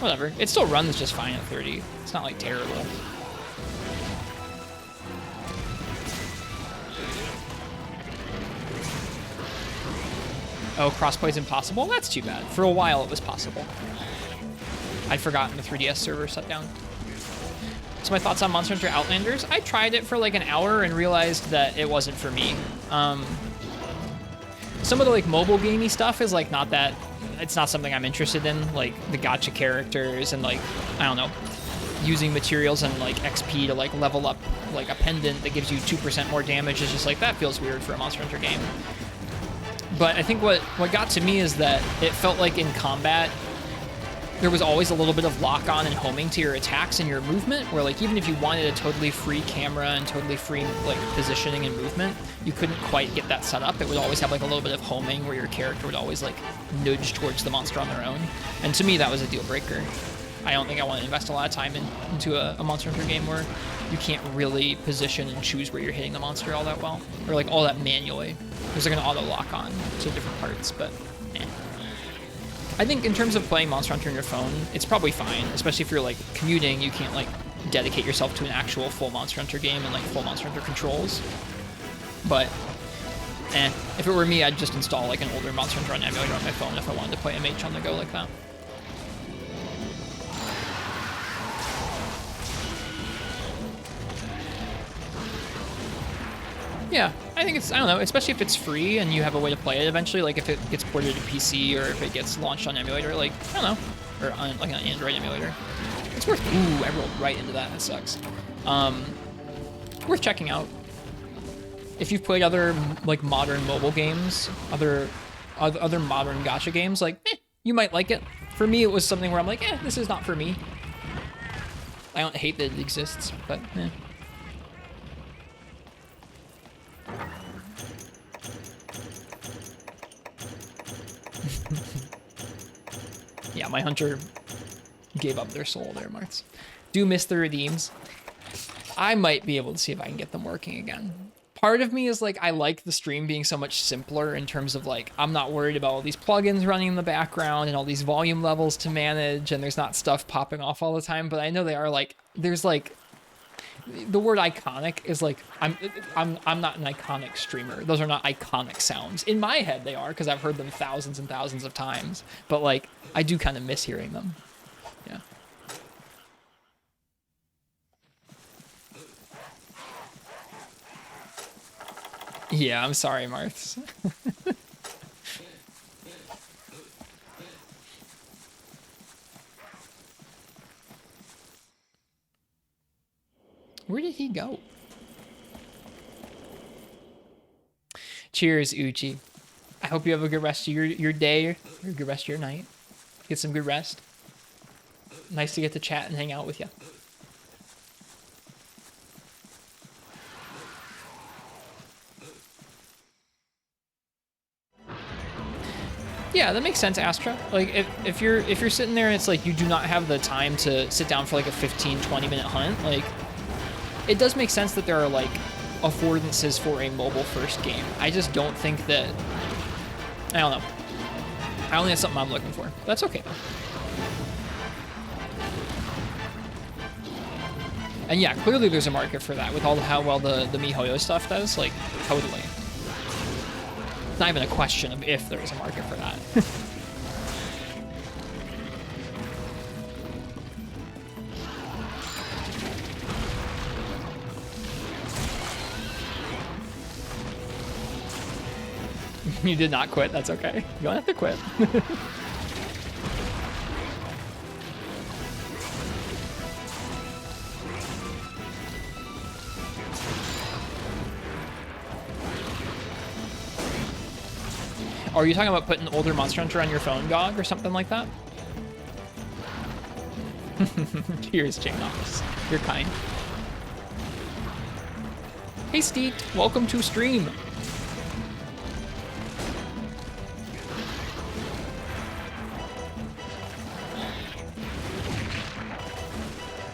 whatever. It still runs just fine at 30. It's not like terrible. Oh, crossplay's impossible? That's too bad. For a while, it was possible. I'd forgotten the 3DS server shut down. So my thoughts on Monster Hunter Outlanders? I tried it for like an hour and realized that it wasn't for me. Some of the like mobile gamey stuff is like not that, it's not something I'm interested in. Like the gacha characters and like, I don't know, using materials and like XP to like level up like a pendant that gives you 2% more damage is just like, that feels weird for a Monster Hunter game. But I think what got to me is that it felt like in combat, there was always a little bit of lock-on and homing to your attacks and your movement, where like even if you wanted a totally free camera and totally free like positioning and movement, you couldn't quite get that set up. It would always have like a little bit of homing where your character would always like nudge towards the monster on their own. And to me, that was a deal breaker. I don't think I want to invest a lot of time into a Monster Hunter game where you can't really position and choose where you're hitting the monster all that well, or like all that manually. There's like an auto lock on to different parts, but I think in terms of playing Monster Hunter on your phone, it's probably fine, especially if you're like commuting. You can't like dedicate yourself to an actual full Monster Hunter game and like full Monster Hunter controls. But if it were me, I'd just install like an older Monster Hunter on emulator on my phone if I wanted to play MH on the go like that. Yeah, I think it's, I don't know, especially if it's free and you have a way to play it eventually, like if it gets ported to PC or if it gets launched on emulator, like, I don't know, or on like an Android emulator. It's worth, ooh, I rolled right into that sucks. Worth checking out. If you've played other like modern mobile games, other modern gacha games, like, you might like it. For me, it was something where I'm like, this is not for me. I don't hate that it exists, but Yeah, my hunter gave up their soul there, Martz. Do miss the redeems. I might be able to see if I can get them working again. Part of me is like, I like the stream being so much simpler in terms of like, I'm not worried about all these plugins running in the background and all these volume levels to manage, and there's not stuff popping off all the time, but I know they are like, there's like, the word iconic is like, I'm not an iconic streamer. Those are not iconic sounds. In my head they are, because I've heard them thousands and thousands of times, but like, I do kind of miss hearing them. Yeah. Yeah, I'm sorry, Marth. Where did he go? Cheers, Uchi. I hope you have a good rest of your day, or a good rest of your night. Get some good rest. Nice to get to chat and hang out with you. Yeah, that makes sense, Astra. Like if you're sitting there and it's like you do not have the time to sit down for like a 15-20 minute hunt, like it does make sense that there are like affordances for a mobile first game. I just don't think that, I don't know. I don't think that's something I'm looking for. But that's okay though. And yeah, clearly there's a market for that with all how well the MiHoYo stuff does, like totally. It's not even a question of if there is a market for that. You did not quit, that's okay. You don't have to quit. Are you talking about putting older Monster Hunter on your phone, GOG, or something like that? Here's Janox. You're kind. Hey, Steet. Welcome to stream.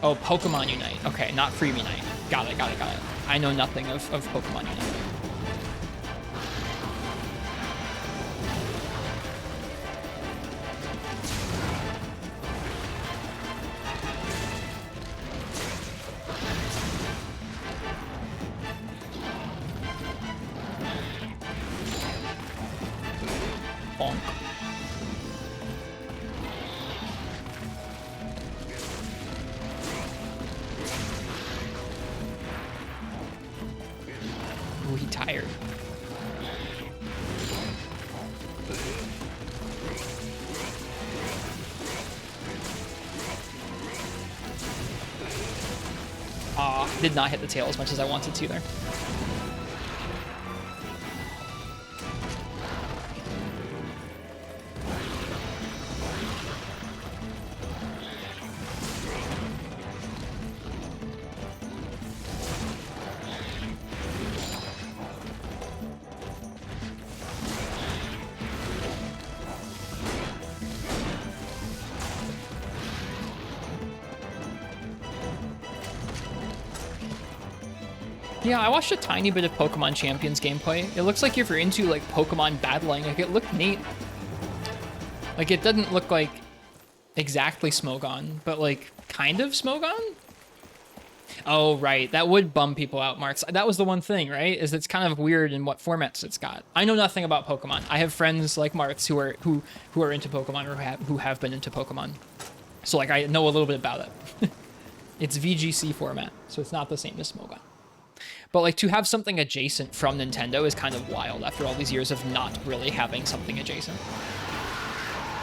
Oh, Pokemon Unite. Okay, not Freebie Night. Got it. I know nothing of Pokemon Unite. Did not hit the tail as much as I wanted to there. Yeah, I watched a tiny bit of Pokemon Champions gameplay. It looks like if you're into like Pokemon battling, like it looked neat. Like it doesn't look like exactly Smogon, but like kind of Smogon? Oh, right. That would bum people out, Marks. That was the one thing, right? Is it's kind of weird in what formats it's got. I know nothing about Pokemon. I have friends like Marks who are into Pokemon or who have been into Pokemon. So like I know a little bit about it. It's VGC format, so it's not the same as Smogon. But like to have something adjacent from Nintendo is kind of wild after all these years of not really having something adjacent.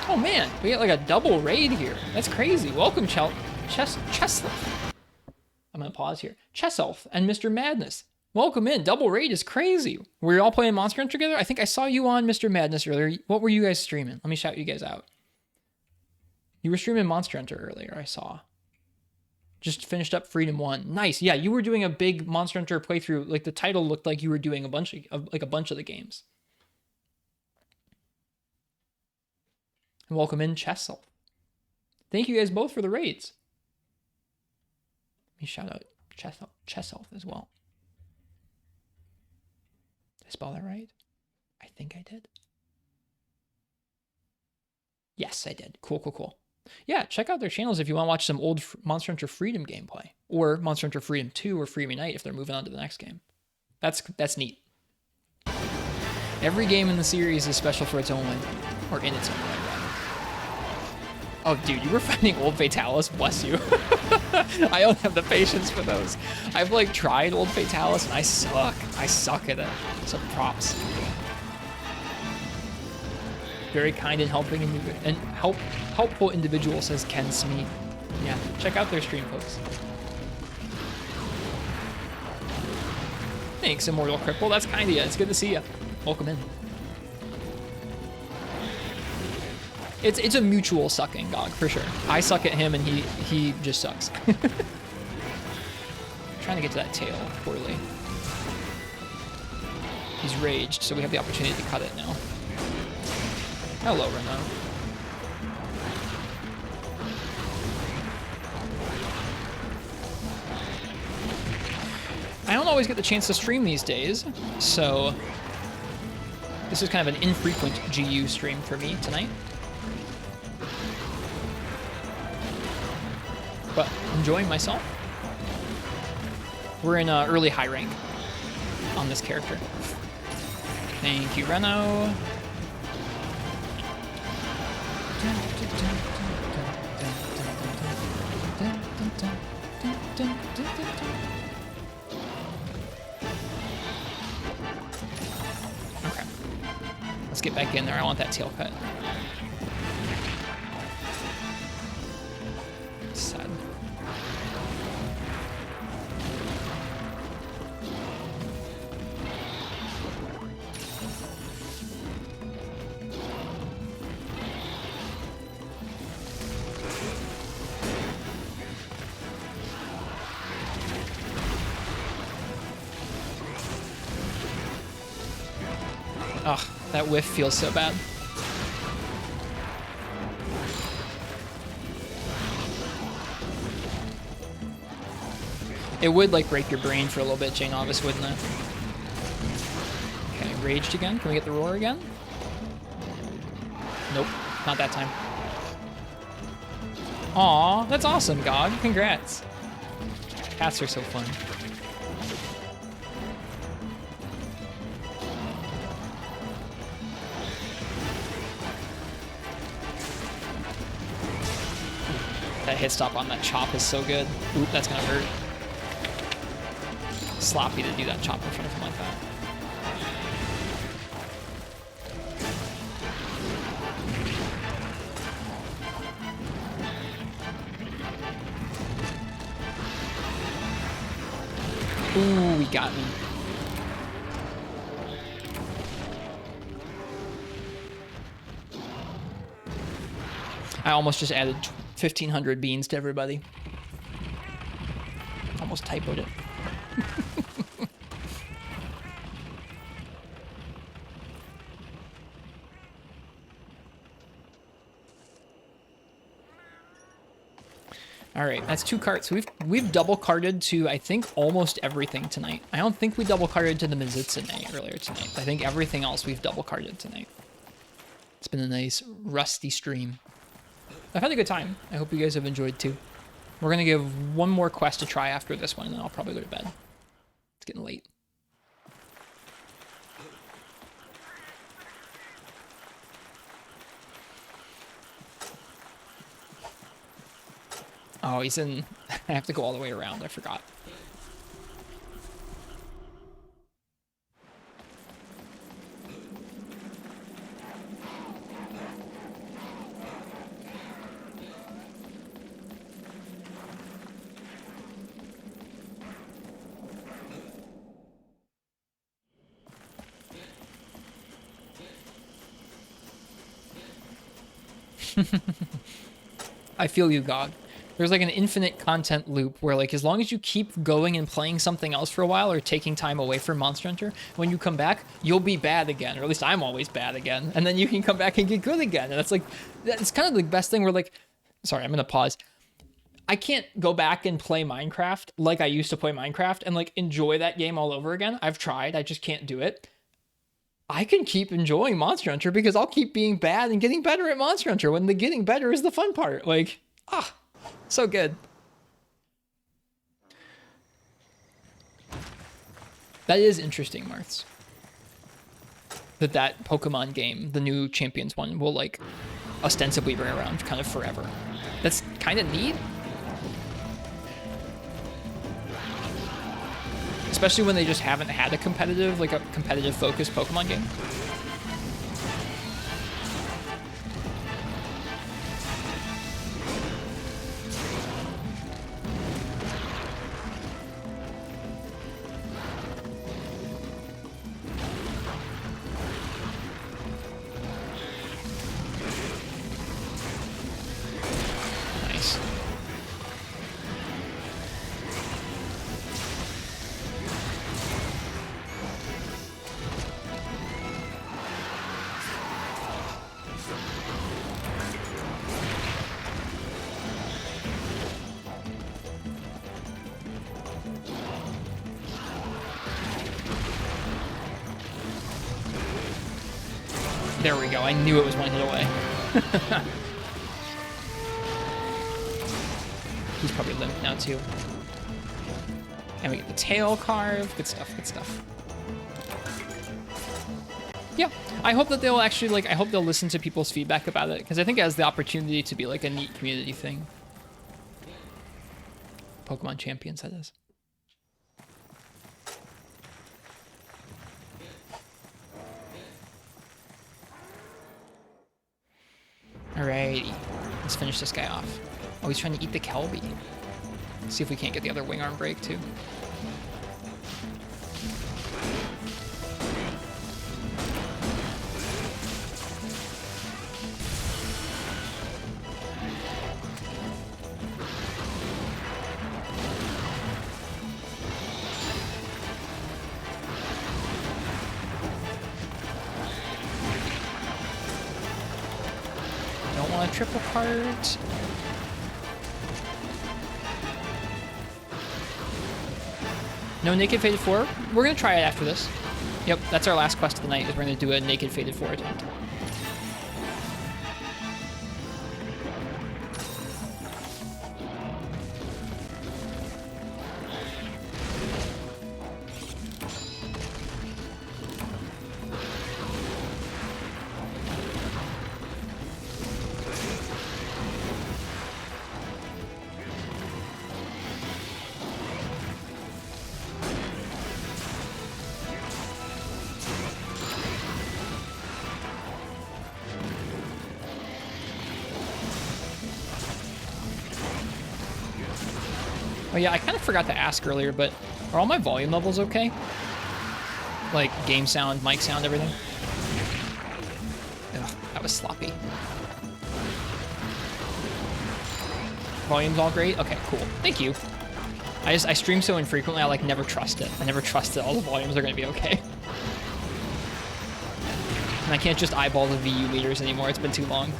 Oh man, we get like a double raid here. That's crazy. Welcome, Cheself. I'm gonna pause here. Cheself and Mr. Madness. Welcome in. Double raid is crazy. Were you all playing Monster Hunter together? I think I saw you on Mr. Madness earlier. What were you guys streaming? Let me shout you guys out. You were streaming Monster Hunter earlier, I saw. Just finished up Freedom 1. Nice. Yeah, you were doing a big Monster Hunter playthrough. Like the title looked like you were doing a bunch of the games. And welcome in Cheself. Thank you guys both for the raids. Let me shout out Cheself as well. Did I spell that right? I think I did. Yes, I did. Cool. Yeah, check out their channels if you want to watch some old Monster Hunter Freedom gameplay, or Monster Hunter Freedom 2 or Freebie Night if they're moving on to the next game. That's neat. Every game in the series is special for its own way, or in its own way, rather. Oh, dude, you were finding Old Fatalis? Bless you. I don't have the patience for those. I've like tried Old Fatalis and I suck. I suck at it. So props. Very kind and helping and helpful individual, says Ken Smee. Yeah, check out their stream, folks. Thanks, Immortal Cripple. That's kind of you. It's good to see you. Welcome in. It's a mutual sucking, dog, for sure. I suck at him and he just sucks. Trying to get to that tail poorly. He's raged, so we have the opportunity to cut it now. Hello, Renault. I don't always get the chance to stream these days, so this is kind of an infrequent GU stream for me tonight. But enjoying myself. We're in early high rank on this character. Thank you, Reno. Okay. Let's get back in there. I want that tail cut. Sad. Ugh, that whiff feels so bad. It would, like, break your brain for a little bit, Jane Novice, wouldn't it? Okay, raged again. Can we get the roar again? Nope, not that time. Aw, that's awesome, GOG. Congrats. Cats are so fun. That hit stop on that chop is so good. Oop, that's gonna hurt. Sloppy to do that chop in front of him like that. Ooh, he got me. I almost just added 1,500 beans to everybody. Almost typoed it. All right, that's 2 carts. We've double carted to, I think, almost everything tonight. I don't think we double carted to the Mizutsune earlier tonight. I think everything else we've double carted tonight. It's been a nice rusty stream. I've had a good time. I hope you guys have enjoyed too. We're gonna give one more quest to try after this one, and then I'll probably go to bed. It's getting late. Oh, he's in... I have to go all the way around. I forgot. I feel you, God. There's like an infinite content loop where, like, as long as you keep going and playing something else for a while or taking time away from Monster Hunter, when you come back, you'll be bad again, or at least I'm always bad again, and then you can come back and get good again. And that's like, that's kind of the best thing where, like, sorry, I'm gonna pause. I can't go back and play Minecraft like I used to play Minecraft and, like, enjoy that game all over again. I've tried, I just can't do it. I can keep enjoying Monster Hunter because I'll keep being bad and getting better at Monster Hunter when the getting better is the fun part. Like, so good. That is interesting, Marths. That Pokemon game, the new Champions one, will, like, ostensibly bring around kind of forever. That's kind of neat. Especially when they just haven't had a competitive focused Pokemon game. Nice. There we go. I knew it was one hit away. He's probably limp now too. And we get the tail carve. Good stuff, good stuff. Yeah, I hope that they'll actually, like, I hope they'll listen to people's feedback about it, because I think it has the opportunity to be, like, a neat community thing. Pokemon Champions, that is. Alrighty, let's finish this guy off. Oh, he's trying to eat the Kelby. Let's see if we can't get the other wing arm break, too. Triple cart. No Naked Faded 4? We're gonna try it after this. Yep, that's our last quest of the night, is we're gonna do a Naked Faded 4 attempt. Oh yeah, I kind of forgot to ask earlier, but are all my volume levels okay? Like game sound, mic sound, everything? Ugh, that was sloppy. Volume's all great? Okay, cool. Thank you. I stream so infrequently, I like never trust it. I never trust that all the volumes are gonna be okay. And I can't just eyeball the VU meters anymore, it's been too long.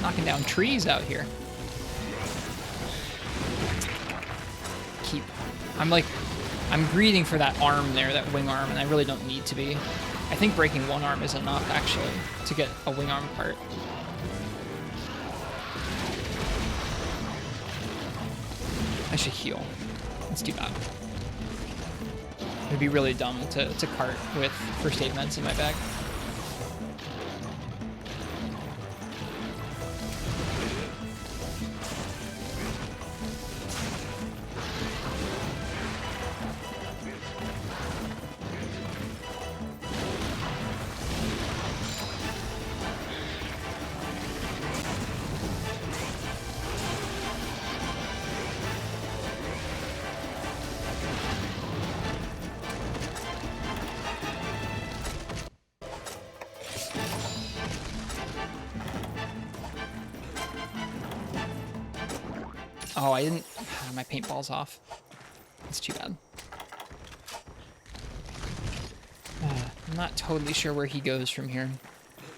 Knocking down trees out here. I'm greeting for that arm there, that wing arm, and I really don't need to be. I think breaking one arm is enough, actually, to get a wing arm part. I should heal. Let's do that. It'd be really dumb to cart with first aid meds in my bag. Oh, I didn't... My paintball's off. That's too bad. I'm not totally sure where he goes from here.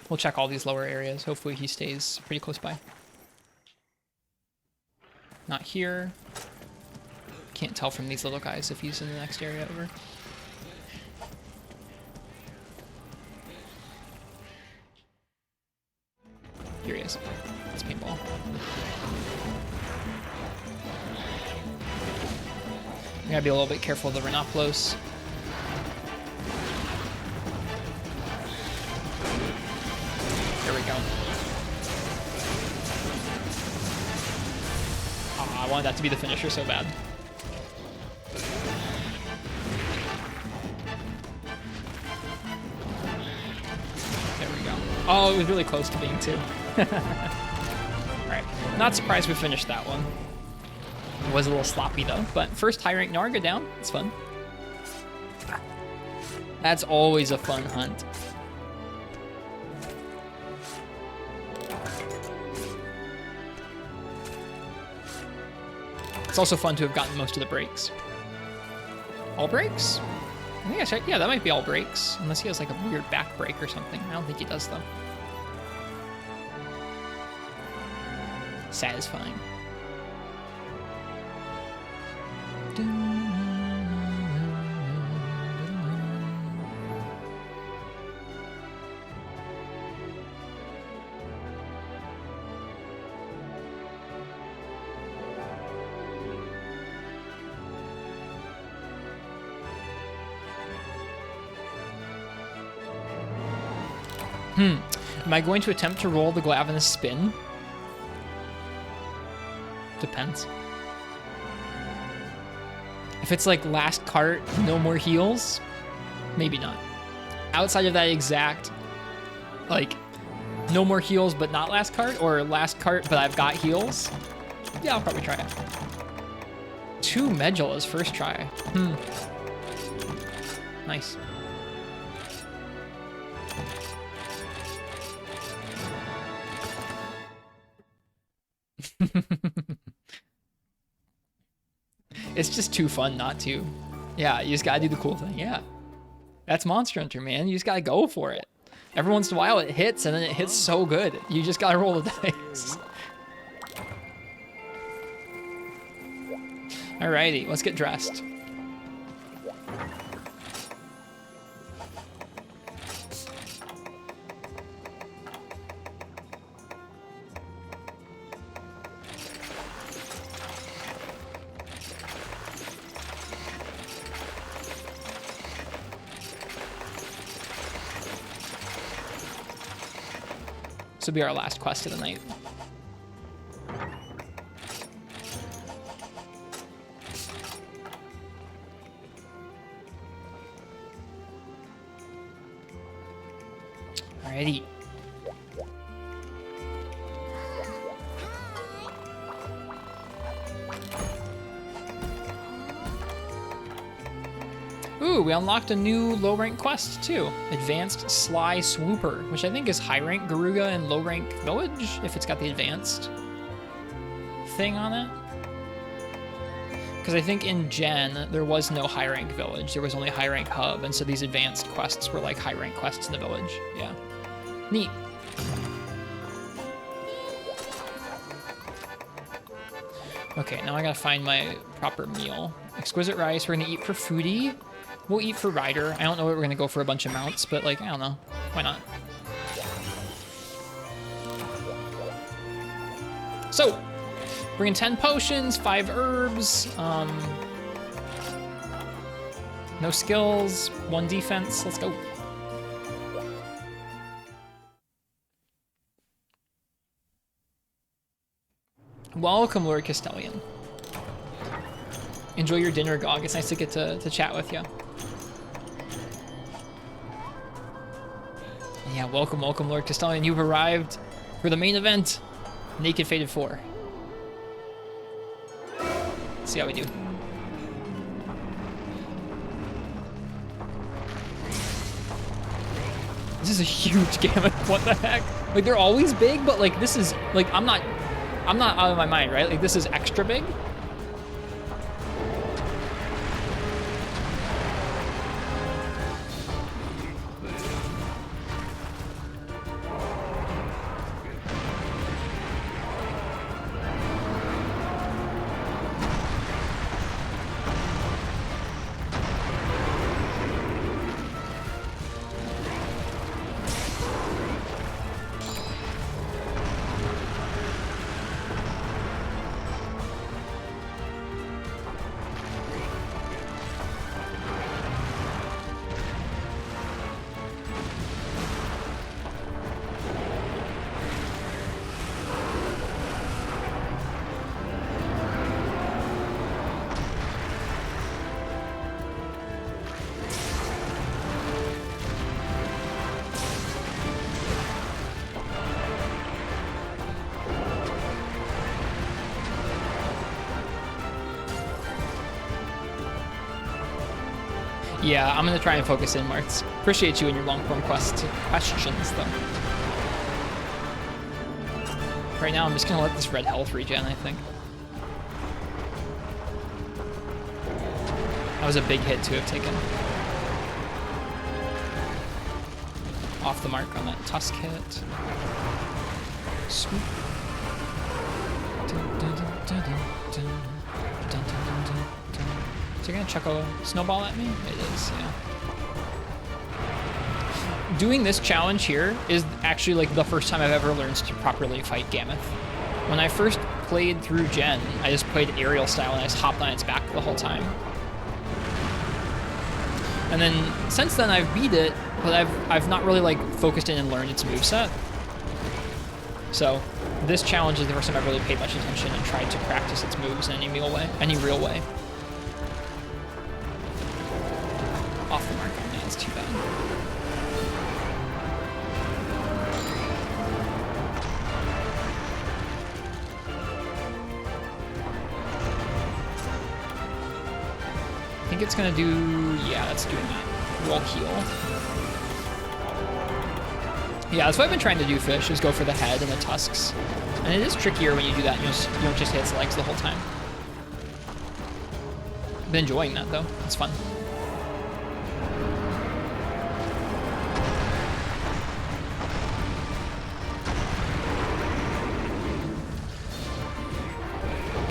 We'll check all these lower areas. Hopefully he stays pretty close by. Not here. Can't tell from these little guys if he's in the next area over. Here he is. It's paintball. We gotta be a little bit careful of the Renoplos. There we go. Oh, I wanted that to be the finisher so bad. There we go. Oh, it was really close to being two. Alright, not surprised we finished that one. It was a little sloppy though, but first high rank Narga down. It's fun. That's always a fun hunt. It's also fun to have gotten most of the breaks. All breaks? I think I checked. Yeah, that might be all breaks. Unless he has like a weird back break or something. I don't think he does though. Satisfying. Am I going to attempt to roll the Glavenus spin? Depends. If it's like last cart, no more heals, maybe not. Outside of that exact, like, no more heals but not last cart, or last cart but I've got heals, yeah, I'll probably try it. 2 Medulas first try. Nice. It's just too fun not to. Yeah, you just gotta do the cool thing. Yeah, that's Monster Hunter, man. You just gotta go for it. Every once in a while it hits, and then it hits so good. You just gotta roll the dice. Alrighty, let's get dressed. This will be our last quest of the night. Alrighty. Ooh, we unlocked a new low rank quest too. Advanced Sly Swooper, which I think is high rank Garuga and low rank Village, if it's got the advanced thing on it. Because I think in Gen, there was no high rank Village, there was only high rank Hub, and so these advanced quests were like high rank quests in the Village. Yeah. Neat. Okay, now I gotta find my proper meal. Exquisite rice, we're gonna eat for Foodie. We'll eat for Rider. I don't know what we're gonna go for a bunch of mounts, but like, I don't know. Why not? So, bringing 10 potions, 5 herbs, no skills, 1 defense. Let's go. Welcome, Lord Castellian. Enjoy your dinner, Gog. It's nice to get to chat with you. Yeah, welcome, Lord Castellian. You've arrived for the main event, Naked Fated 4. Let's see how we do. This is a huge gamut. What the heck? Like, they're always big, but like, this is, like, I'm not out of my mind, right? Like, this is extra big. Yeah, I'm gonna try and focus in, Martz. Appreciate you and your long-form questions, though. Right now, I'm just gonna let this red health regen, I think. That was a big hit to have taken. Off the mark on that Tusk hit. Swoop. Is it gonna chuck a snowball at me? It is, yeah. Doing this challenge here is actually like the first time I've ever learned to properly fight Gammoth. When I first played through Gen, I just played aerial style and I just hopped on its back the whole time. And then since then I've beat it, but I've not really like focused in and learned its moveset. So this challenge is the first time I've really paid much attention and tried to practice its moves in any real way. Off the mark on that, it's too bad. I think it's gonna do, yeah, that's doing that. Roll heal. Yeah, that's what I've been trying to do, Fish, is go for the head and the tusks. And it is trickier when you do that, you don't just hit its legs the whole time. Been enjoying that, though. It's fun.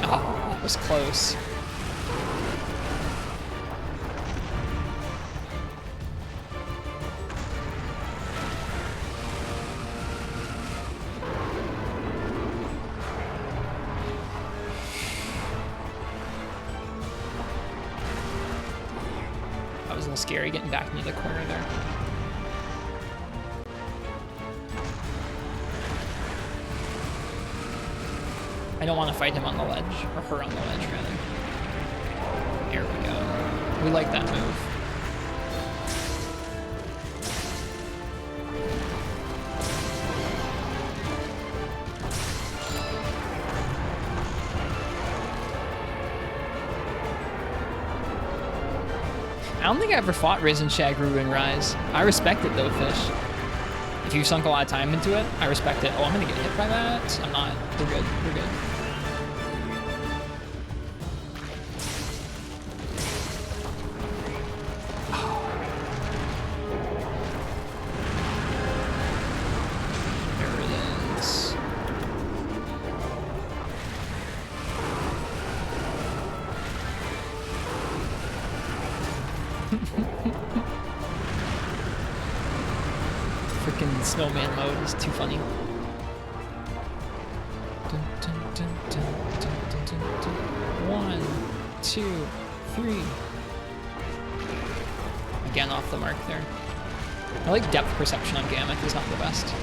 Oh, that was close. Scary getting back into the corner there. I don't want to fight him on the ledge, or her on the ledge, rather. Here we go. We like that move. I don't think I ever fought Risen Shagru in Rise. I respect it though, Fish. If you've sunk a lot of time into it, I respect it. Oh, I'm gonna get hit by that? I'm not. We're good. We're good. There it is. Freaking snowman mode is too funny. Dun, dun, dun, dun, dun, dun, dun, dun. 1, 2, 3. Again, off the mark there. I like depth perception on Gammoth, is not the best.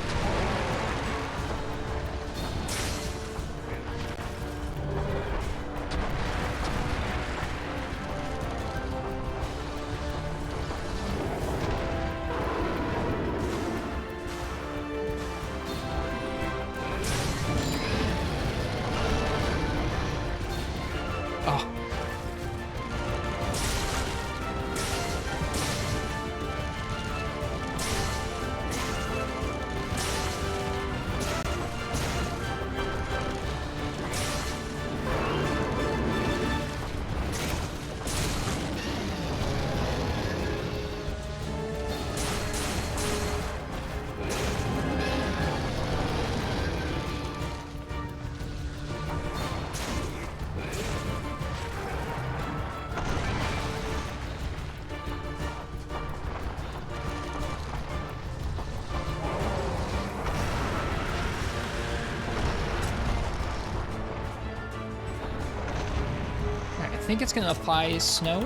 I think it's going to apply snow.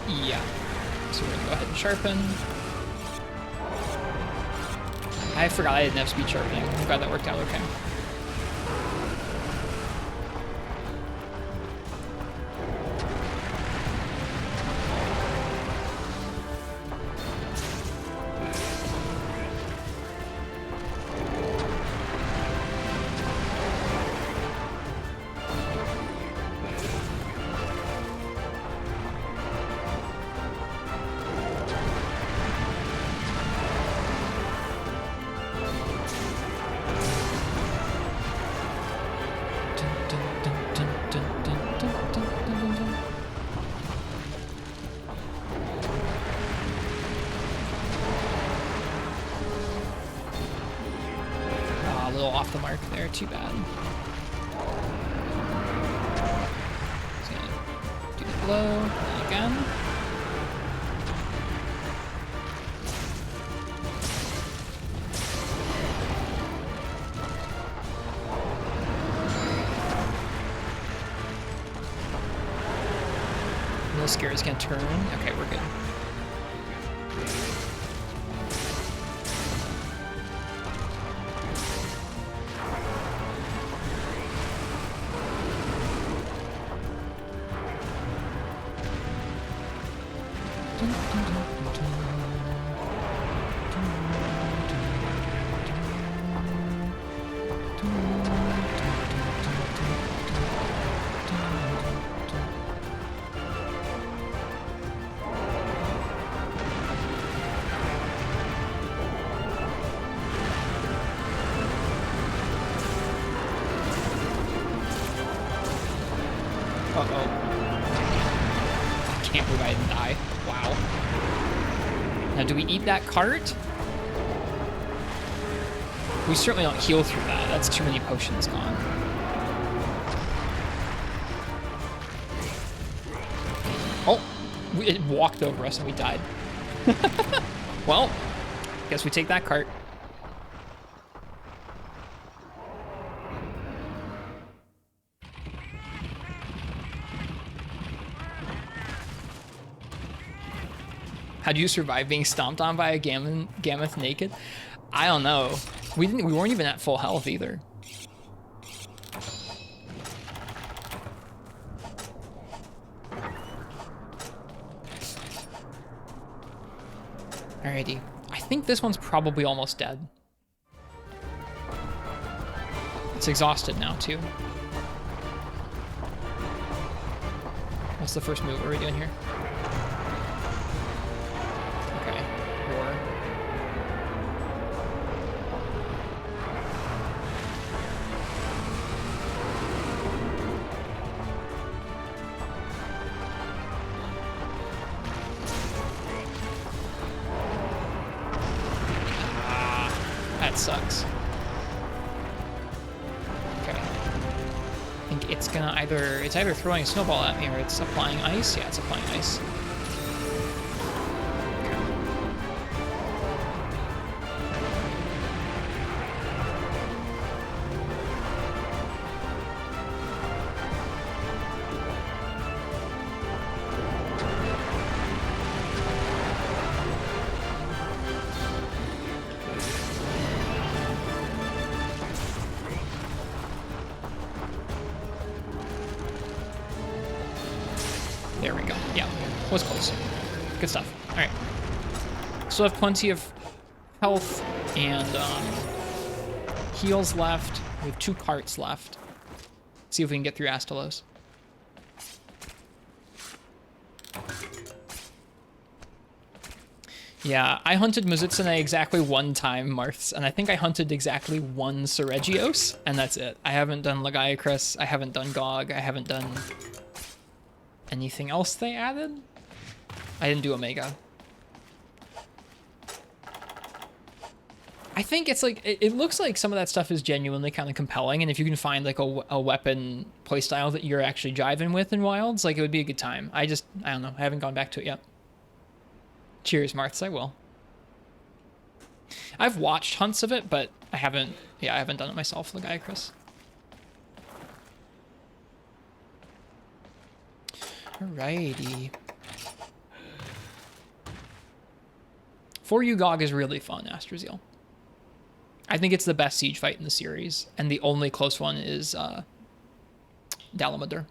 Yeah. So we're going to go ahead and sharpen. I forgot I didn't have speed sharpening. I'm glad that worked out okay. off the mark there. Too bad. He's gonna do the blow and again. No scare is gonna turn. Okay, we're good. Do we eat that cart? We certainly don't heal through that. That's too many potions gone. Oh, it walked over us and we died. Well, guess we take that cart. How do you survive being stomped on by a Gammoth naked? I don't know. We weren't even at full health either. Alrighty. I think this one's probably almost dead. It's exhausted now too. What's the first move? What are we doing here? Sucks. Okay. I think it's gonna it's either throwing a snowball at me or it's applying ice. Yeah, it's applying ice. There we go. Yeah, was close. Good stuff. All right. Still have plenty of health and heals left. We have 2 carts left. See if we can get through Astalos. Yeah, I hunted Mizutsune exactly 1 time, Marths, and I think I hunted exactly 1 Seregios, and that's it. I haven't done Lagiacrus, I haven't done Gog, I haven't done anything else they added? I didn't do Omega. I think it's like, it looks like some of that stuff is genuinely kind of compelling, and if you can find like a weapon playstyle that you're actually jiving with in Wilds, like it would be a good time. I don't know, I haven't gone back to it yet. Cheers, Marths, I will. I've watched hunts of it, but I haven't done it myself, Lagiacrus. Alrighty. For you, Gog is really fun, Astrazeal. I think it's the best siege fight in the series, and the only close one is Dalamadur.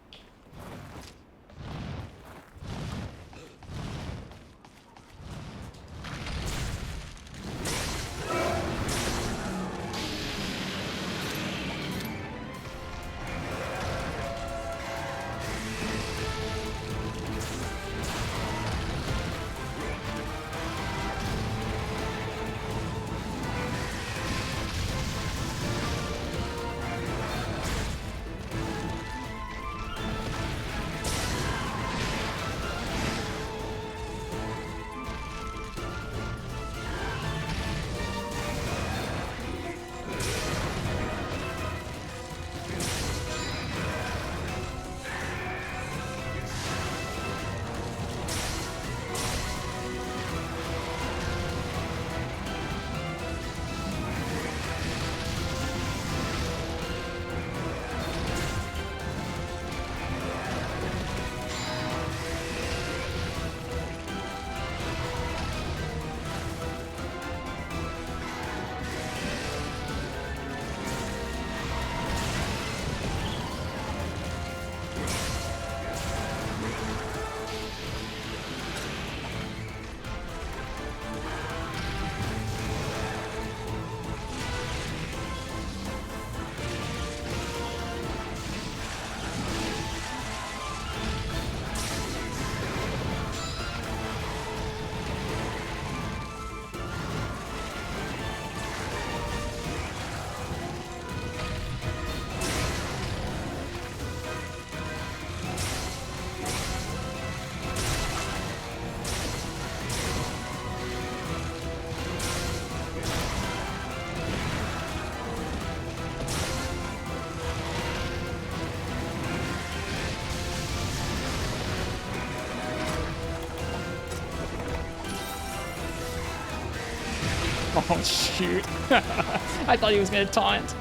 Oh, shoot. I thought he was going to taunt.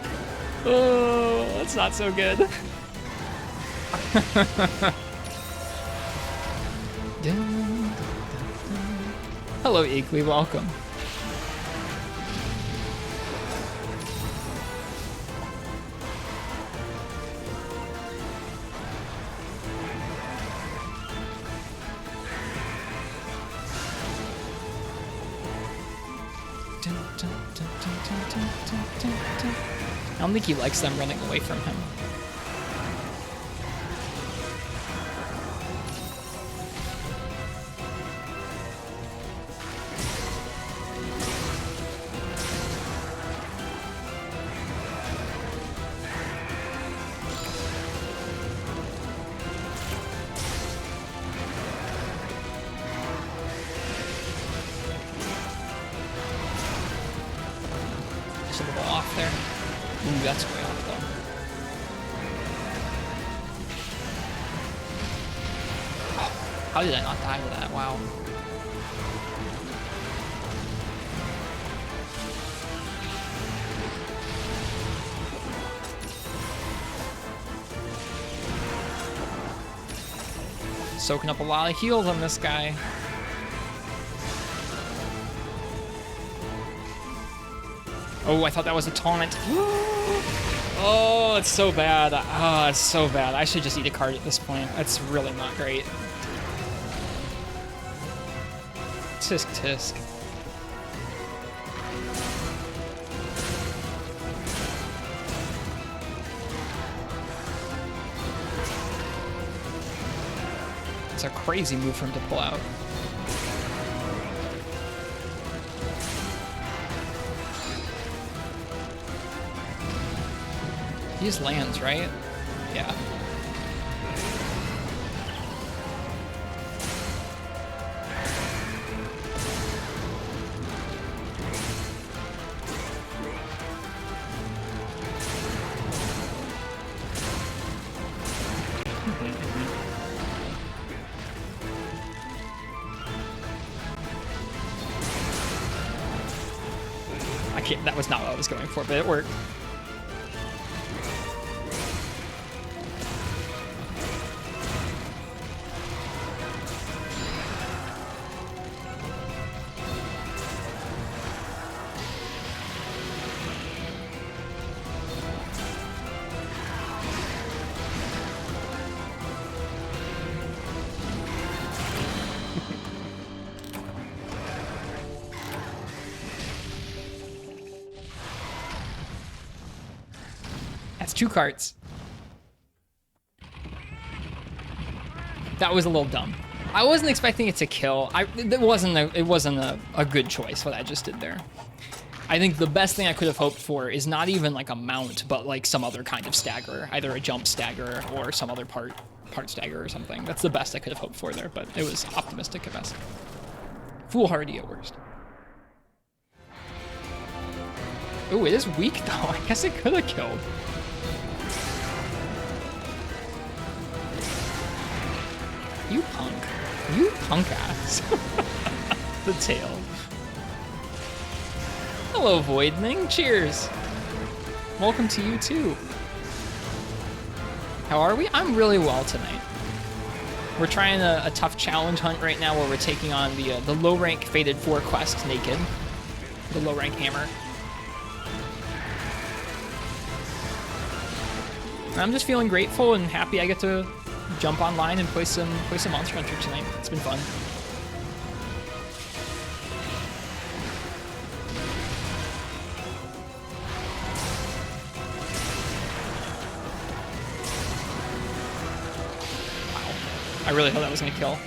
Oh, that's not so good. Hello, Eekly. Welcome. I don't think he likes them running away from him. Just a little off there. Ooh, that's way off though. Oh, how did I not die with that? Wow. Soaking up a lot of heals on this guy. Oh, I thought that was a taunt. Oh, it's so bad. Oh, it's so bad. I should just eat a card at this point. That's really not great. Tisk tisk. It's a crazy move for him to pull out. He just lands, right? Yeah. I can't, that was not what I was going for, but it worked. That's 2 cards. That was a little dumb. I wasn't expecting it to kill. It wasn't a good choice what I just did there. I think the best thing I could have hoped for is not even like a mount, but like some other kind of stagger, either a jump stagger or some other part stagger or something. That's the best I could have hoped for there, but it was optimistic at best. Foolhardy at worst. Ooh, it is weak though. I guess it could have killed. You punk. You punk ass. The tail. Hello, Voidning. Cheers. Welcome to you too. How are we? I'm really well tonight. We're trying a tough challenge hunt right now where we're taking on the low rank Fated 4 quest naked. The low rank hammer. I'm just feeling grateful and happy I get to jump online and play some Monster Hunter tonight. It's been fun. Wow. I really thought that was gonna kill.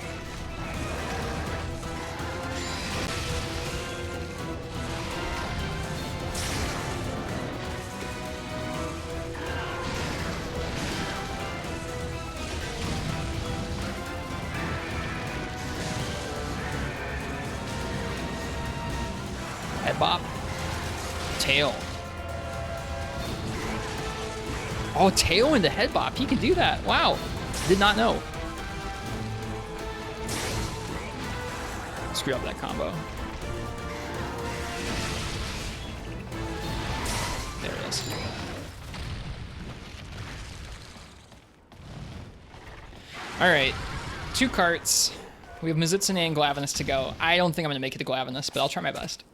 Head bop. Tail. Oh, tail into head bop. He can do that. Wow. Did not know. Screw up that combo. this. All right, 2 carts. We have Mizutsune and Glavenus to go. I don't think I'm going to make it to Glavenus, but I'll try my best.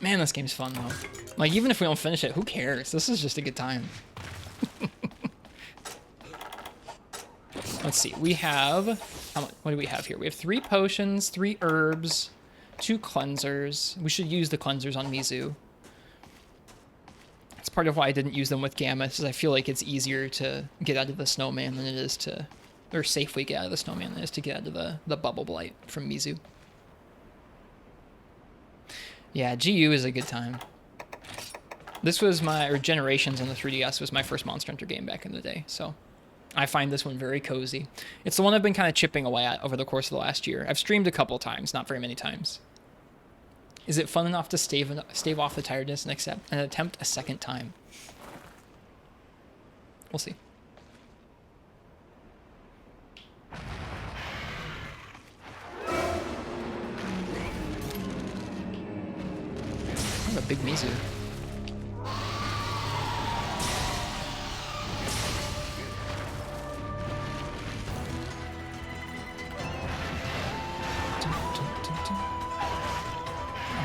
Man, this game's fun, though. Like, even if we don't finish it, who cares? This is just a good time. Let's see. We have... what do we have here? We have 3 potions, 3 herbs, 2 cleansers. We should use the cleansers on Mizu. That's part of why I didn't use them with Gamma, is I feel like it's easier to get out of the snowman than it is to... or safely get out of the snowman than it is to get out of the bubble blight from Mizu. Yeah, GU is a good time. This was or Generations on the 3DS was my first Monster Hunter game back in the day, so I find this one very cozy. It's the one I've been kind of chipping away at over the course of the last year. I've streamed a couple times, not very many times. Is it fun enough to stave off the tiredness and attempt a second time? We'll see. A big Mizu.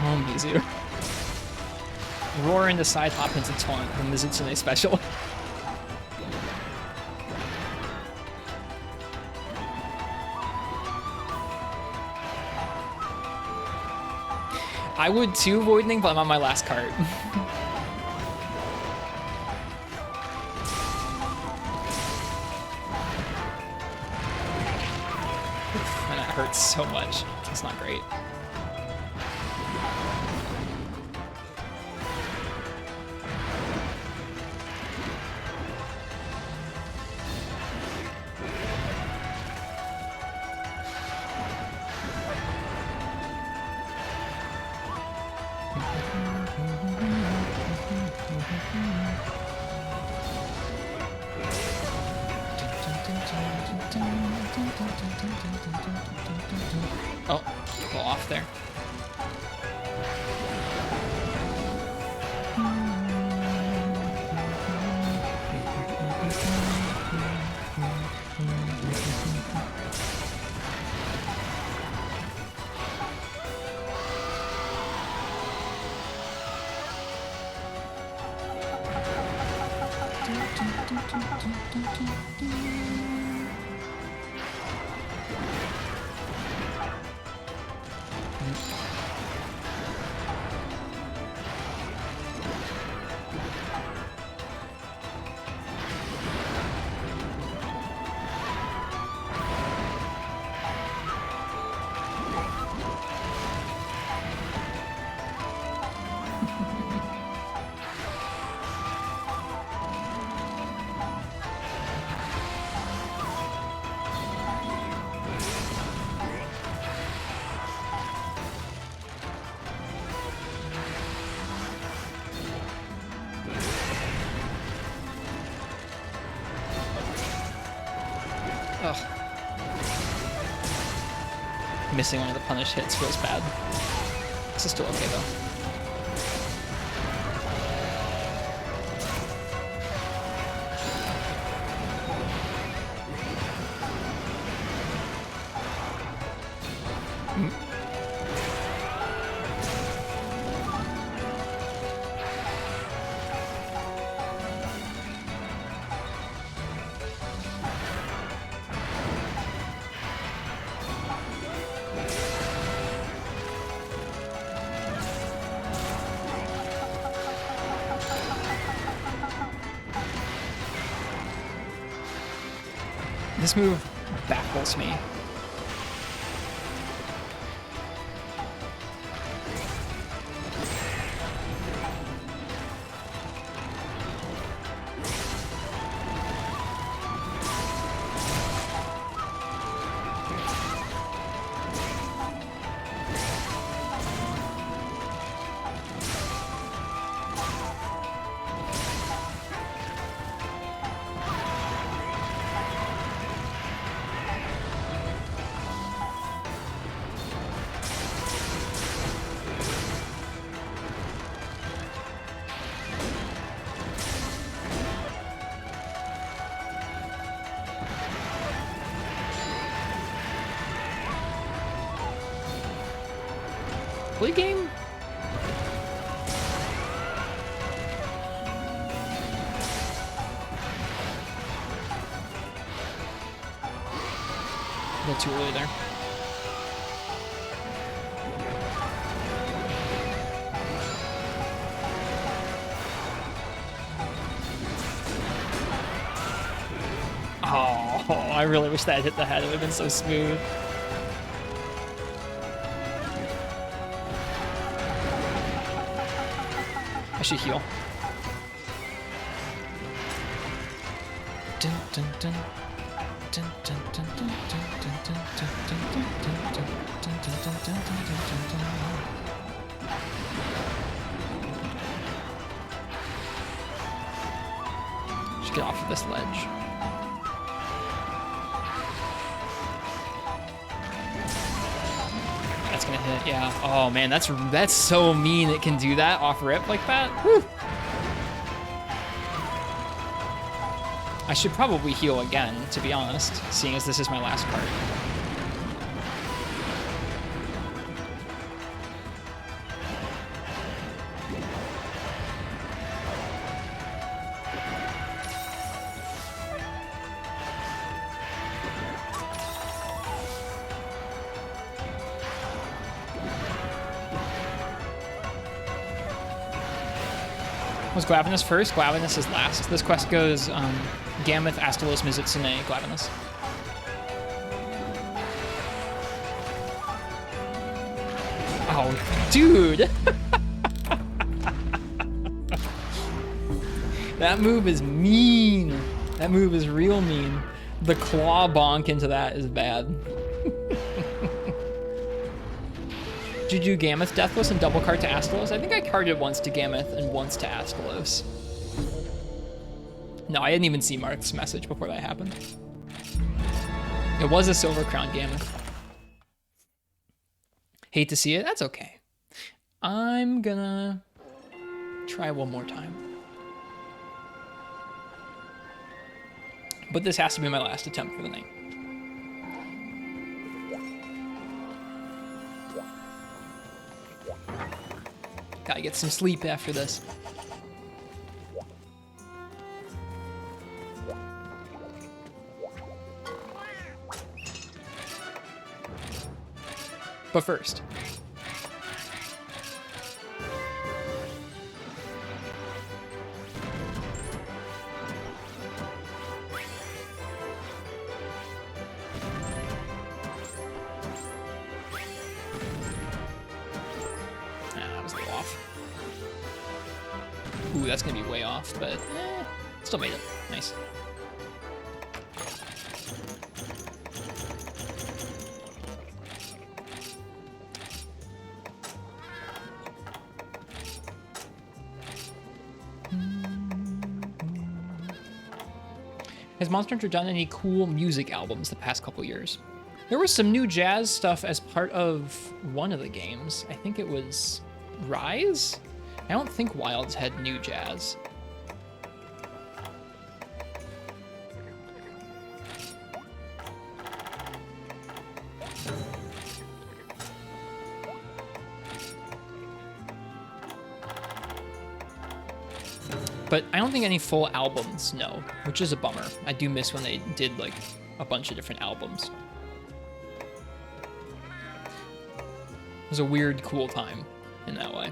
Oh, Mizu. Roar into side hop into taunt, the Mizutsune special. I would too, Voidning, but I'm on my last cart. And it hurts so much. It's not great. Oh, go off there. Ugh. Missing one of the punish hits feels bad. This is still okay though. This move baffles me. Monopoly game? A little too early there. Oh, I really wish that had hit the head. It would have been so smooth. I should heal. Dun, dun, dun. Dun, dun, dun, dun, dun, dun, dun, dun, dun, dun, dun, dun, dun, dun, dun, dun, dun. Should get off of this ledge. That's gonna hit, yeah. Oh man, that's so mean it can do that off rip like that. Whew. I should probably heal again, to be honest, seeing as this is my last card. Was Glavenus first? Glavenus is last. This quest goes Gameth, Astalos, Mizutsune, Glavenus. Oh, dude! That move is mean. That move is real mean. The claw bonk into that is bad. Did you do Gameth Deathless and double card to Astalos? I think I carded once to Gameth and once to Astalos. No, I didn't even see Marth's message before that happened. It was a Silver Crown Gameth. Hate to see it, that's okay. I'm gonna try one more time. But this has to be my last attempt for the night. Gotta get some sleep after this. But first, that was a little off. Ooh, that's gonna be way off, but still made it. Nice. Has Monster Hunter done any cool music albums the past couple years? There was some new jazz stuff as part of one of the games. I think it was Rise? I don't think Wilds had new jazz. But I don't think any full albums, no, which is a bummer. I do miss when they did like a bunch of different albums. It was a weird, cool time in that way.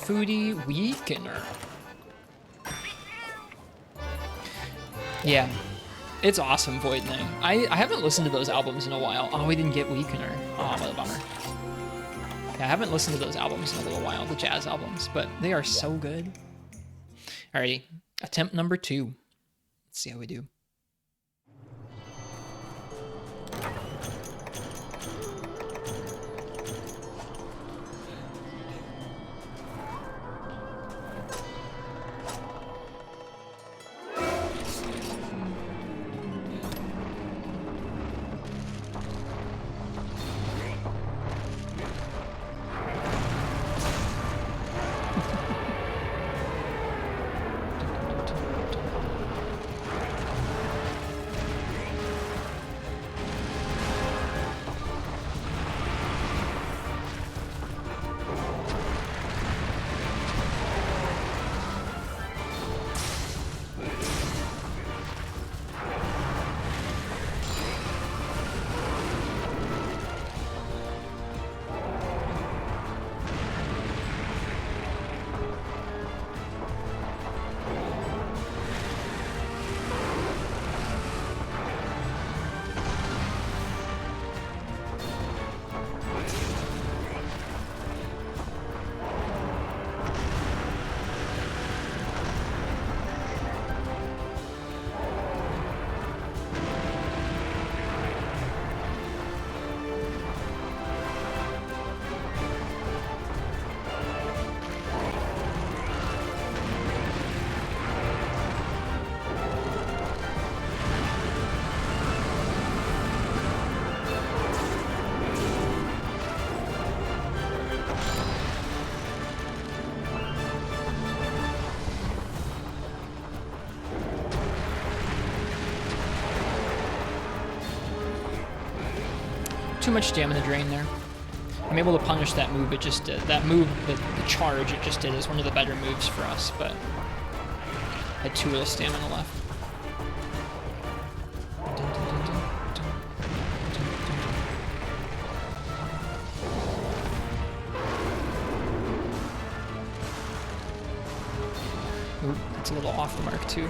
Foodie Weakener. Yeah, it's awesome, Voidning. I haven't listened to those albums in a while. Oh, we didn't get Weakener. Oh, what a bummer. Yeah, I haven't listened to those albums in a little while, the jazz albums, but they are so good. Alrighty, attempt number 2. Let's see how we do. too much stamina drain there. I'm able to punish that move it just did. That move, the charge it just did, is one of the better moves for us, but had too little stamina left. Ooh, that's a little off the mark too.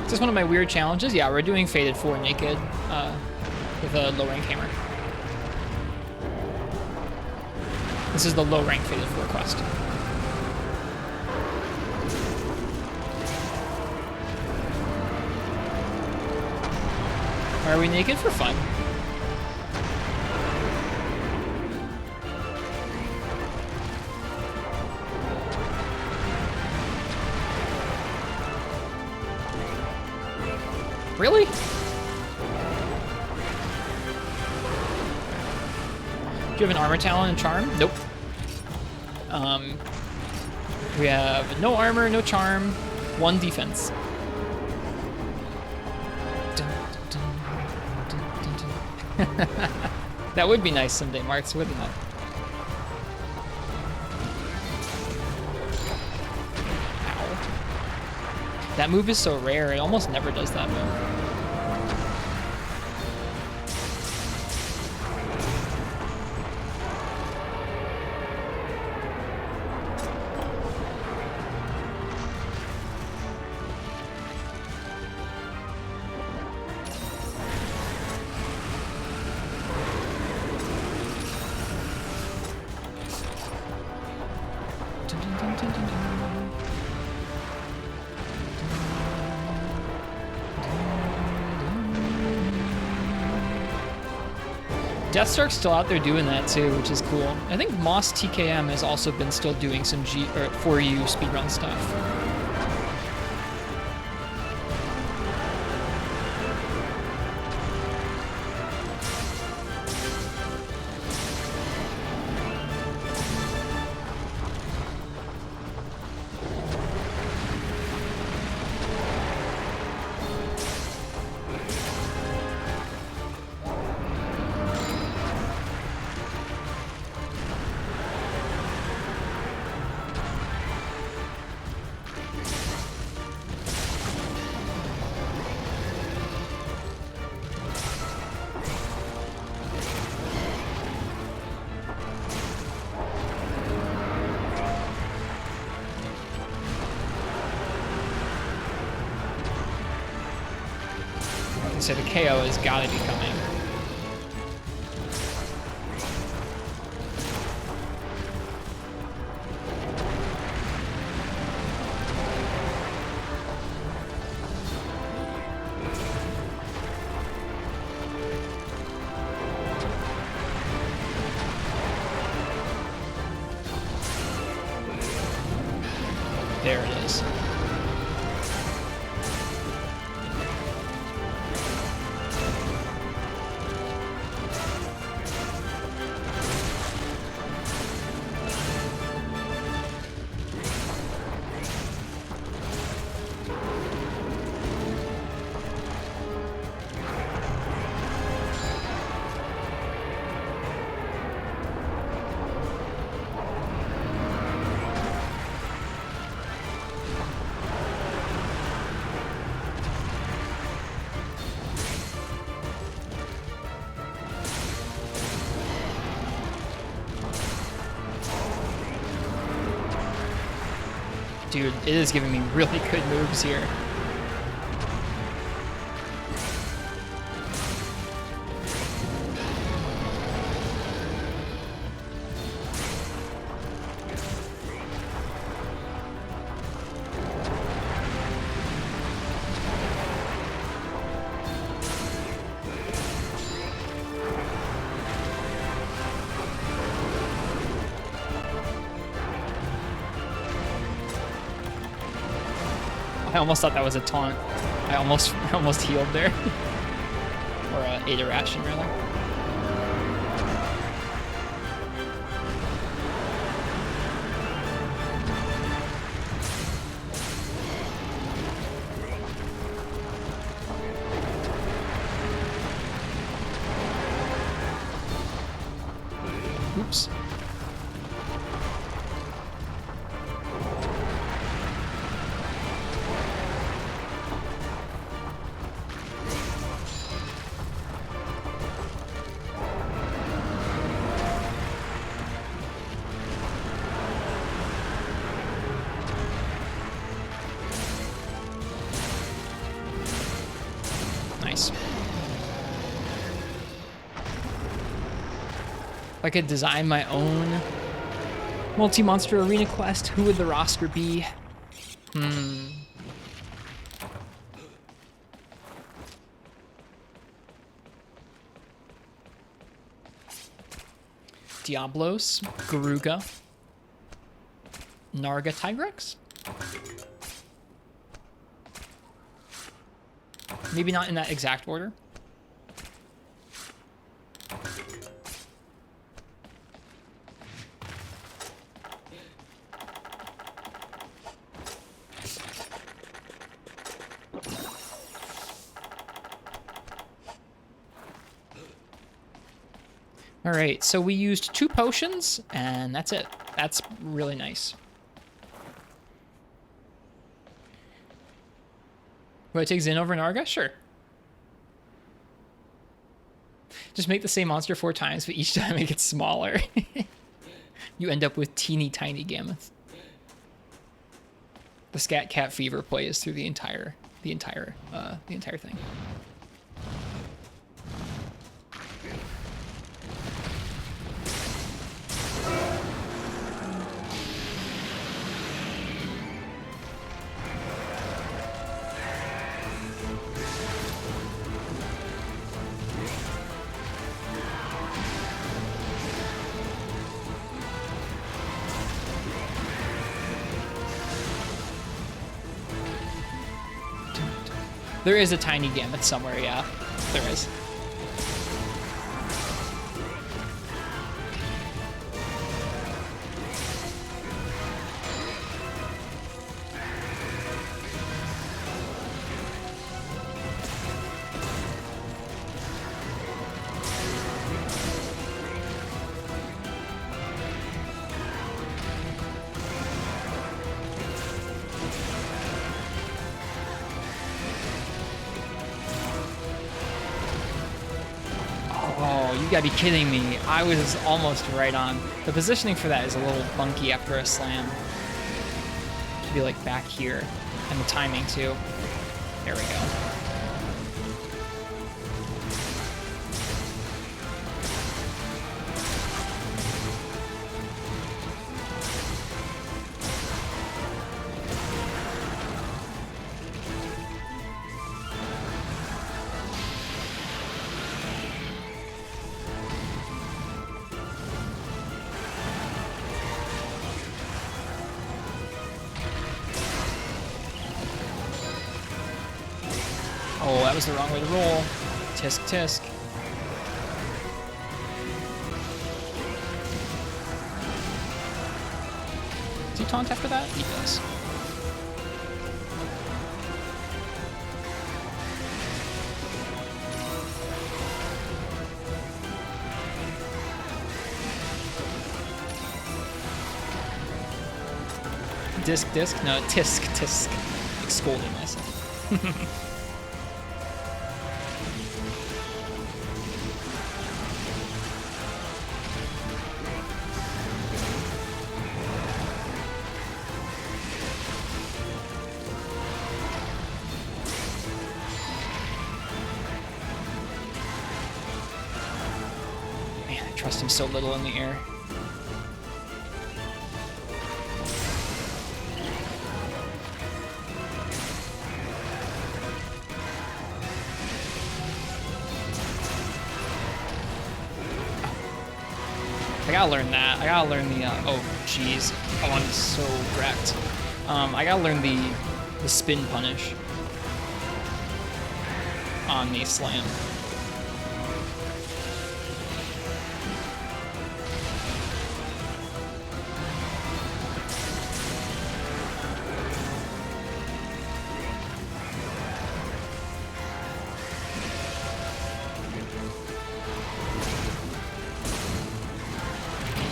Is this one of my weird challenges? Yeah, we're doing Fated 4 naked with a low rank hammer. This is the low rank Fated 4 quest. Why are we naked? For fun. Really? Do you have an armor talent and charm? Nope. We have no armor, no charm, 1 defense. That would be nice someday, Marks, wouldn't it? Ow. That move is so rare, it almost never does that move. Deathstark's still out there doing that too, which is cool. I think Moss TKM has also been still doing some 4U speedrun stuff. So the KO has got to be coming. There it is. Dude, it is giving me really good moves here. I almost thought that was a taunt. I almost healed there. Or ate a ration, rather. Oops. Nice. If I could design my own multi-monster arena quest, who would the roster be? Diablos, Garuga, Narga Tigrex? Maybe not in that exact order. All right, so we used 2 potions, and that's it. That's really nice. Would I take Zin over Narga? Sure. Just make the same monster 4 times, but each time it gets smaller. You end up with teeny tiny Gammoth. The Scat Cat Fever plays through the entire thing. There is a tiny Gammoth somewhere, yeah. There is. You gotta be kidding me. I was almost right on. The positioning for that is a little funky after a slam. Should be like back here. And the timing too. There we go. Oh, that was the wrong way to roll. Tisk, tisk. Does he taunt after that? He does. Disc, disc? No, tisk, tisk. Like scolding myself. Trust him so little in the air. I gotta learn that. I gotta learn the, oh, jeez. Oh, I'm so wrecked. I gotta learn the spin punish on the slam.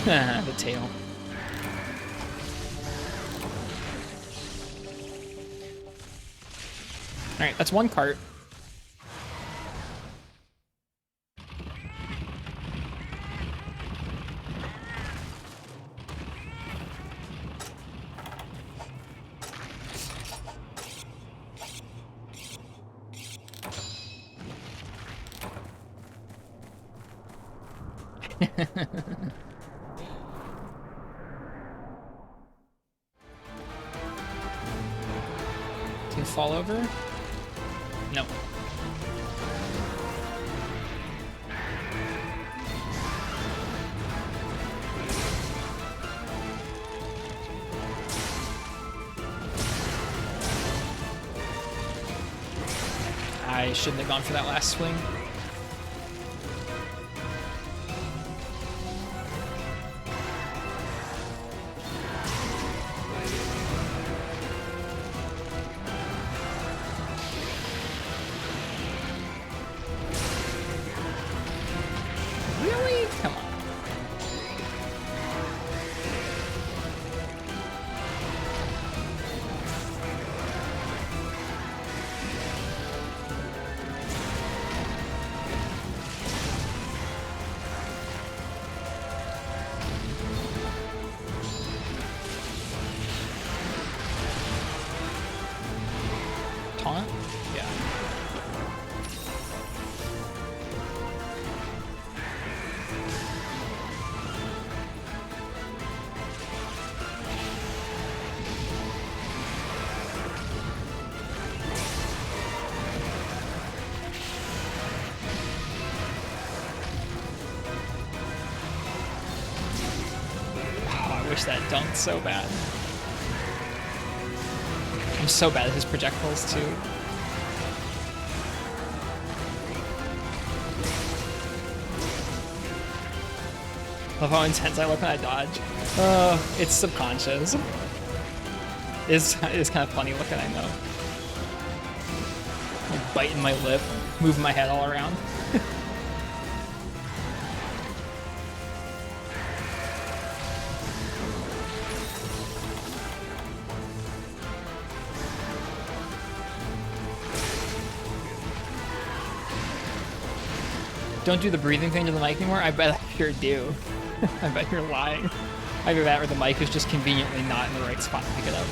The tail. All right, that's one cart. Do you fall over? No. I shouldn't have gone for that last swing. Really? Come on. Taunt? Yeah. Oh, I wish that dunked so bad. I'm so bad at his projectiles too. Love how intense I look when I dodge. It's subconscious. It's kind of funny looking, I know. Like biting my lip, moving my head all around. Don't do the breathing thing to the mic anymore? I bet I sure do. I bet you're lying. Either that or the mic is just conveniently not in the right spot to pick it up.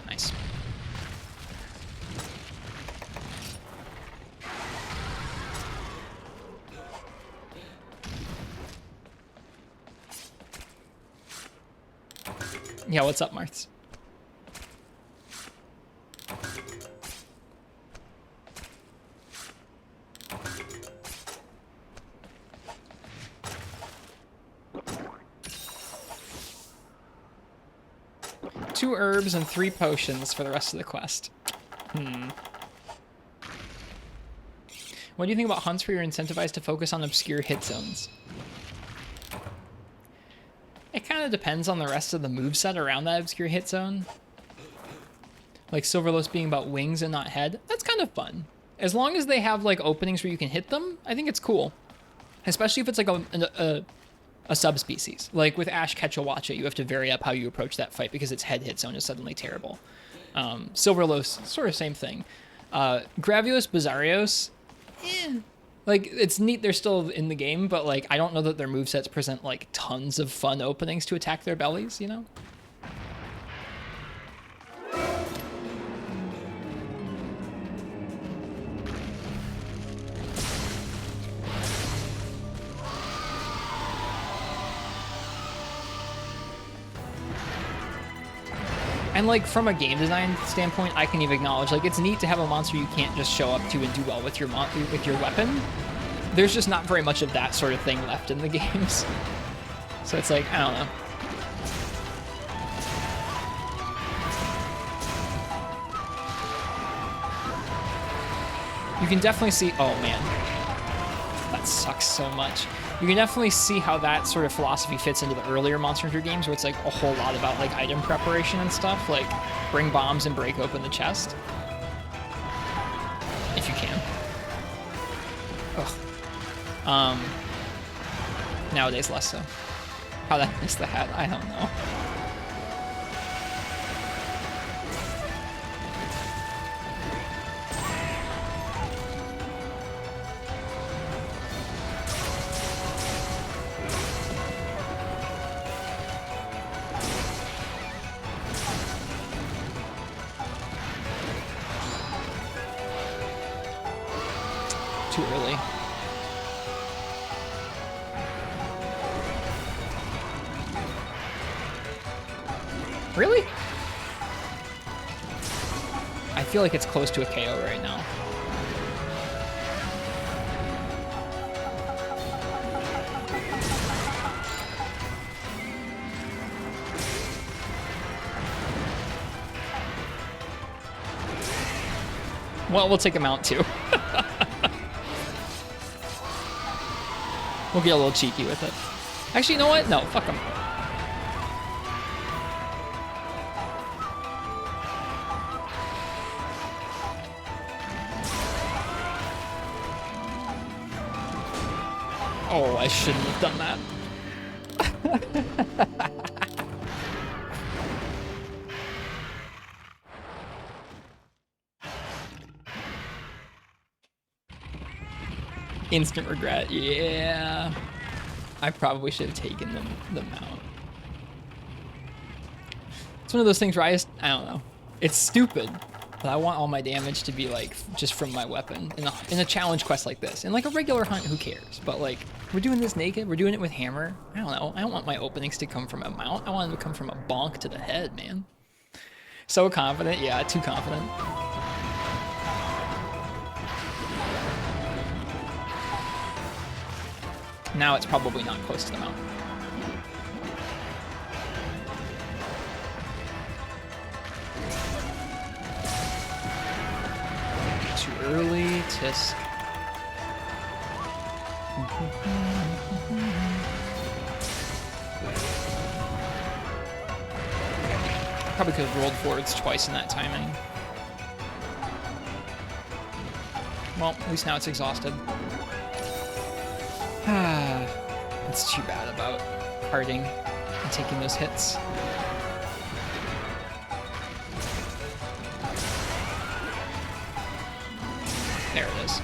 Nice. Yeah, what's up, Martz? Two herbs and 3 potions for the rest of the quest. What do you think about hunts where you're incentivized to focus on obscure hit zones? It kind of depends on the rest of the moveset around that obscure hit zone. Like Silverlos being about wings and not head. That's kind of fun. As long as they have like openings where you can hit them, I think it's cool. Especially if it's like a subspecies. Like with Ash Ketchawatcha, you have to vary up how you approach that fight because its head hit zone is suddenly terrible. Silverlos, sort of same thing. Gravios, Bizarrios, like it's neat they're still in the game, but like I don't know that their movesets present like tons of fun openings to attack their bellies, you know? And like from a game design standpoint, I can even acknowledge like it's neat to have a monster you can't just show up to and do well with your weapon. There's just not very much of that sort of thing left in the games. So it's like, I don't know. You can definitely see, oh man, that sucks so much. You can definitely see how that sort of philosophy fits into the earlier Monster Hunter games where it's like a whole lot about like item preparation and stuff, like bring bombs and break open the chest. If you can. Ugh. Nowadays less so. How that missed the hat, I don't know. Too early. Really? I feel like it's close to a KO right now. Well, we'll take him out too. We'll get a little cheeky with it. Actually, you know what? No, fuck him. Oh, I shouldn't have done that. Instant regret, yeah. I probably should have taken the mount. It's one of those things where I don't know. It's stupid, but I want all my damage to be like just from my weapon in a challenge quest like this. In like a regular hunt, who cares? But like, we're doing this naked, we're doing it with hammer. I don't know, I don't want my openings to come from a mount. I want them to come from a bonk to the head, man. So confident, yeah, too confident. Now it's probably not close to the mount. Too early, tisk. Probably could have rolled forwards twice in that timing. Well, at least now it's exhausted. That's too bad about carding and taking those hits. There it is.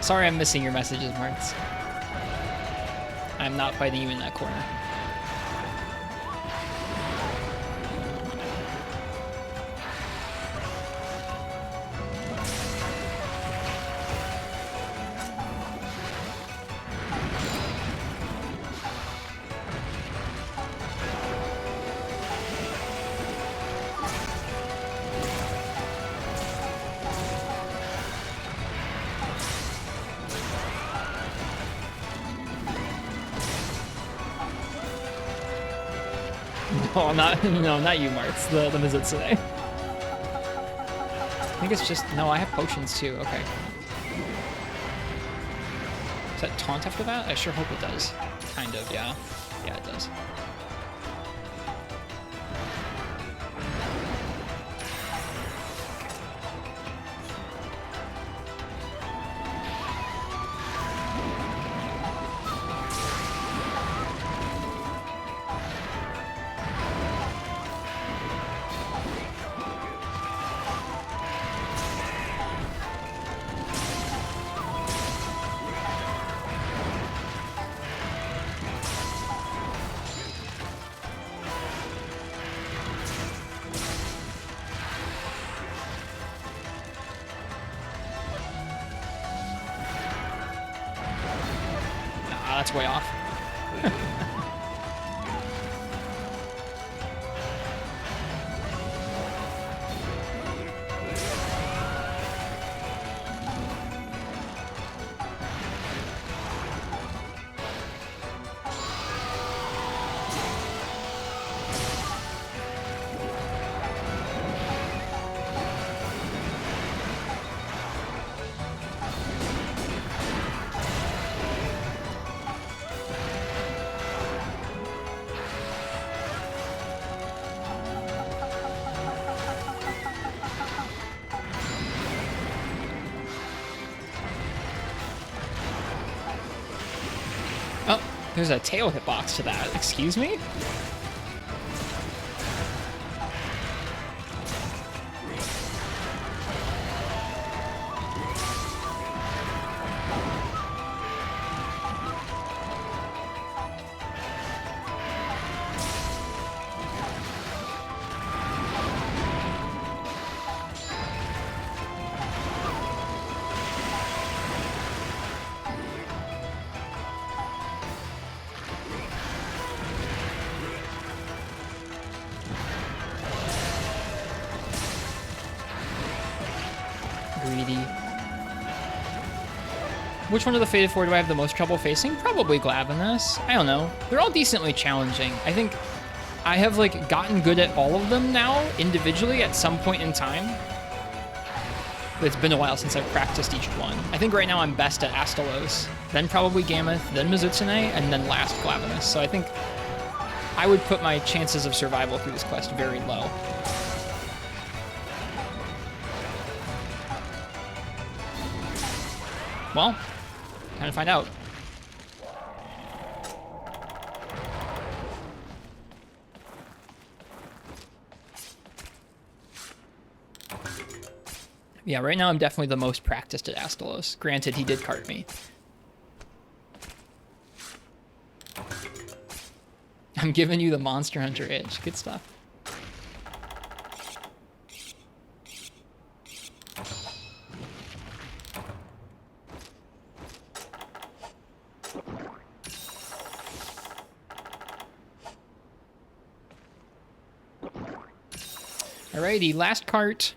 Sorry I'm missing your messages, Martz. I'm not fighting you in that corner. Oh, not you, Martz. The Mizutsune. I think it's just, no, I have potions too, okay. So taunt after that? I sure hope it does. Kind of, yeah. Yeah, it does. That's way off. Oh, there's a tail hitbox to that. Excuse me? Greedy. Which one of the Fated Four do I have the most trouble facing? Probably Glavenus. I don't know. They're all decently challenging. I think I have like gotten good at all of them now individually at some point in time. But it's been a while since I've practiced each one. I think right now I'm best at Astalos, then probably Gammoth, then Mizutsune, and then last Glavenus. So I think I would put my chances of survival through this quest very low. Well, time to find out. Yeah, right now I'm definitely the most practiced at Astalos. Granted, he did cart me. I'm giving you the Monster Hunter itch. Good stuff. Alrighty, last cart.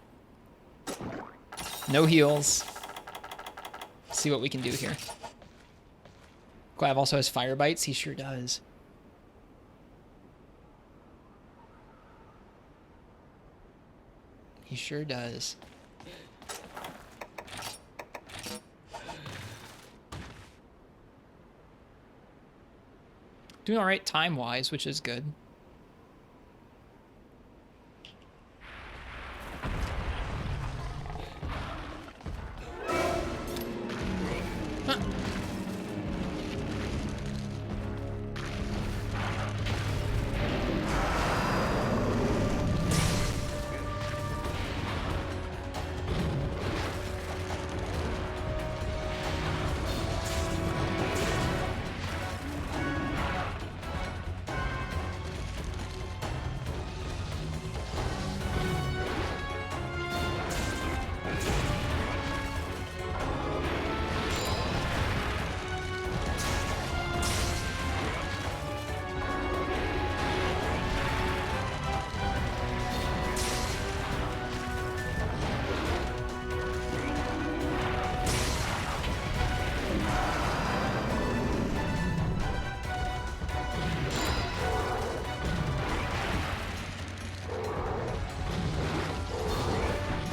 No heals. Let's see what we can do here. Glav also has fire bites. He sure does. He sure does. Doing all right time-wise, which is good.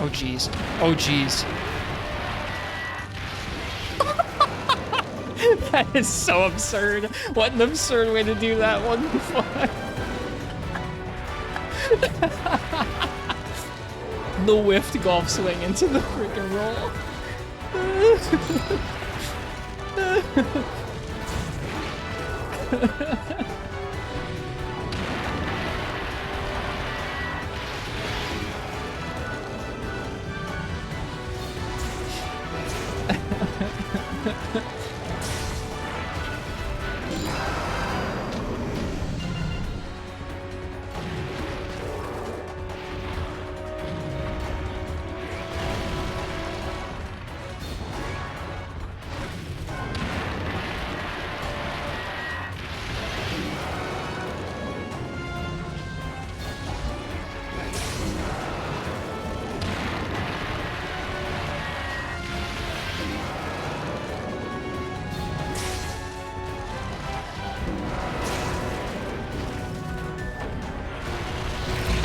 Oh, jeez. Oh, jeez. That is so absurd. What an absurd way to do that one. The whiffed golf swing into the freaking roll.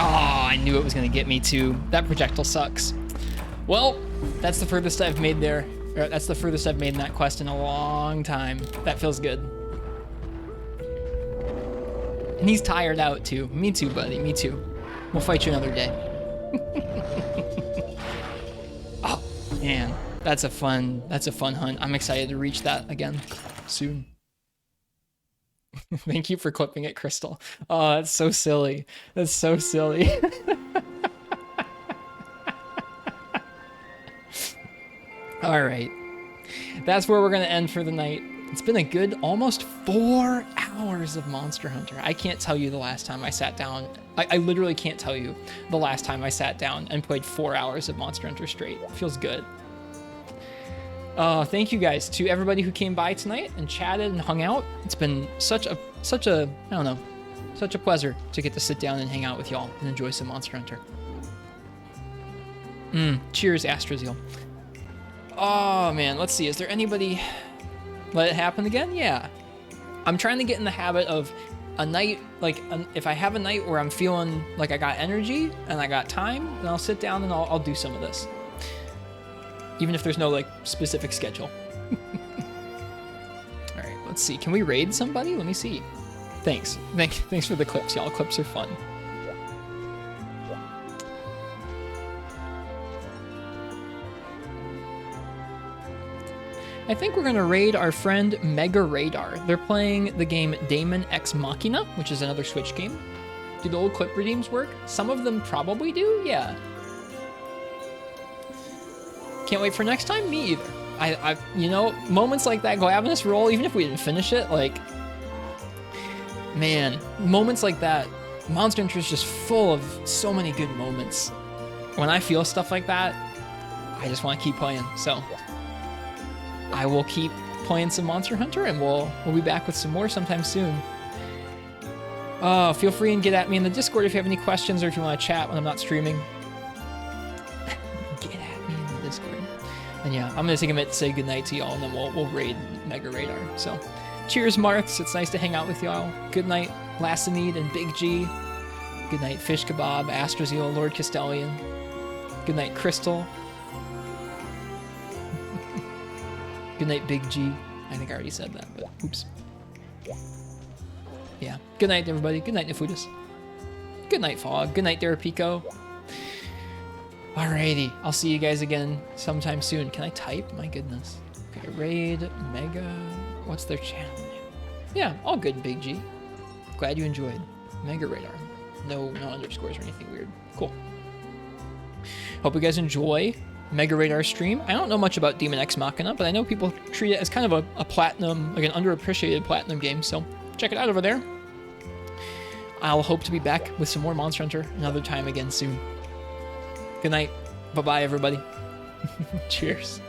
I knew it was gonna get me too. That projectile sucks. Well, that's the furthest I've made there. Or that's the furthest I've made in that quest in a long time. That feels good. And he's tired out too. Me too, buddy, me too. We'll fight you another day. Oh, man, that's a fun hunt. I'm excited to reach that again soon. Thank you for clipping it, Crystal. Oh, that's so silly. That's so silly. All right. That's where we're going to end for the night. It's been a good almost 4 hours of Monster Hunter. I can't tell you the last time I sat down. I literally can't tell you the last time I sat down and played 4 hours of Monster Hunter straight. It feels good. Thank you guys to everybody who came by tonight and chatted and hung out. It's been such a I don't know, such a pleasure to get to sit down and hang out with y'all and enjoy some Monster Hunter. Cheers, Astrazeal. Oh man, let's see. Is there anybody? Let it happen again? Yeah. I'm trying to get in the habit of a night, like if I have a night where I'm feeling like I got energy and I got time, then I'll sit down and I'll do some of this. Even if there's no like specific schedule. All right, let's see. Can we raid somebody? Let me see. Thanks for the clips, y'all. Clips are fun. I think we're gonna raid our friend Mega Radar. They're playing the game Daemon Ex Machina, which is another Switch game. Do the old clip redeems work? Some of them probably do, yeah. Can't wait for next time? Me either. I you know, moments like that, Glavinus roll, even if we didn't finish it, like, man, moments like that, Monster Hunter is just full of so many good moments. When I feel stuff like that, I just want to keep playing, so I will keep playing some Monster Hunter, and we'll be back with some more sometime soon. Feel free and get at me in the Discord if you have any questions or if you want to chat when I'm not streaming. Get at me in the Discord. And yeah, I'm gonna take a minute to say goodnight to y'all, and then we'll raid Mega Radar. So, cheers, Marks. It's nice to hang out with y'all. Good night, Lassinede and Big G. Good night, Fish Kebab, Astrazeal, Lord Castellian. Good night, Crystal. Good night, Big G. I think I already said that, but oops. Yeah. Good night, everybody. Good night, Nefudis. Good night, Fog. Good night, Derapico. Alrighty. I'll see you guys again sometime soon. Can I type? My goodness. Okay, Raid, Mega. What's their channel name? Yeah, all good, Big G. Glad you enjoyed. Mega Radar. No underscores or anything weird. Cool. Hope you guys enjoy Mega Radar stream. I don't know much about Daemon Ex Machina, but I know people treat it as kind of a platinum, like an underappreciated platinum game, so check it out over there. I'll hope to be back with some more Monster Hunter another time again soon. Good night. Bye-bye, everybody. Cheers.